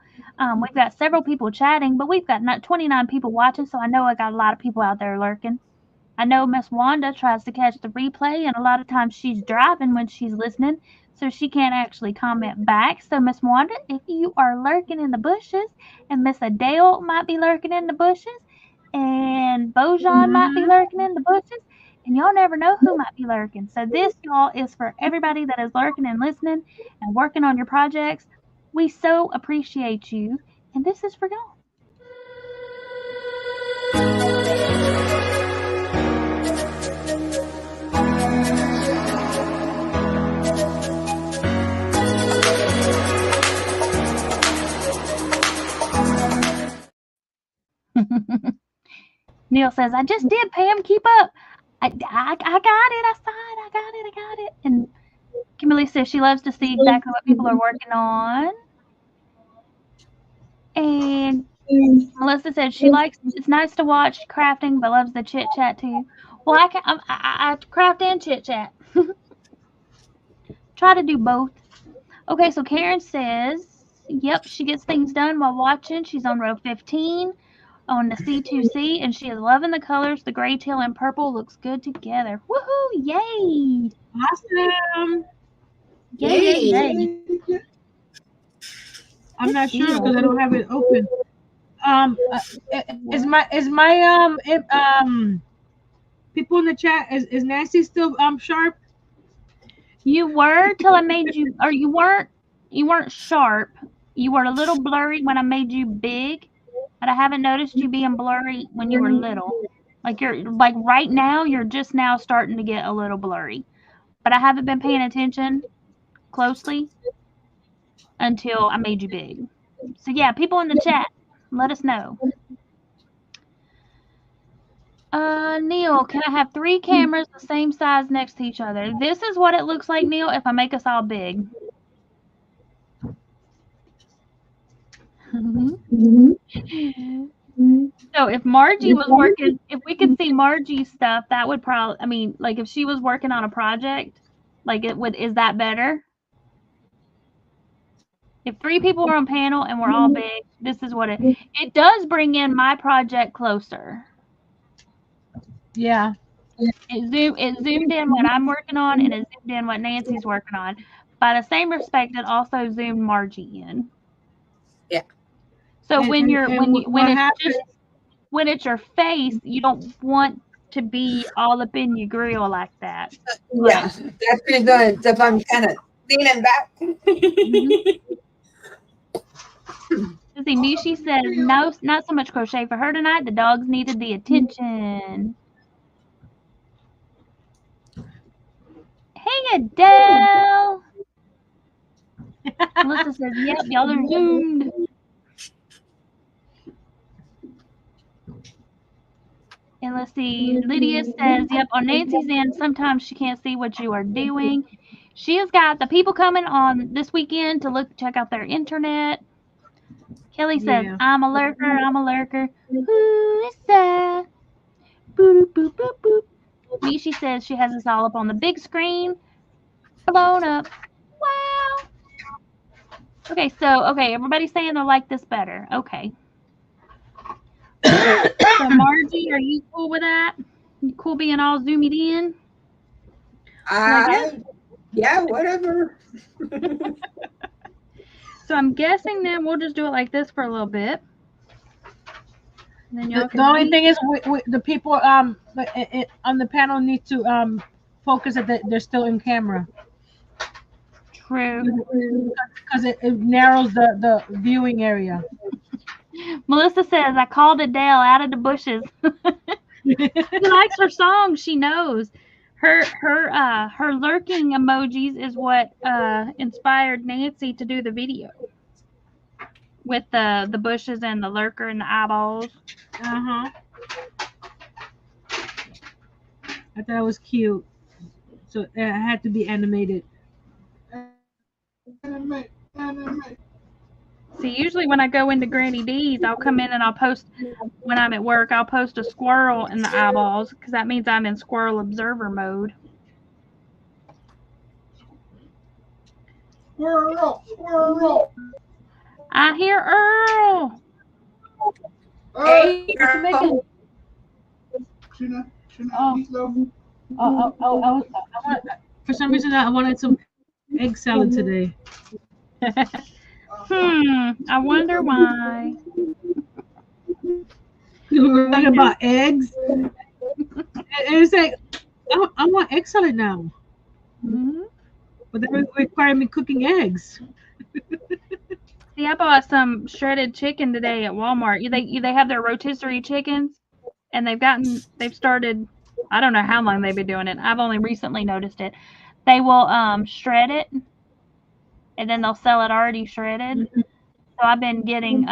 We've got several people chatting, but we've got 29 people watching, so I know I got a lot of people out there lurking. I know Miss Wanda tries to catch the replay, and a lot of times she's driving when she's listening, so she can't actually comment back. So, Miss Wanda, if you are lurking in the bushes, and Miss Adele might be lurking in the bushes, and Bojan might be lurking in the bushes, and y'all never know who might be lurking. So this, y'all, is for everybody that is lurking and listening and working on your projects. We so appreciate you, and this is for y'all. Neil says, I just did, Pam. Keep up. I got it. I saw it. I got it. And Kimberly says she loves to see exactly what people are working on. And Melissa said she likes, it's nice to watch crafting, but loves the chit chat too. Well, I craft and chit chat. Try to do both. Okay, so Karen says, yep, she gets things done while watching. She's on row 15 on the C2C, and she is loving the colors. The gray teal and purple looks good together. Woohoo! Yay! Awesome. Yay! I'm not sure deal. because I don't have it open. Is my people in the chat, is Nancy still sharp? You were till I made you, or you weren't sharp. You were a little blurry when I made you big, but I haven't noticed you being blurry when you were little. Like right now, you're just now starting to get a little blurry. But I haven't been paying attention closely until I made you big. So yeah, people in the chat, let us know. Neil, can I have 3 cameras the same size next to each other? This is what it looks like, Neil, if I make us all big. So if Margie was working, if we could see Margie's stuff, that would probably, I mean, like if she was working on a project, like is that better? If 3 people were on panel and we're all big, this is what it does bring in my project closer. Yeah. It zoomed in what I'm working on, and it zoomed in what Nancy's working on. By the same respect, it also zoomed Margie in. Yeah. So And- when and- you're and when it's your face, you don't want to be all up in your grill like that. Yeah, that's pretty good. If I'm kind of leaning back. Let's see, Nishi says, no, not so much crochet for her tonight. The dogs needed the attention. Hey, Adele. Melissa says, yep, y'all are zoomed. And let's see, Lydia says, yep, on Nancy's end, sometimes she can't see what you are doing. She has got the people coming on this weekend to check out their internet. Kelly says, Yeah. I'm a lurker. Who is that? Boop, boop, boop, boop. Mishi says she has us all up on the big screen. Blown up. Wow. Okay, everybody's saying they like this better. Okay. So Margie, are you cool with that? You cool being all zoomed in? Yeah, whatever. So I'm guessing then we'll just do it like this for a little bit. And then y'all The only thing is, the people on the panel need to focus that they're still in camera. True. Because it narrows the viewing area. Melissa says, I called Adele out of the bushes. She likes her song. She knows. Her lurking emojis is what inspired Nancy to do the video. With the bushes and the lurker and the eyeballs. I thought it was cute. So it had to be animated. See, usually when I go into Granny D's, I'll come in and I'll post, when I'm at work, I'll post a squirrel in the eyeballs because that means I'm in squirrel observer mode. Squirrel. I hear Earl. Hey, What's he making? For some reason, I wanted some egg salad today. I wonder why. We were talking about eggs. And it's like, I want egg salad now. But that required me cooking eggs. See, I bought some shredded chicken today at Walmart. They have their rotisserie chickens, and they've started, I don't know how long they've been doing it. I've only recently noticed it. They will shred it, and then they'll sell it already shredded. So I've been getting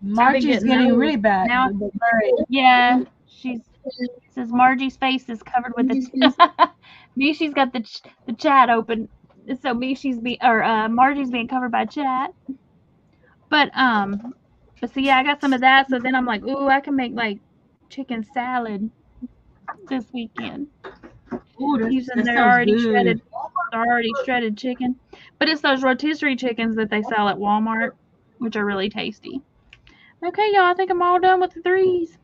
Margie's getting getting those. really bad. Now- All right. Yeah, says Margie's face is covered with the. Mishy's got the chat open, so Margie's being covered by chat. But so yeah, I got some of that. So then I'm like, ooh, I can make like chicken salad this weekend Ooh, using that their sounds already good. shredded chicken. But it's those rotisserie chickens that they sell at Walmart, which are really tasty. Okay, y'all, I think I'm all done with the threes.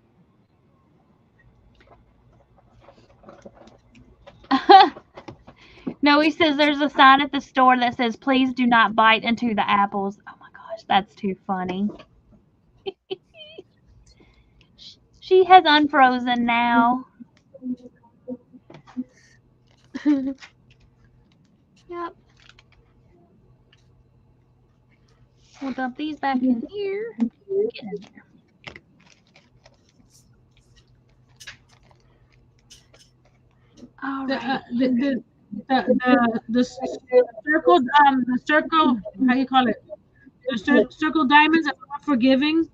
No, he says there's a sign at the store that says, please do not bite into the apples. Oh my gosh, that's too funny. She has unfrozen now. Yep. We'll dump these back in here. Get in there. All right. The circle, how you call it? The circle diamonds are more forgiving.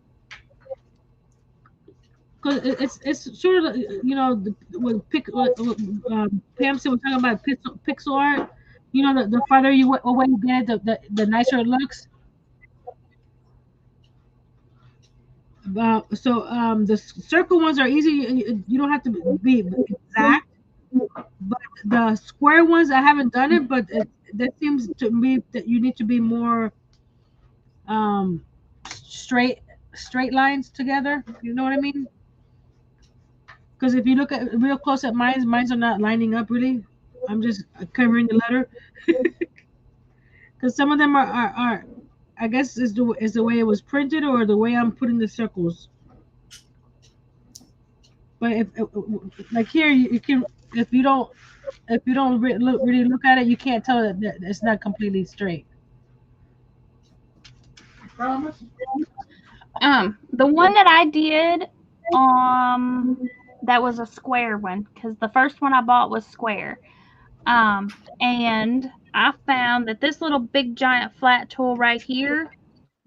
Because it's sort of, Pam said we're talking about pixel art. The farther away you get, the nicer it looks. The circle ones are easy. You don't have to be exact. But the square ones, I haven't done it, but that seems to me that you need to be more straight lines together. You know what I mean? Because if you look at real close at mine's are not lining up really. I'm just covering the letter. Because some of them are I guess is the way it was printed or the way I'm putting the circles. But if like here you can if you don't really look at it, you can't tell that it's not completely straight. The one that I did, that was a square one because the first one I bought was square. And I found that this little big giant flat tool right here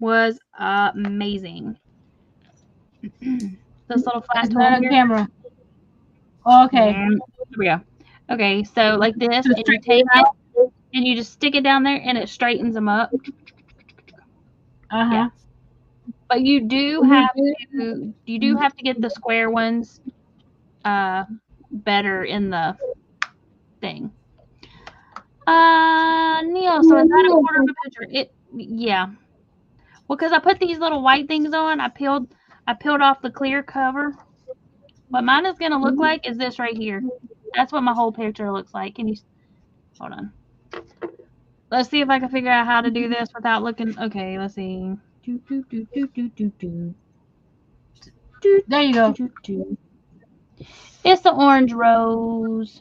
was amazing. This little flat tool Not on here. camera. Oh, okay. Here we go. Okay, so like this, and you take it and you just stick it down there, and it straightens them up. Yeah. But you do have to get the square ones better in the thing. Neil, so is that a quarter of a picture? Yeah. Well, because I put these little white things on, I peeled off the clear cover. What mine is gonna look like is this right here. That's what my whole picture looks like. Can you hold on? Let's see if I can figure out how to do this without looking. Okay, let's see. There you go. It's the orange rose.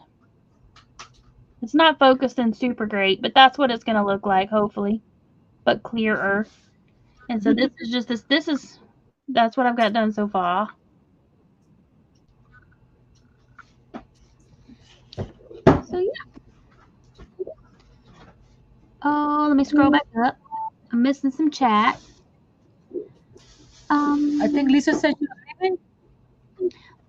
It's not focusing super great, but that's what it's going to look like, hopefully, but clearer. And so this is just that's what I've got done so far. So yeah. Oh, let me scroll back up. I'm missing some chat. I think Lisa said she was leaving.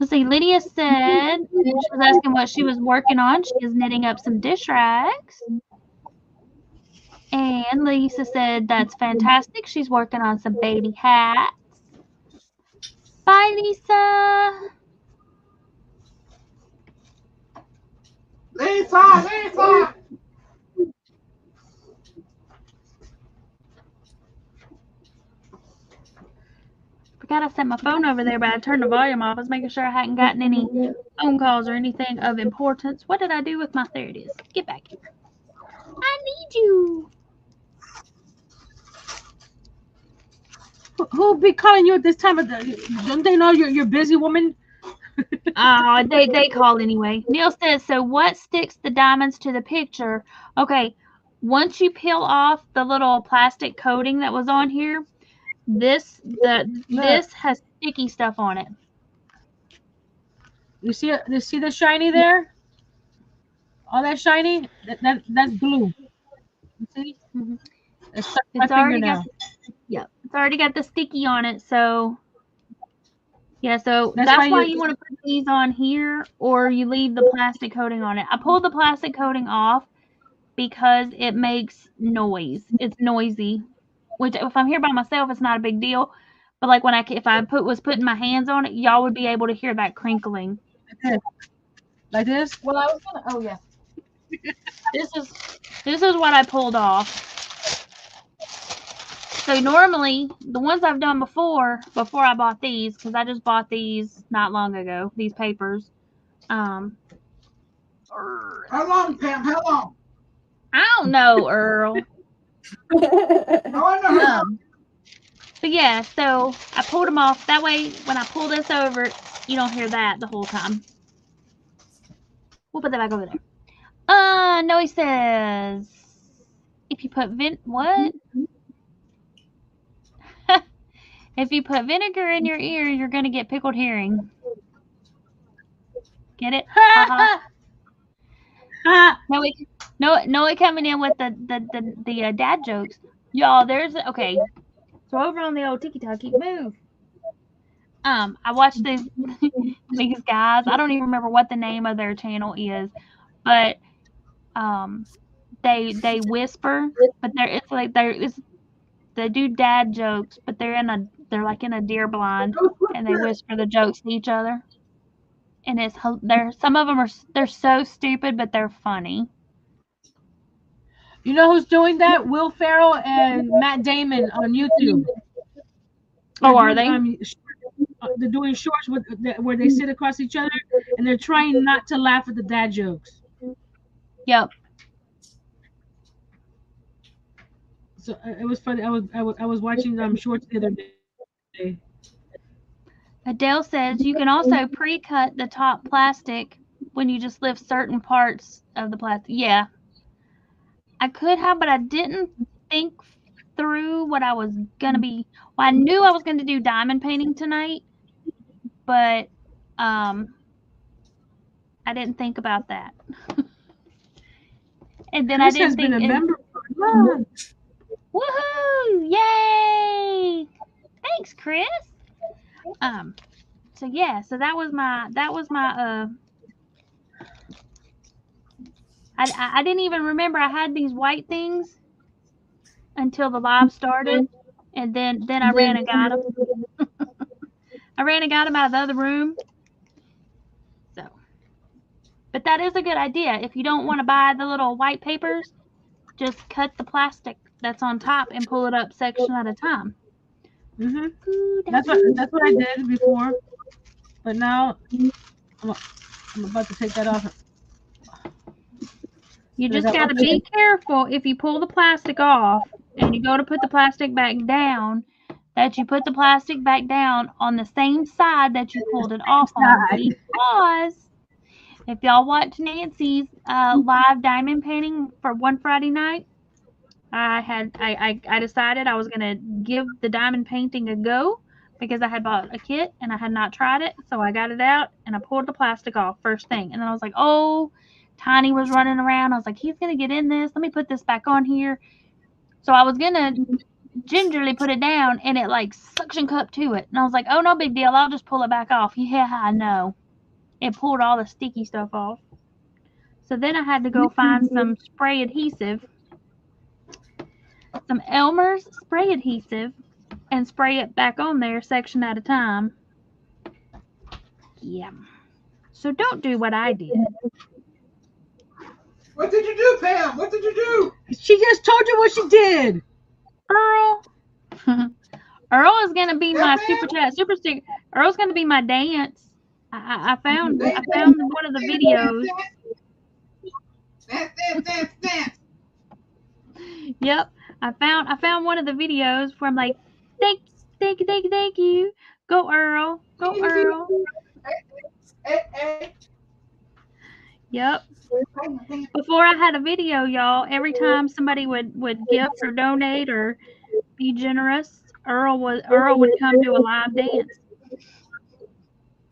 Let's see. Lydia said she was asking what she was working on. She is knitting up some dish rags. And Lisa said that's fantastic. She's working on some baby hats. Bye, Lisa. Lisa! Forgot I set my phone over there, but I turned the volume off. I was making sure I hadn't gotten any phone calls or anything of importance. What did I do with my? There it is. Get back here. I need you. Who'll be calling you at this time of don't they know you're busy, woman? They call anyway. Neil says, so what sticks the diamonds to the picture? Okay, once you peel off the little plastic coating that was on here, this has sticky stuff on it. You see the shiny there? All that shiny? That's glue. You see? Mm-hmm. It's already got It's already got the sticky on it, so yeah, so That's that's why why you- you want to put these on here, or you leave the plastic coating on it. I pulled the plastic coating off because it makes noise. It's noisy, which if I'm here by myself, it's not a big deal. But like when if I was putting my hands on it, y'all would be able to hear that crinkling. Like this? Well, I was gonna. Oh yeah. This is what I pulled off. So normally the ones I've done before I bought these, because I just bought these not long ago. These papers. How long, Pam? How long? I don't know, Earl. I want to know how long. But yeah, so I pulled them off. That way, when I pull this over, you don't hear that the whole time. We'll put that back over there. No, he says if you put what? If you put vinegar in your ear, you're gonna get pickled hearing. Get it? No, coming in with the dad jokes, y'all. There's okay. So over on the old TikTok, move. I watched these guys. I don't even remember what the name of their channel is, but they whisper, but they do dad jokes, but they're like in a deer blind, and they whisper the jokes to each other. And some of them they're so stupid, but they're funny. You know who's doing that? Will Ferrell and Matt Damon on YouTube. Oh, are they? They're doing shorts where they sit across each other and they're trying not to laugh at the dad jokes. Yep. So it was funny. I was watching shorts the other day. Adele says you can also pre-cut the top plastic when you just lift certain parts of the plastic. Yeah. I could have, but I didn't think through what I was going to be. Well, I knew I was going to do diamond painting tonight, but I didn't think about that. And then Chris I didn't has think. Been a member for months. Woohoo! Yay! Thanks, Chris. So yeah, so that was my I didn't even remember I had these white things until the live started, and then I ran and got them. I ran and got them out of the other room. So, but that is a good idea. If you don't want to buy the little white papers, just cut the plastic that's on top and pull it up section at a time. Ooh, that's what I did before, but now I'm about to take that off. You just got to be careful if you pull the plastic off and you go to put the plastic back down, that you put the plastic back down on the same side that you pulled it off on. Because if y'all watch Nancy's live diamond painting for one Friday night, I decided I was gonna give the diamond painting a go because I had bought a kit and I had not tried it. So I got it out and I pulled the plastic off first thing. And then I was like, oh, Tiny was running around. I was like, he's gonna get in this. Let me put this back on here. So I was gonna gingerly put it down and it like suction cup to it. And I was like, oh, no big deal. I'll just pull it back off. Yeah, I know. It pulled all the sticky stuff off. So then I had to go find some spray adhesive, some Elmer's spray adhesive, and spray it back on there section at a time. Yeah. So don't do what I did. What did you do, Pam? What did you do? She just told you what she did. Earl. Earl is gonna be my super chat super sticker. Earl's gonna be my dance. I found one of the videos. Dance. Yep, I found one of the videos where I'm like, thank you. Go Earl. Hey. Yep. Before I had a video, y'all, every time somebody would gift or donate or be generous, Earl would come to a live dance.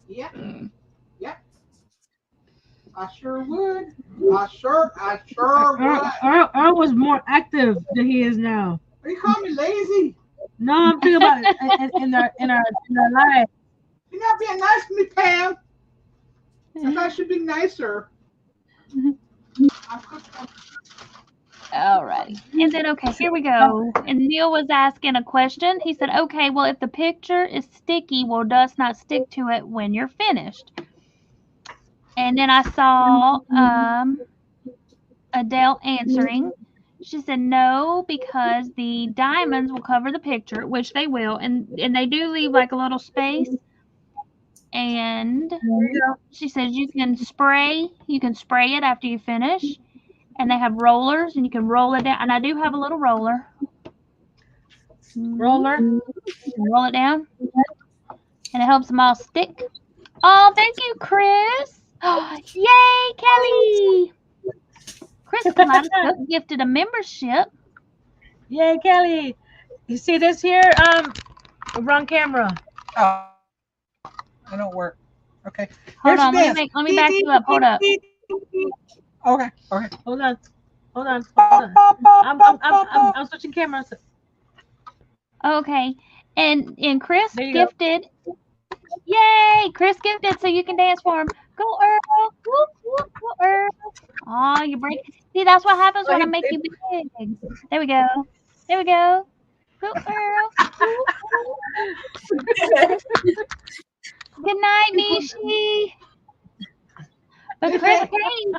Yep. I sure would. I sure would. Earl was more active than he is now. Are you calling me lazy? No, I'm thinking about it in our life. You're not being nice to me, Pam. I should be nicer. All right. And then, okay, here we go. And Neil was asking a question. He said, okay, well, if the picture is sticky, will dust not stick to it when you're finished? And then I saw Adele answering. She said, no, because the diamonds will cover the picture, which they will. And they do leave like a little space. And she says you can spray it after you finish. And they have rollers, and you can roll it down. And I do have a little roller. Roller. Roll it down, and it helps them all stick. Oh, thank you, Chris. Oh, yay, Kelly. Chris Kaleidoscope gifted a membership. Yay, Kelly. You see this here? Wrong camera. Oh, I don't work. Okay. Hold Here's on, this. let me back you up. Hold up. Okay. Okay. Hold on. I'm switching cameras. Okay, and Chris There you go. gifted. Yay, Chris gifted, so you can dance for him. Go Earl. Whoop, whoop, whoop, Earl. Oh, you break. See, that's what happens when I make you big. There we go. There we go. Go Earl. Good night, Nishi. But Chris Kane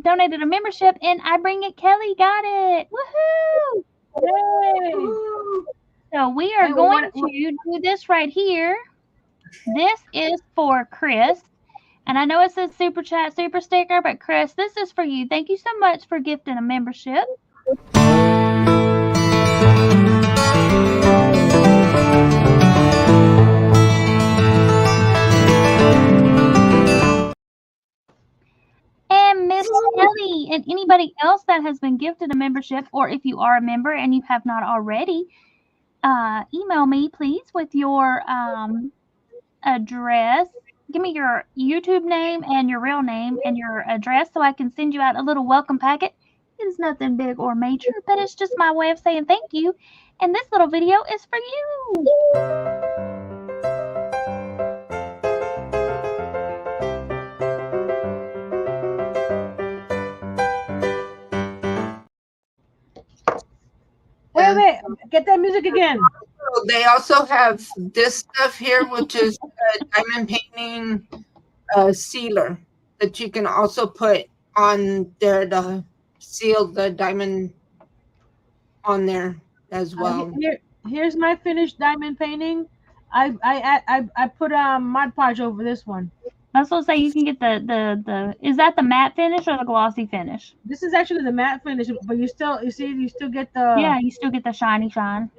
donated a membership, and I Bring It Kelly got it. Woohoo! Yay. So we are going to do this right here. This is for Chris. And I know it says Super Chat, Super Sticker, but Chris, this is for you. Thank you so much for gifting a membership. And Miss Kelly, and anybody else that has been gifted a membership, or if you are a member and you have not already, email me, please, with your address. Give me your YouTube name and your real name and your address so I can send you out a little welcome packet. It is nothing big or major, but it's just my way of saying thank you. And this little video is for you. Wait. Get that music again. They also have this stuff here, which is a diamond painting sealer that you can also put on there to seal the diamond on there as well. Here's my finished diamond painting. I put Mod Podge over this one. I also say you can get the is that the matte finish or the glossy finish? This is actually the matte finish, but you still get the you still get the shiny shine.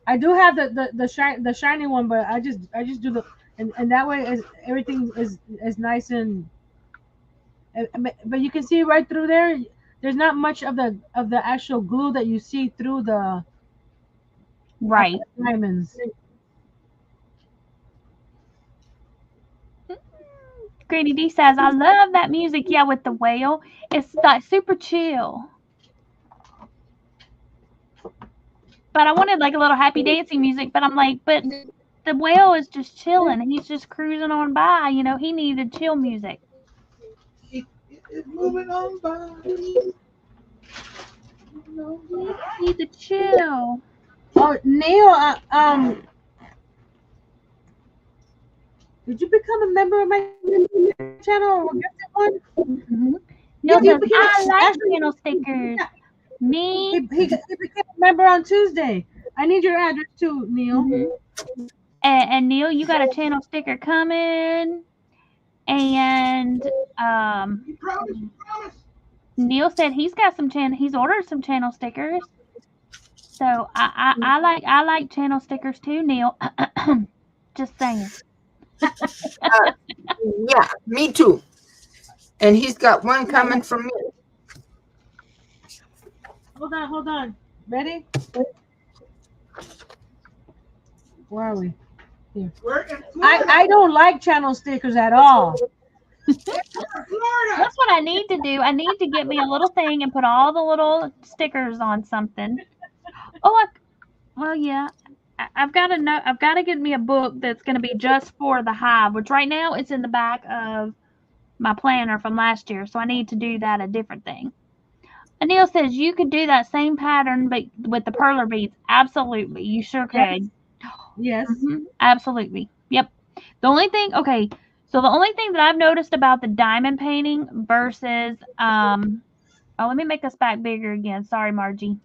I do have the shiny one, but I just do the and that way everything is nice and but you can see right through there. There's not much of the actual glue that you see through the diamonds. Grady D says, I love that music, with the whale. It's like super chill. But I wanted like a little happy dancing music, but I'm like, but the whale is just chilling. He's just cruising on by, he needed chill music. It's moving on by. We need to chill. Oh, Neil, did you become a member of my channel or get that one? Mm-hmm. Neil says, I like channel stickers. Me? He became a member on Tuesday. I need your address too, Neil. Mm-hmm. And Neil, you got a channel sticker coming. And You promise. Neil said he's got he's ordered some channel stickers. So I like channel stickers too, Neil. Just saying. Yeah, me too. And he's got one coming from me. Hold on. Ready? Where are we? Here. We're in Florida. I don't like channel stickers at all. Florida. That's what I need to do. I need to get me a little thing and put all the little stickers on something. Oh, Well, yeah. I've got to know. I've got to get me a book that's going to be just for the hive, which right now it's in the back of my planner from last year. So I need to do that a different thing. Anil says you could do that same pattern, but with the perler beads. Absolutely, you sure Yes. could. Yes. Absolutely. Yep. The only thing, okay. So the only thing that I've noticed about the diamond painting versus, oh, let me make this back bigger again. Sorry, Margie.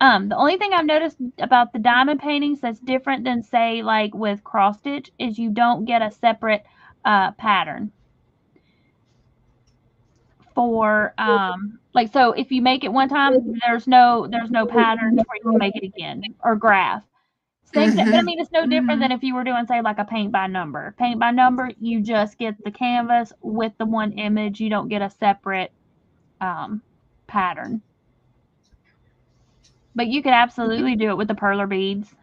The only thing I've noticed about the diamond paintings that's different than say like with cross stitch is you don't get a separate pattern for like, so if you make it one time there's no pattern where you can make it again or graph. Same thing, but I mean it's no different than if you were doing say like a paint by number. Paint by number, you just get the canvas with the one image. You don't get a separate pattern. But you could absolutely do it with the perler beads.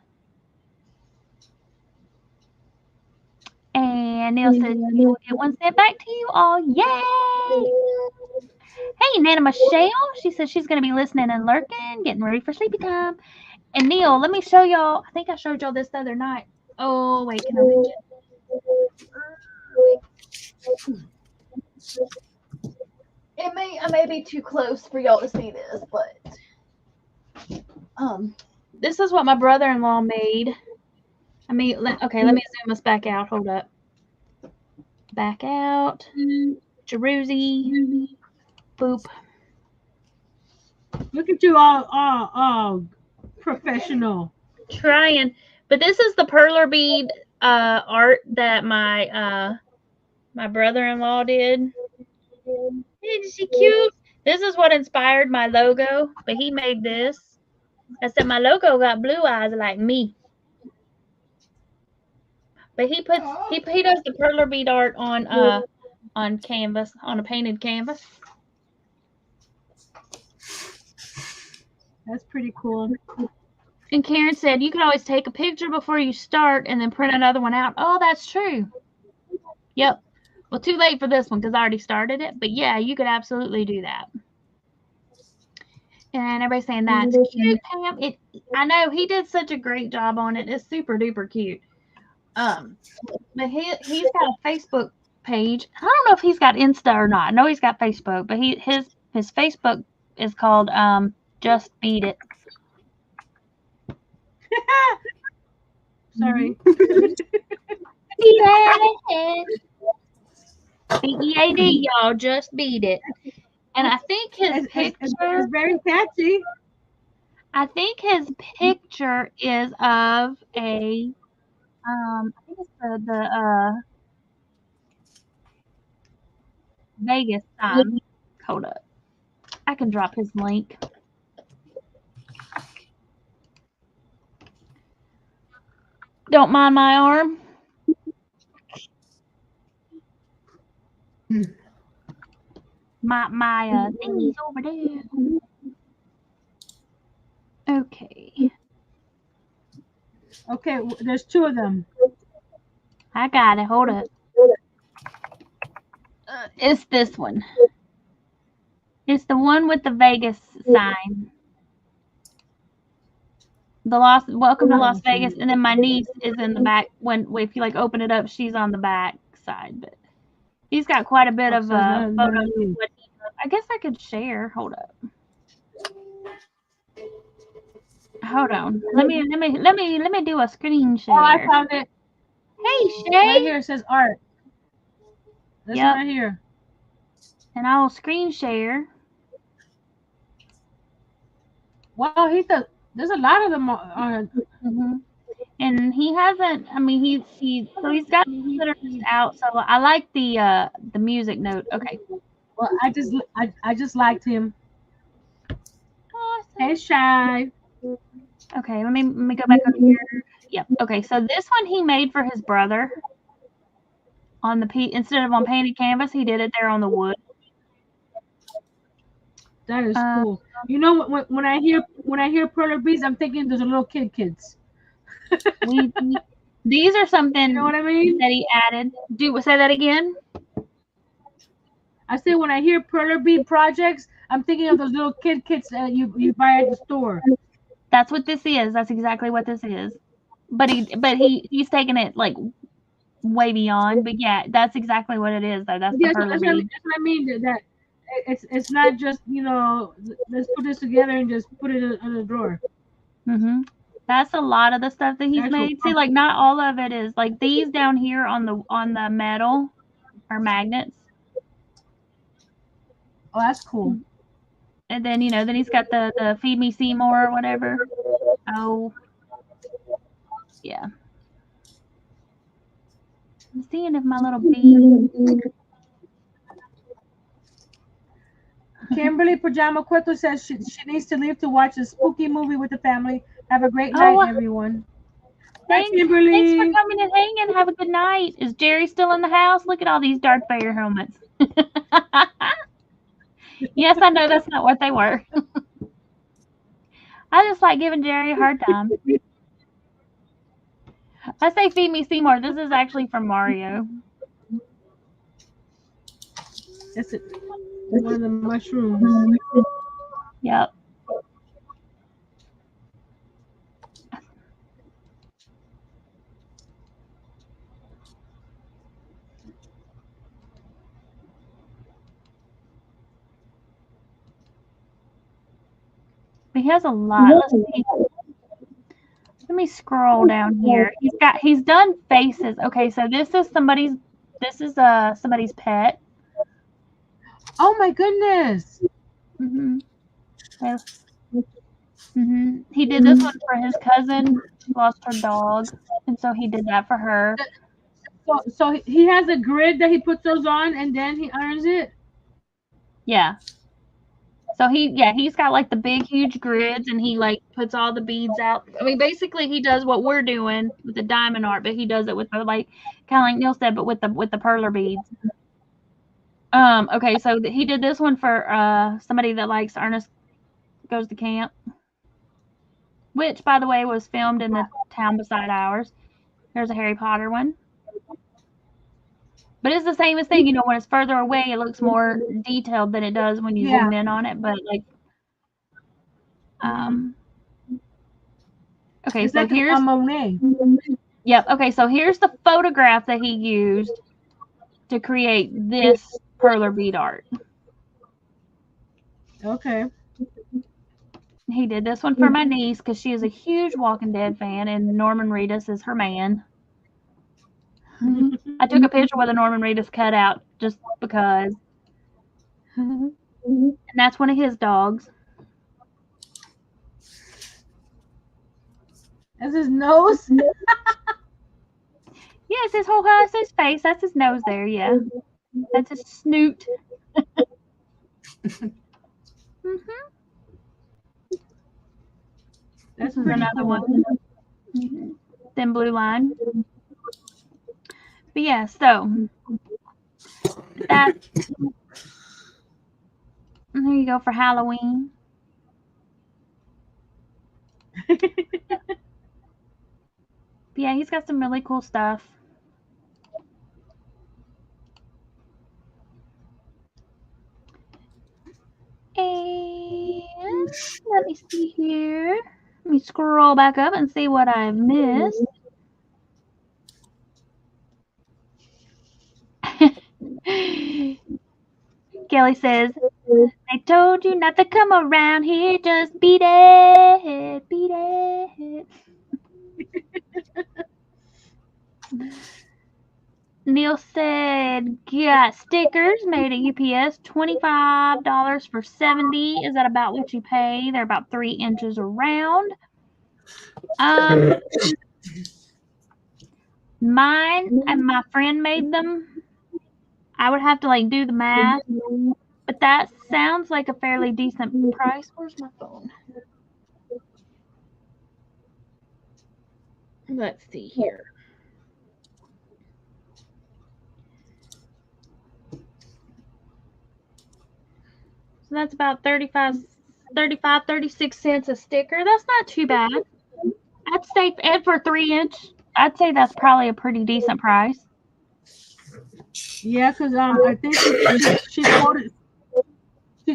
And Neil says you'll get one sent back to you all. Yay! Hey, Nana Michelle. She says she's going to be listening and lurking, getting ready for sleepy time. And Neil, let me show y'all. I think I showed y'all this the other night. Oh, wait, can I reach it? I may be too close for y'all to see this, but this is what my brother-in-law made. I mean, okay, let me zoom us back out. Hold up. Back out. Jeruzy. Boop. Look at you all professional. Trying. But this is the perler bead art that my my brother-in-law did. Isn't she cute? This is what inspired my logo, but he made this. I said my logo got blue eyes like me. But he does the perler bead art on canvas, on a painted canvas. That's pretty cool. And Karen said you could always take a picture before you start and then print another one out. Oh, that's true. Yep. Well, too late for this one because I already started it. But yeah, you could absolutely do that. And everybody's saying that's cute, Pam. I know he did such a great job on it. It's super duper cute. But he's got a Facebook page. I don't know if he's got Insta or not. I know he's got Facebook, but his Facebook is called Just Beat It. Sorry. BEAD, y'all, just beat it. And I think his picture is very catchy. I think his picture is of a I think it's the Vegas sign. Hold up. I can drop his link. Don't mind my arm. My thingy's over there. Okay. Okay, there's two of them. I got it. Hold up. It's this one. It's the one with the Vegas sign. Welcome to Las Vegas, and then my niece is in the back. If you like open it up, she's on the back side. But he's got quite a bit of photos. I guess I could share. Hold up. Hold on. Let me do a screen share. Oh, I found it. Hey, Shay. Right here it says art. This one right here. And I'll screen share. Wow, there's a lot of them on. And he hasn't. I mean, he's got the out. So I like the music note. Okay. Well, I just liked him. Awesome. Hey, Shy. Okay, let me go back over here. Yep. Okay, so this one he made for his brother on the instead of on painted canvas, he did it there on the wood. That is cool. You know, when I hear perler beads, I'm thinking there's a little kids. These are something. You know what I mean? That he added. Say that again. I say when I hear perler bead projects, I'm thinking of those little kits that you buy at the store. That's what this is. That's exactly what this is. But he's taking it like way beyond. But yeah, that's exactly what it is though. That's the Yes, perler that's bead. what I mean. That it's not just let's put this together and just put it in a drawer. Mm-hmm. That's a lot of the stuff that he's Actual made. See, like not all of it is like these down here on the metal are magnets. Oh, that's cool. And then then he's got the Feed Me Seymour or whatever. Oh, yeah. I'm seeing if my little bead. Kimberly Pajama Cueto says she needs to leave to watch a spooky movie with the family. Have a great Oh, night, everyone. Bye, Thanks Kimberly. for coming and hanging. Have a good night. Is Jerry still in the house? Look at all these Darth Vader helmets. Yes, I know that's not what they were. I just like giving Jerry a hard time. I say Feed Me Seymour. This is actually from Mario. That's it. One of the mushrooms. Yep. But he has a lot. Let's see. Let me scroll down here. He's done faces. Okay, so this is somebody's pet. Oh my goodness. Mhm. Yeah. Mhm. He did this one for his cousin. She lost her dog, and so he did that for her. So he has a grid that he puts those on and then he irons it. Yeah. So he's got like the big huge grids and he like puts all the beads out. I mean basically he does what we're doing with the diamond art, but he does it with the like kind of like Neil said, but with the perler beads. Okay, so he did this one for somebody that likes Ernest Goes to Camp, which by the way was filmed in the town beside ours. There's a Harry Potter one. But it's the same as thing, when it's further away, it looks more detailed than it does when you zoom in on it. But like, okay, It's so like here's a Monet. Yep. Okay, so here's the photograph that he used to create this perler bead art. Okay. He did this one for my niece because she is a huge Walking Dead fan, and Norman Reedus is her man. I took a picture with a Norman Reedus cutout just because. And that's one of his dogs. That's his nose. Yes, his whole that's his face. That's his nose there. Yeah, that's his snoot. That's This is pretty another cool. one. Thin blue line. But yeah, so that. And there you go for Halloween. But yeah, he's got some really cool stuff. And let me see here. Let me scroll back up and see what I've missed. Kelly says, I told you not to come around here, just beat it, beat it. Neil said, got stickers made at UPS, $25 for 70. Is that about what you pay? They're about 3 inches around. Mine and my friend made them. I would have to like do the math, but that sounds like a fairly decent price. Where's my phone? Let's see here. So that's about 36 cents a sticker. That's not too bad. I'd say, and for 3-inch, I'd say that's probably a pretty decent price. Yeah, because I think she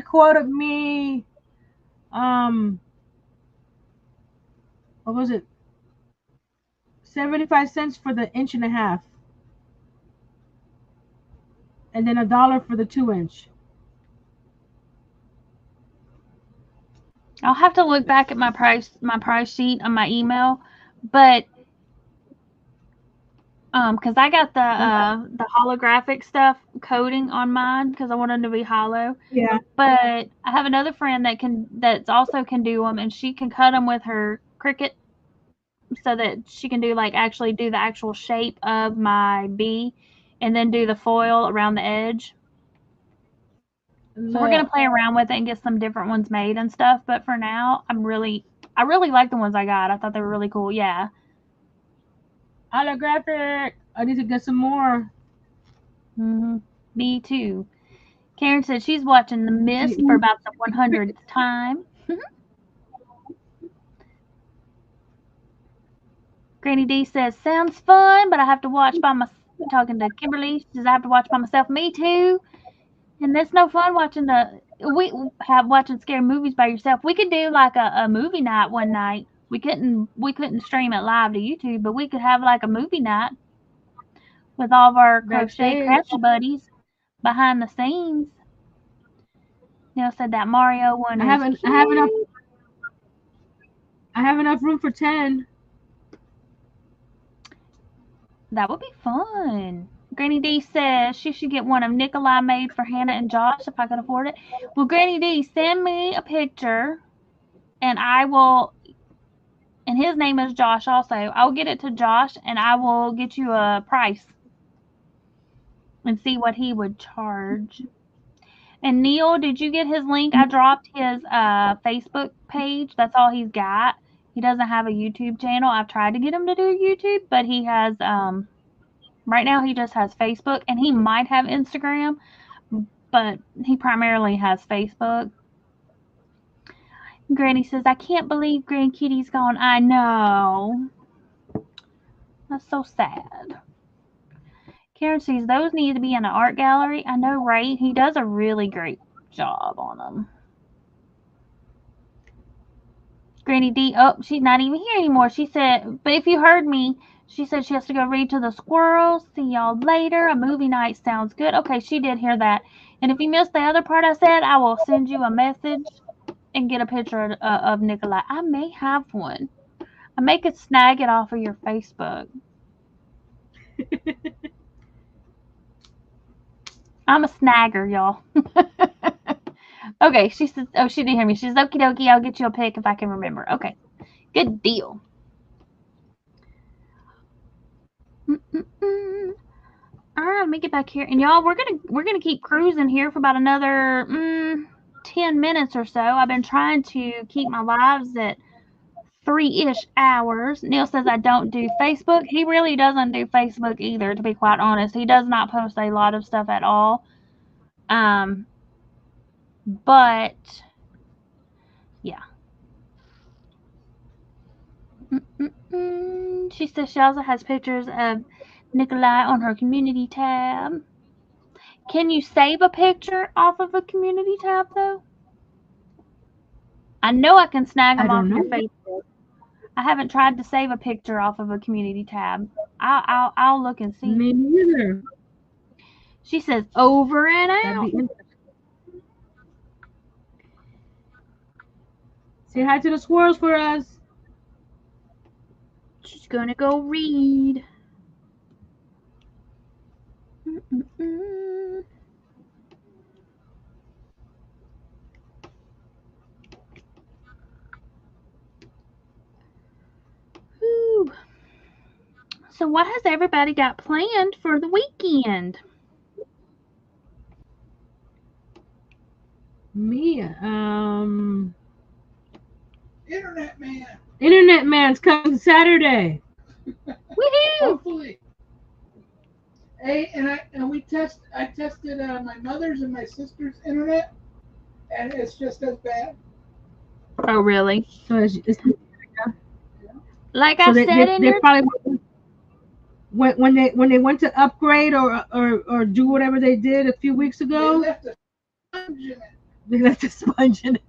quoted me what was it? 75 cents for the 1.5 inch, and then $1 for the 2 inch. I'll have to look back at my price sheet on my email, but because I got the holographic stuff coating on mine because I want them to be hollow. Yeah. But I have another friend that's also can do them, and she can cut them with her Cricut so that she can do actually do the actual shape of my bee, and then do the foil around the edge. So we're gonna play around with it and get some different ones made and stuff. But for now, I really like the ones I got. I thought they were really cool. Yeah. Holographic. I need to get some more. Me too. Karen said she's watching The Mist for about the 100th time. Granny D says, sounds fun, but I have to watch by myself. Talking to Kimberly, she says, I have to watch by myself. Me too. And it's no fun watching watching scary movies by yourself. We could do like a movie night one night. We couldn't stream it live to YouTube, but we could have like a movie night with all of our crochet crafty buddies behind the scenes. Neil said that Mario one. I have enough room for 10. That would be fun. Granny D says she should get one of Nikolai made for Hannah and Josh if I could afford it. Well, Granny D, send me a picture, and I will. And his name is Josh also. I'll get it to Josh, and I will get you a price and see what he would charge. And Neil, did you get his link? I dropped his Facebook page. That's all he's got. He doesn't have a YouTube channel. I've tried to get him to do YouTube, but he has right now he just has Facebook, and he might have Instagram, but he primarily has Facebook. Granny says, I can't believe Grand Kitty's gone. I know. That's so sad. Karen says, those need to be in an art gallery. I know, right? He does a really great job on them. Granny D, oh, she's not even here anymore. She said, but if you heard me, she said she has to go read to the squirrels. See y'all later. A movie night sounds good. Okay, she did hear that. And if you missed the other part I said, I will send you a message and get a picture of Nikolai. I may have one. I may could snag it off of your Facebook. I'm a snagger, y'all. Okay, she says, oh, she did hear me. She says, okie dokie, I'll get you a pic if I can remember. Okay, good deal. All right, let me get back here. And y'all, we're gonna keep cruising here for about another 10 minutes or so. I've been trying to keep my lives at 3-ish hours. Neil says I don't do Facebook. He really doesn't do Facebook either, to be quite honest. He does not post a lot of stuff at all. But yeah. She says she also has pictures of Nikolai on her community tab. Can you save a picture off of a community tab though? I know I can snag them off your Facebook. I haven't tried to save a picture off of a community tab. I'll look and see. Me neither. She says over and out. Say hi to the squirrels for us. She's gonna go read. Whew. So what has everybody got planned for the weekend? Me, Internet man. Internet man's coming Saturday. Woohoo! Hopefully. Hey, I tested my mother's and my sister's internet, and it's just as bad. Oh, really? So it's Like so I they said in your probably when they went to upgrade or do whatever they did a few weeks They ago. left a sponge in it. They left a sponge in it.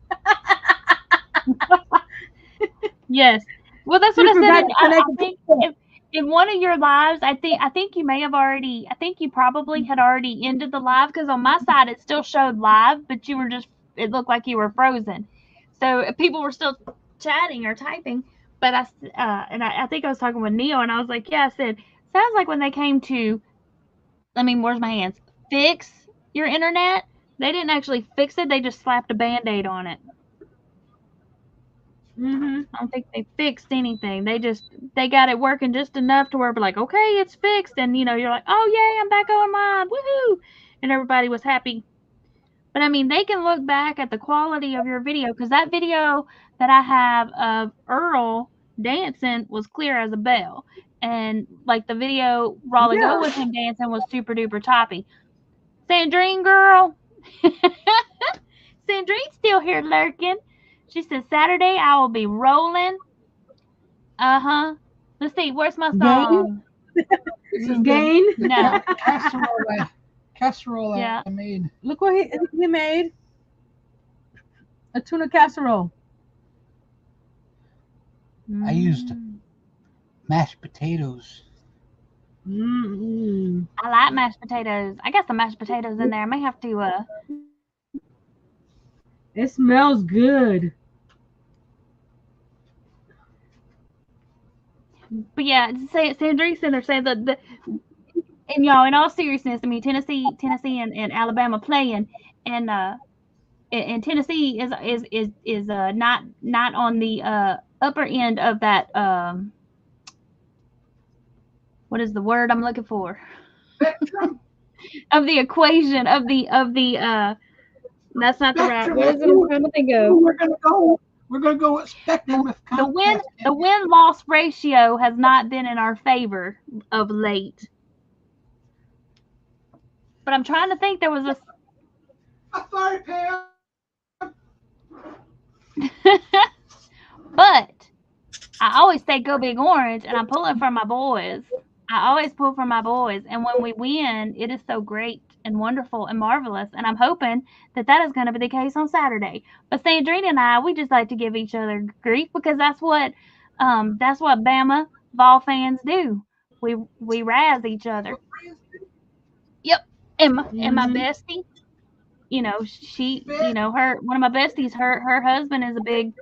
yes. Well, that's what I You said. forgot In, to I connect think in one of your lives, I think you may have already. I think you probably had already ended the live because on my side it still showed live, but you were just. It looked like you were frozen, so people were still chatting or typing. But I think I was talking with Neil, and I was like, yeah, I said sounds like when they came to. Where's my hands? Fix your internet. They didn't actually fix it. They just slapped a band-aid on it. I don't think they fixed anything. They got it working just enough to where we're like, okay, it's fixed, and you're like, oh yay, I'm back online, woohoo, and everybody was happy. But they can look back at the quality of your video because that video that I have of Earl dancing was clear as a bell, and like the video Raleigh Go with him dancing was super duper toppy. Sandrine girl, Sandrine's still here lurking. She says, Saturday I will be rolling. Uh-huh. Let's see, where's my song? This is Gain. No. Casserole Yeah. I made. Look what he made. A tuna casserole. I used mashed potatoes. I like mashed potatoes. I got some mashed potatoes in there. I may have to It smells good. but yeah, Sandrine said they're saying that and y'all, in all seriousness, Tennessee and Alabama playing, and Tennessee is not on the upper end of that what is the word I'm looking for? Of the equation of the that's not the right. What is it I'm trying to think of? We're gonna go with spectrum with The win loss ratio has not been in our favor of late. But I'm trying to think there was Sorry, Pam. but I always say go big orange, and I'm pulling for my boys. I always pull for my boys, and when we win, it is so great and wonderful and marvelous, and I'm hoping that is going to be the case on Saturday. But Sandrine and I, we just like to give each other grief because that's what Bama Vol fans do. We razz each other. Yep, and my bestie, she, her one of my besties, her husband is a big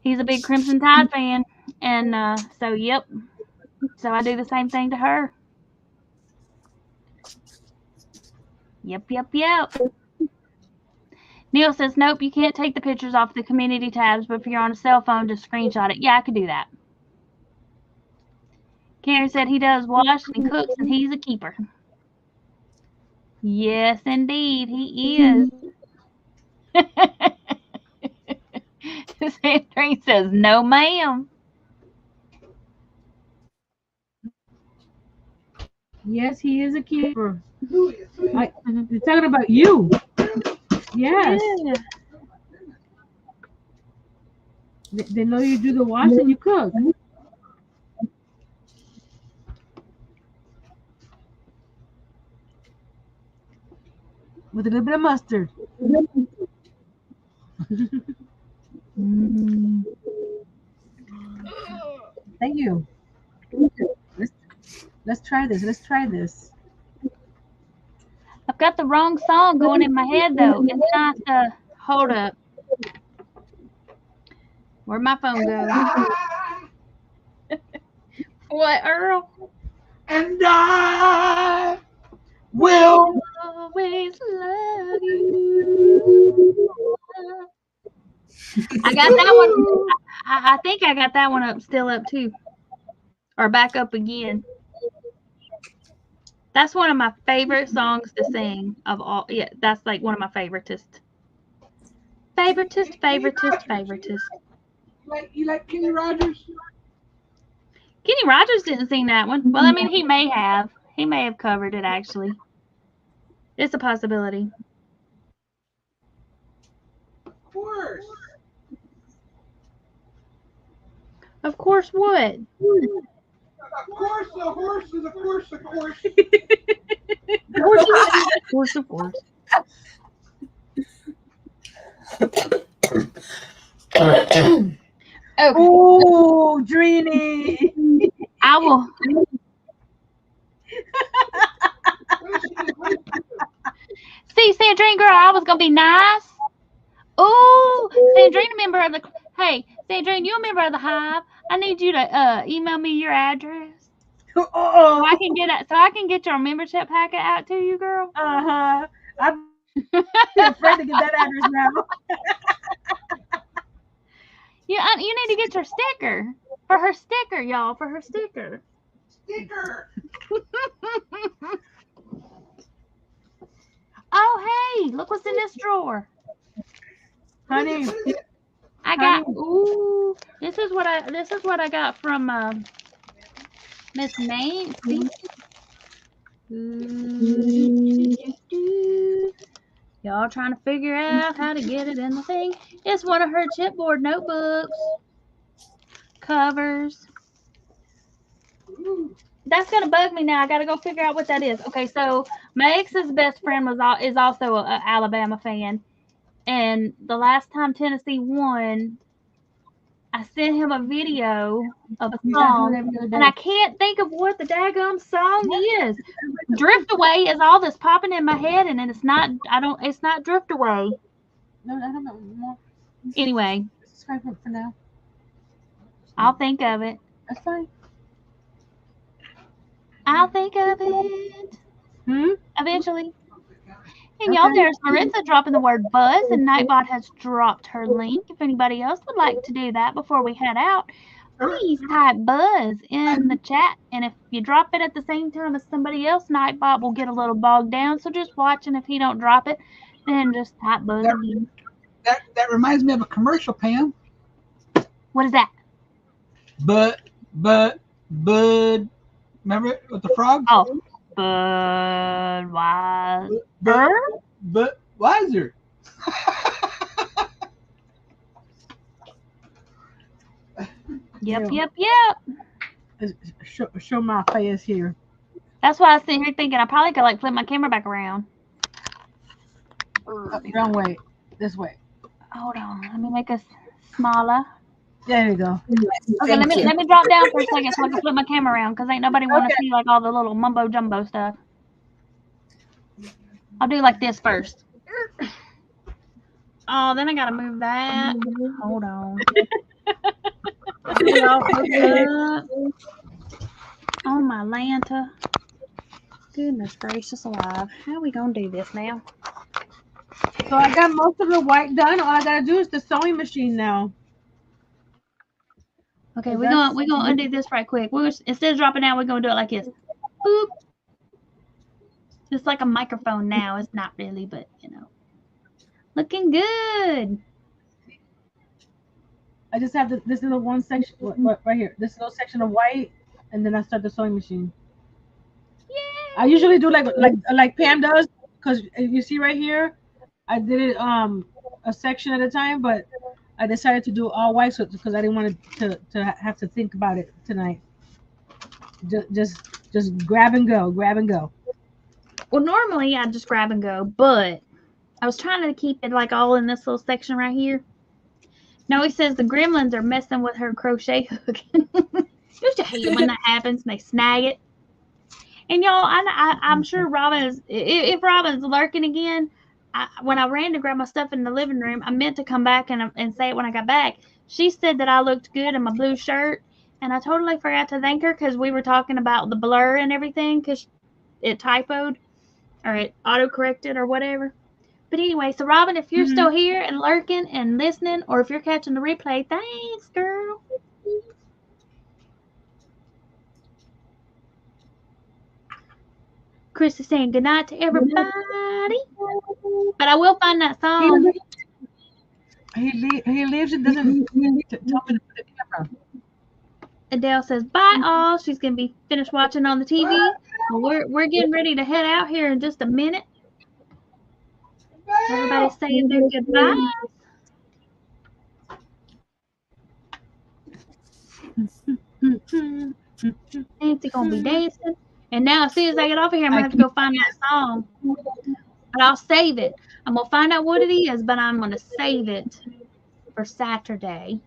he's a big Crimson Tide fan, and so yep. So I do the same thing to her. Yep. Neil says, nope, you can't take the pictures off the community tabs, but if you're on a cell phone, just screenshot it. Yeah, I could do that. Karen said he does wash and cooks, and he's a keeper. Yes, indeed, he is. Sandrine says, no, ma'am. Yes, he is a keeper. They're talking about you. Yes. Yeah. They know you do the wash and you cook. With a little bit of mustard. Thank you. Let's try this. I've got the wrong song going in my head, though. It's not the... Hold up. Where'd my phone go? What, Earl? And I will always love you. I got that one. I think I got that one still up, too. Or back up again. That's one of my favorite songs to sing of all. Yeah, that's like one of my favoritist. Favoritist. You like Kenny Rogers? Kenny Rogers didn't sing that one. Well, he may have. He may have covered it, actually. It's a possibility. Of course. Of course what? Of course, a horse is a horse, of course. Of course. Okay. Oh, Dreamy. I will. See, Sandrine, girl, I was gonna be nice. Ooh, Sandrine, a member of the. Hey, Sandrine, you a member of the Hive? I need you to email me your address so Oh. I can get it. So I can get your membership packet out to you, girl. I'm afraid to get that address now. You need to get your sticker for her sticker, y'all. For her sticker. Sticker. Oh, hey, look what's in this drawer. Honey, I got. Ooh, this is what I got from Miss Nancy. Y'all trying to figure out how to get it in the thing. It's one of her chipboard notebooks. Covers. That's gonna bug me now. I gotta go figure out what that is. Okay, so my ex's best friend is also an Alabama fan, and the last time Tennessee won, I sent him a video of a song, and I can't think of what the daggum song is. Drift Away is all that's popping in my head, and it's not. It's not Drift Away. No, I don't know more. Anyway, Subscribe for now. I'll think of it. That's fine. I'll think of it eventually. And y'all, Okay. there's Maritza dropping the word buzz, and Nightbot has dropped her link. If anybody else would like to do that before we head out, please type buzz in the chat. And if you drop it at the same time as somebody else, Nightbot will get a little bogged down. So just watch, and if he don't drop it, then just type buzz again. That reminds me of a commercial, Pam. What is that? Bud. Remember it with the frog? Oh, Budweiser. Budweiser. Yep. Show my face here. That's why I was sitting here thinking I probably could like flip my camera back around. Wrong way. This way. Hold on, let me make us smaller. There you go. Okay, let me drop down for a second so I can flip my camera around because ain't nobody want to see like all the little mumbo jumbo stuff. I'll do like this first. Oh, then I gotta move that. Hold on. Oh my Lanta. Goodness gracious alive. How are we gonna do this now? So I got most of the white done. All I gotta do is the sewing machine now. Okay, we're gonna undo this right quick. Instead of dropping out, we're gonna do it like this. Boop. It's like a microphone now. It's not really, but you know. Looking good. I just have this little one section right here. This little section of white, and then I start the sewing machine. Yay! I usually do like Pam does, because you see right here, I did it a section at a time, but I decided to do all white because I didn't want to have to think about it tonight. Just grab and go. Well, normally I just grab and go, but I was trying to keep it like all in this little section right here. Now he says the gremlins are messing with her crochet hook. Don't you hate it when that happens and they snag it? And y'all, I'm sure if Robin's lurking again, when I ran to grab my stuff in the living room, I meant to come back and say it when I got back. She said that I looked good in my blue shirt, and I totally forgot to thank her because we were talking about the blur and everything because it typoed or it auto-corrected or whatever. But anyway, so Robin, if you're still here and lurking and listening, or if you're catching the replay, thanks, girl. Chris is saying goodnight to everybody. But I will find that song. He leaves and doesn't tell me to put the camera. Adele says bye all. She's gonna be finished watching on the TV. We're getting ready to head out here in just a minute. Everybody's saying their goodbyes. Nancy gonna be dancing. And now as soon as I get off of here, I'm gonna have to go find that song. But I'll save it. I'm gonna find out what it is, but I'm gonna save it for Saturday.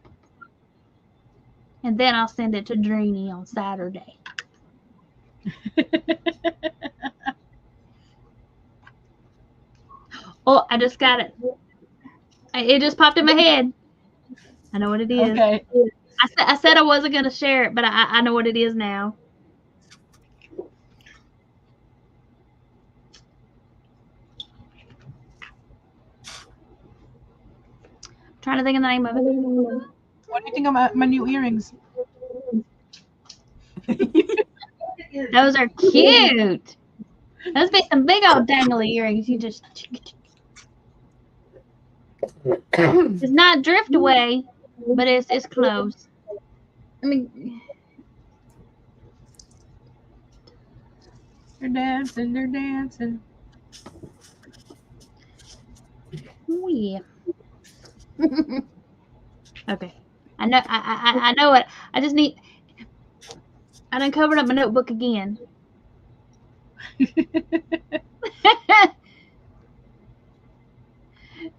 And then I'll send it to Dreamy on Saturday. Oh, I just got it. It just popped in my head. I know what it is. Okay. I said I wasn't going to share it, but I know what it is now. I'm trying to think of the name of it. What do you think about my new earrings? Those are cute. Those be some big old dangly earrings. You just. It's not drift away, but it's close. I mean, They're dancing. They're dancing. oh yeah. Okay. I know. I know it. I just need. I done covered up my notebook again.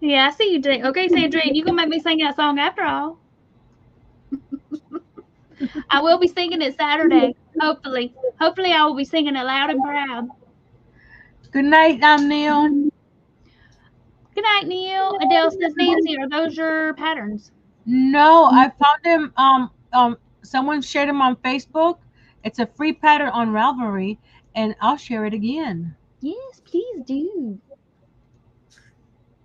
Yeah, I see you, Jane. Okay, Sandrine, you gonna make me sing that song after all. I will be singing it Saturday. Hopefully. Hopefully I will be singing it loud and proud. Good night, Neil. Good night, Neil. Adele says, Nancy, are those your patterns? No, I found them. Someone shared them on Facebook. It's a free pattern on Ravelry, and I'll share it again. Yes, please do.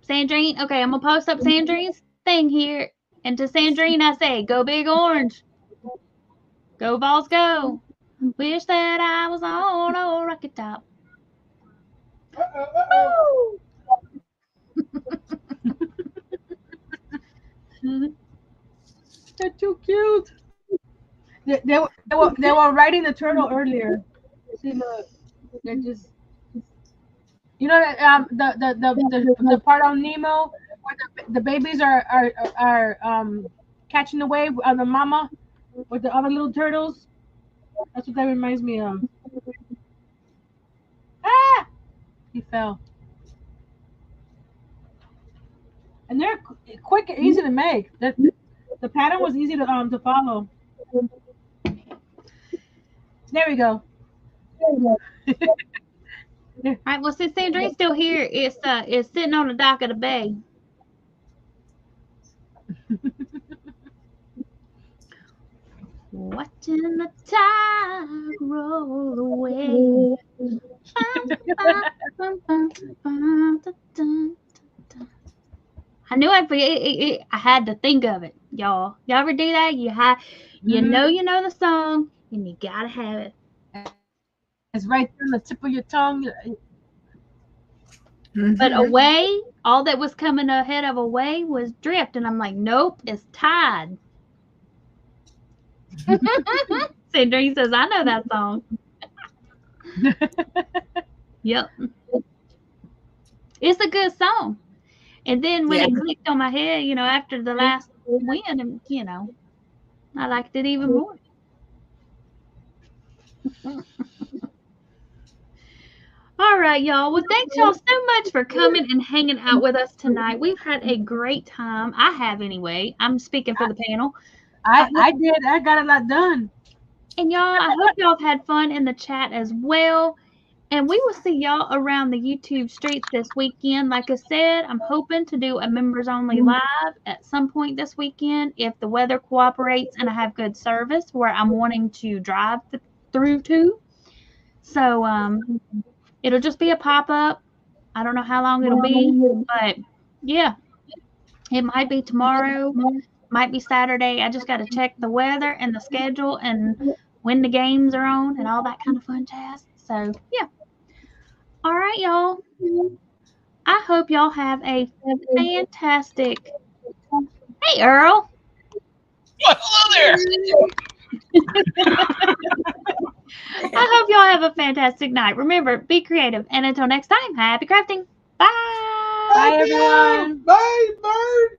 Sandrine, okay, I'm gonna post up Sandrine's thing here. And to Sandrine, I say, go Big Orange. Go Vols, go. Wish that I was on a rocket top. Woo! They're too cute. They were riding the turtle earlier. See, look, they're just. You know that the part on Nemo where the babies are catching the wave on the mama with the other little turtles. That's what that reminds me of. Ah! He fell. And they're quick and easy to make. The pattern was easy to follow. There we go. All right, well, since Sandrine's still here, it's sitting on the dock of the bay. Watching the tide roll away. I knew I'd forget. I had to think of it, y'all. Y'all ever do that? You know the song, and you gotta have it. It's right there on the tip of your tongue. But away, all that was coming ahead of away was drift, and I'm like, nope, it's tide. Sandrine says, I know that song. Yep. It's a good song. And then when it clicked on my head, after the last win, I liked it even more. All right, y'all. Well, thanks y'all so much for coming and hanging out with us tonight. We've had a great time. I have anyway. I'm speaking for the panel. I did. I got a lot done. And y'all, I hope y'all have had fun in the chat as well. And we will see y'all around the YouTube streets this weekend. Like I said, I'm hoping to do a members only live at some point this weekend if the weather cooperates and I have good service where I'm wanting to drive through to. So it'll just be a pop-up. I don't know how long it'll be, but yeah, it might be tomorrow, might be Saturday. I just got to check the weather and the schedule and when the games are on and all that kind of fun jazz. So yeah. All right, y'all. I hope y'all have a fantastic. Hey, Earl. Well, hello there. I hope y'all have a fantastic night. Remember, be creative. And until next time, happy crafting. Bye. Bye, everyone. Bye, bird.